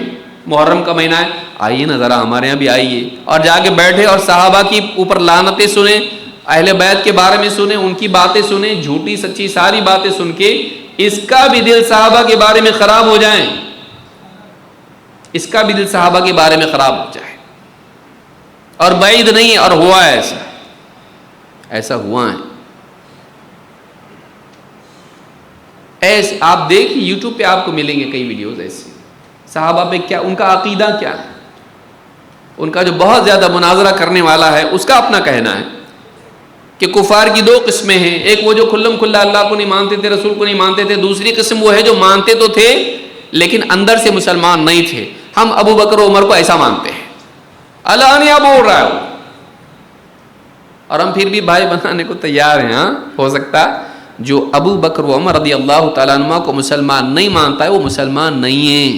محرم کا مہینہ ہے، آئیے نا ذرا ہمارے یہاں بھی آئیے، اور جا کے بیٹھے اور صحابہ کی اوپر لعنتیں سنیں، اہل بیت کے بارے میں سنیں، ان کی باتیں سنیں، جھوٹی سچی ساری باتیں سن کے اس کا بھی دل صحابہ کے بارے میں خراب ہو جائیں، اس کا بھی دل صحابہ کے بارے میں خراب ہو جائے. اور بعید نہیں، اور ہوا ہے ایسا ہوا ہے. ایسے آپ دیکھیں یوٹیوب پہ آپ کو ملیں گے کئی ویڈیوز ایسے، صحابہ پہ کیا ان کا عقیدہ کیا ہے. ان کا جو بہت زیادہ مناظرہ کرنے والا ہے اس کا اپنا کہنا ہے کہ کفار کی دو قسمیں ہیں. ایک وہ جو کھلم کھلا اللہ کو نہیں مانتے تھے، رسول کو نہیں مانتے تھے. دوسری قسم وہ ہے جو مانتے تو تھے لیکن اندر سے مسلمان نہیں تھے. ہم ابو بکر و عمر کو ایسا مانتے ہیں، علانیہ بول رہا ہے وہ، اور ہم پھر بھی بھائی بنانے کو تیار ہیں. ہاں ہو سکتا جو ابو بکر و عمر رضی اللہ تعالیٰ عنہ کو مسلمان نہیں مانتا ہے وہ مسلمان نہیں ہے.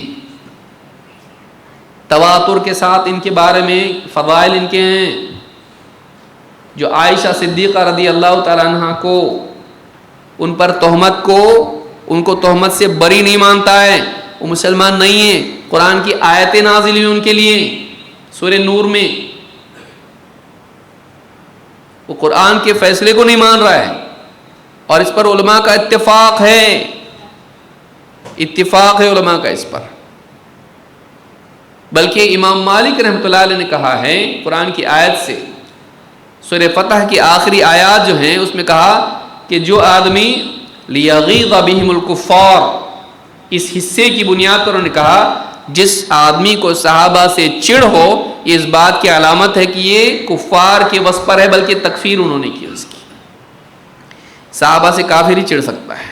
تواتر کے ساتھ ان کے بارے میں فضائل ان کے ہیں. جو عائشہ صدیقہ رضی اللہ تعالیٰ عنہ کو ان پر تہمت کو ان کو تہمت سے بری نہیں مانتا ہے وہ مسلمان نہیں ہے. قرآن کی آیتیں نازل ہوئی ان کے لیے سورہ نور میں، وہ قرآن کے فیصلے کو نہیں مان رہا ہے. اور اس پر علماء کا اتفاق ہے، اتفاق ہے علماء کا اس پر. بلکہ امام مالک رحمۃ اللہ علیہ نے کہا ہے قرآن کی آیت سے، سورہ فتح کی آخری آیات جو ہیں اس میں کہا کہ جو آدمی لیغیظ بہم الکفار، اس حصے کی بنیاد پر انہوں نے کہا جس آدمی کو صحابہ سے چڑ ہو یہ اس بات کی علامت ہے کہ یہ کفار کے وصف پر ہے، بلکہ تکفیر انہوں نے کی اس کی. صحابہ سے کافر ہی چڑ سکتا ہے،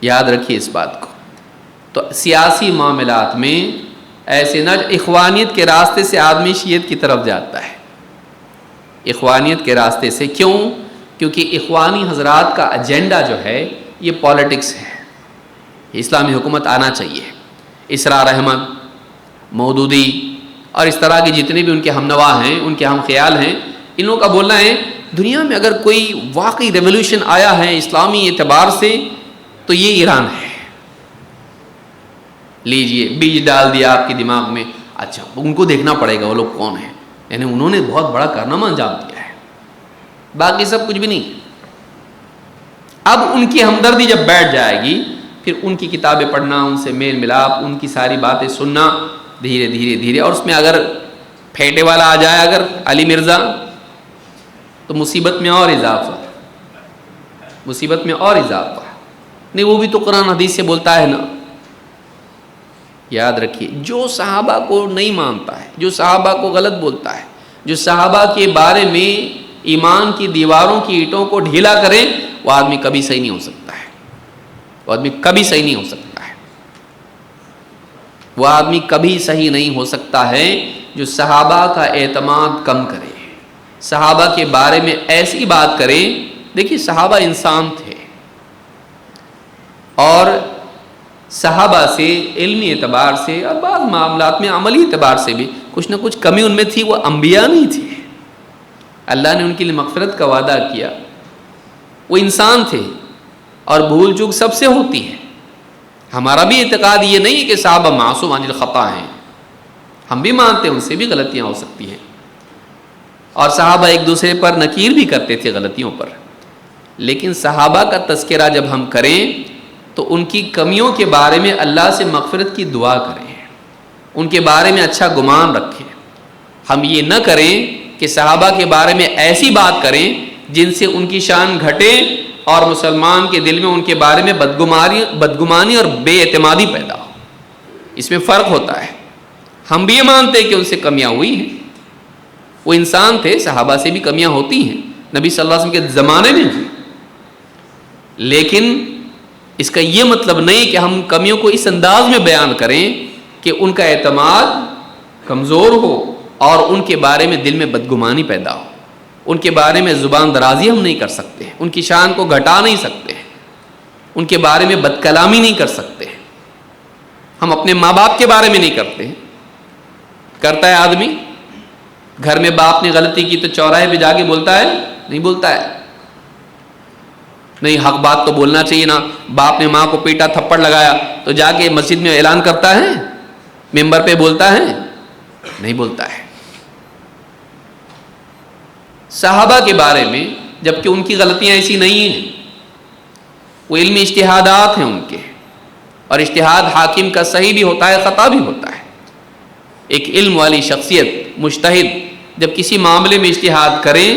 یاد رکھیے اس بات کو. تو سیاسی معاملات میں ایسے نہ اخوانیت کے راستے سے آدمی شیعت کی طرف جاتا ہے، اخوانیت کے راستے سے. کیوں؟ کیونکہ اخوانی حضرات کا ایجنڈا جو ہے یہ پالیٹکس ہے. اسلامی حکومت آنا چاہیے. اسرار احمد، مودودی اور اس طرح کے جتنے بھی ان کے ہم نوا ہیں، ان کے ہم خیال ہیں، ان لوگوں کا بولنا ہے دنیا میں اگر کوئی واقعی ریولوشن آیا ہے اسلامی اعتبار سے تو یہ ایران ہے. لیجئے بیج ڈال دیا آپ کے دماغ میں، اچھا ان کو دیکھنا پڑے گا وہ لوگ کون ہیں، یعنی انہوں نے بہت بڑا کارنامہ انجام دیا ہے، باقی سب کچھ بھی نہیں. اب ان کی ہمدردی جب بیٹھ جائے گی پھر ان کی کتابیں پڑھنا، ان سے میل ملاپ، ان کی ساری باتیں سننا دھیرے دھیرے دھیرے. اور اس میں اگر پھیٹے والا آ جائے اگر علی مرزا تو مصیبت میں اور اضافہ، مصیبت میں اور اضافہ. نہیں وہ بھی تو قرآن حدیث سے بولتا ہے نا. یاد رکھیے جو صحابہ کو نہیں مانتا ہے، جو صحابہ کو غلط بولتا ہے، جو صحابہ کے بارے میں ایمان کی دیواروں کی اینٹوں کو ڈھیلا کرے وہ آدمی کبھی صحیح نہیں ہو سکتا ہے. وہ آدمی کبھی صحیح نہیں ہو سکتا ہے. وہ آدمی کبھی صحیح نہیں ہو سکتا ہے جو صحابہ کا اعتماد کم کرے، صحابہ کے بارے میں ایسی بات کرے. دیکھیے صحابہ انسان تھے اور صحابہ سے علمی اعتبار سے اور بعض معاملات میں عملی اعتبار سے بھی کچھ نہ کچھ کمی ان میں تھی. وہ انبیاء نہیں تھے، اللہ نے ان کے لیے مغفرت کا وعدہ کیا. وہ انسان تھے اور بھول چوک سب سے ہوتی ہے. ہمارا بھی اعتقاد یہ نہیں ہے کہ صحابہ معصوم عن الخطا ہیں، ہم بھی مانتے ہیں ان سے بھی غلطیاں ہو سکتی ہیں، اور صحابہ ایک دوسرے پر نکیر بھی کرتے تھے غلطیوں پر. لیکن صحابہ کا تذکرہ جب ہم کریں تو ان کی کمیوں کے بارے میں اللہ سے مغفرت کی دعا کریں، ان کے بارے میں اچھا گمان رکھیں. ہم یہ نہ کریں کہ صحابہ کے بارے میں ایسی بات کریں جن سے ان کی شان گھٹے اور مسلمان کے دل میں ان کے بارے میں بدگمانی اور بے اعتمادی پیدا ہو. اس میں فرق ہوتا ہے. ہم بھی یہ مانتے ہیں کہ ان سے کمیاں ہوئی ہیں، وہ انسان تھے، صحابہ سے بھی کمیاں ہوتی ہیں، نبی صلی اللہ علیہ وسلم کے زمانے میں ہوئی. لیکن اس کا یہ مطلب نہیں کہ ہم کمیوں کو اس انداز میں بیان کریں کہ ان کا اعتماد کمزور ہو اور ان کے بارے میں دل میں بدگمانی پیدا ہو. ان کے بارے میں زبان درازی ہم نہیں کر سکتے، ان کی شان کو گھٹا نہیں سکتے، ان کے بارے میں بد کلامی نہیں کر سکتے. ہم اپنے ماں باپ کے بارے میں نہیں کرتے. کرتا ہے آدمی، گھر میں باپ نے غلطی کی تو چوراہے پہ جا کے بولتا ہے؟ نہیں بولتا ہے. نہیں، حق بات تو بولنا چاہیے نا. باپ نے ماں کو پیٹا، تھپڑ لگایا تو جا کے مسجد میں اعلان کرتا ہے، ممبر پہ بولتا ہے؟ نہیں بولتا ہے. صحابہ کے بارے میں جبکہ ان کی غلطیاں ایسی نہیں ہیں، وہ علمی اجتہادات ہیں ان کے، اور اجتہاد حاکم کا صحیح بھی ہوتا ہے، خطا بھی ہوتا ہے. ایک علم والی شخصیت مجتہد جب کسی معاملے میں اجتہاد کریں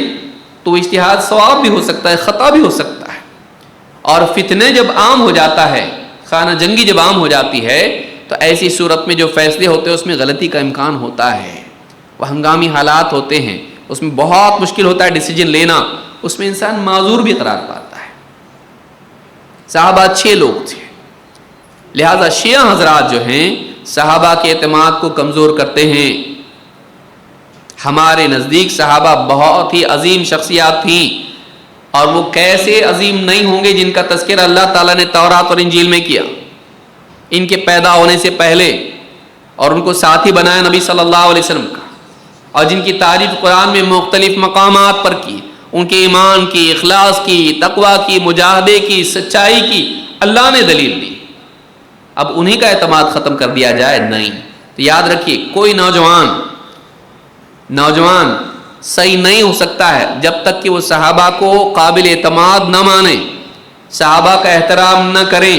تو اجتہاد صواب بھی ہو سکتا ہے، خطا بھی ہو سکتا ہے. اور فتنے جب عام ہو جاتا ہے، خانہ جنگی جب عام ہو جاتی ہے، تو ایسی صورت میں جو فیصلے ہوتے ہیں اس میں غلطی کا امکان ہوتا ہے. وہ ہنگامی حالات ہوتے ہیں، اس میں بہت مشکل ہوتا ہے ڈیسیجن لینا، اس میں انسان معذور بھی قرار پاتا ہے. صحابہ اچھے لوگ تھے، لہذا شیعہ حضرات جو ہیں صحابہ کے اعتماد کو کمزور کرتے ہیں. ہمارے نزدیک صحابہ بہت ہی عظیم شخصیات تھیں، اور وہ کیسے عظیم نہیں ہوں گے جن کا تذکرہ اللہ تعالیٰ نے تورات اور انجیل میں کیا ان کے پیدا ہونے سے پہلے، اور ان کو ساتھی بنایا نبی صلی اللہ علیہ وسلم کا، اور جن کی تعریف قرآن میں مختلف مقامات پر کی. ان کے ایمان کی، اخلاص کی، تقوی کی، مجاہدے کی، سچائی کی اللہ نے دلیل دی. اب انہی کا اعتماد ختم کر دیا جائے؟ نہیں. تو یاد رکھیے، کوئی نوجوان صحیح نہیں ہو سکتا ہے جب تک کہ وہ صحابہ کو قابل اعتماد نہ مانے، صحابہ کا احترام نہ کریں،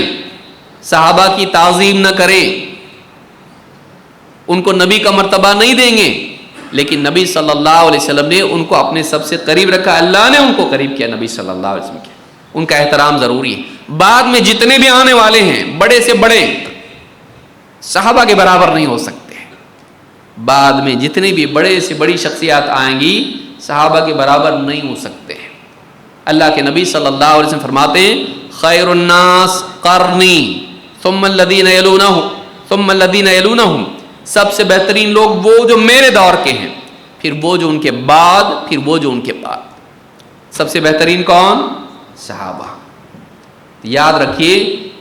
صحابہ کی تعظیم نہ کریں. ان کو نبی کا مرتبہ نہیں دیں گے، لیکن نبی صلی اللہ علیہ وسلم نے ان کو اپنے سب سے قریب رکھا، اللہ نے ان کو قریب کیا، نبی صلی اللہ علیہ وسلم کیا. ان کا احترام ضروری ہے. بعد میں جتنے بھی آنے والے ہیں، بڑے سے بڑے، صحابہ کے برابر نہیں ہو سکتے. بعد میں جتنے بھی بڑے سے بڑی شخصیات آئیں گی، صحابہ کے برابر نہیں ہو سکتے. اللہ کے نبی صلی اللہ علیہ وسلم فرماتے ہیں، خیر الناس قرنی ثم الذین یلونہم ثم الذین یلونہم. سب سے بہترین لوگ وہ جو میرے دور کے ہیں، پھر وہ جو ان کے بعد، پھر وہ جو ان کے بعد. سب سے بہترین کون؟ صحابہ. یاد رکھیے،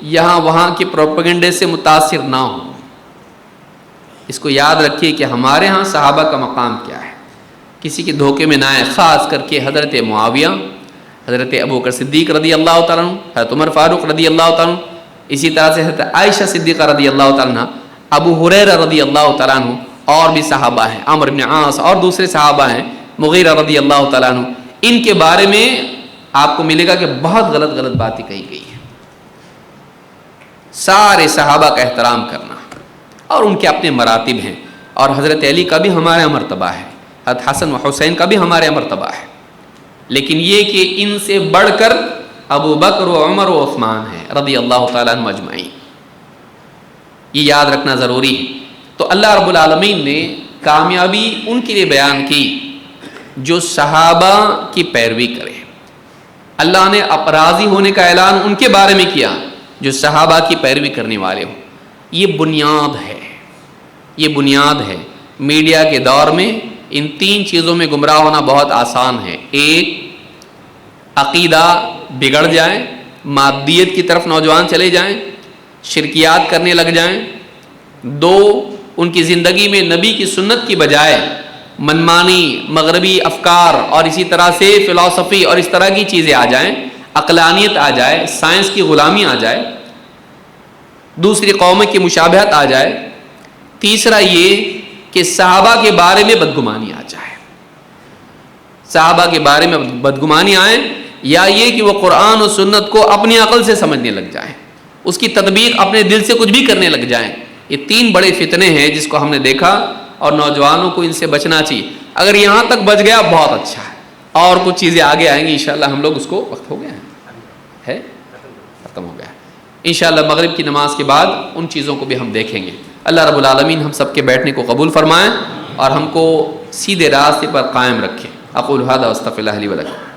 یہاں وہاں کے پروپیگنڈے سے متاثر نہ ہو. اس کو یاد رکھیے کہ ہمارے ہاں صحابہ کا مقام کیا ہے. کسی کے دھوکے میں نہ آئے، خاص کر کے حضرت معاویہ، حضرت ابوبکر صدیق رضی اللہ تعالیٰ عنہ، حضرت عمر فاروق رضی اللہ تعالیٰ عنہ، اسی طرح سے حضرت عائشہ صدیقہ رضی اللہ تعالیٰ عنہ، ابو ہریرہ رضی اللہ تعالیٰ عنہ، اور بھی صحابہ ہیں، عمرو بن عاص اور دوسرے صحابہ ہیں، مغیرہ رضی اللہ تعالیٰ عنہ. ان کے بارے میں آپ کو ملے گا کہ بہت غلط باتیں کہی گئی ہیں. سارے صحابہ کا احترام کرنا، اور ان کے اپنے مراتب ہیں، اور حضرت علی کا بھی ہمارے مرتبہ ہے، حضرت حسن و حسین کا بھی ہمارے مرتبہ ہے. لیکن یہ کہ ان سے بڑھ کر ابو بکر و عمر و عثمان ہیں رضی اللہ تعالیٰ عنہ اجمعین. یہ یاد رکھنا ضروری ہے. تو اللہ رب العالمین نے کامیابی ان کے لیے بیان کی جو صحابہ کی پیروی کرے. اللہ نے راضی ہونے کا اعلان ان کے بارے میں کیا جو صحابہ کی پیروی کرنے والے ہوں. یہ بنیاد ہے، یہ بنیاد ہے. میڈیا کے دور میں ان تین چیزوں میں گمراہ ہونا بہت آسان ہے. ایک، عقیدہ بگڑ جائے، مادیت کی طرف نوجوان چلے جائیں، شرکیات کرنے لگ جائیں. دو، ان کی زندگی میں نبی کی سنت کی بجائے منمانی مغربی افکار اور اسی طرح سے فلسفی اور اس طرح کی چیزیں آ جائیں. عقلانیت آ جائے، سائنس کی غلامی آ جائے، دوسری قوموں کی مشابہت آ جائے، تیسرا یہ کہ صحابہ کے بارے میں بدگمانی آ جائے، صحابہ کے بارے میں بدگمانی آئے، یا یہ کہ وہ قرآن و سنت کو اپنی عقل سے سمجھنے لگ جائیں، اس کی تطبیق اپنے دل سے کچھ بھی کرنے لگ جائیں۔ یہ تین بڑے فتنے ہیں جس کو ہم نے دیکھا، اور نوجوانوں کو ان سے بچنا چاہیے۔ اگر یہاں تک بچ گیا بہت اچھا ہے، اور کچھ چیزیں آگے آئیں گی انشاءاللہ۔ ہم لوگ اس کو وقت ہو گیا ہے ختم ہو گیا ہے انشاءاللہ۔ مغرب کی نماز کے بعد ان چیزوں کو بھی ہم دیکھیں گے۔ اللہ رب العالمین ہم سب کے بیٹھنے کو قبول فرمائیں اور ہم کو سیدھے راستے پر قائم رکھیں۔ اقول ھذا واستغفر اللہ لی ولکم۔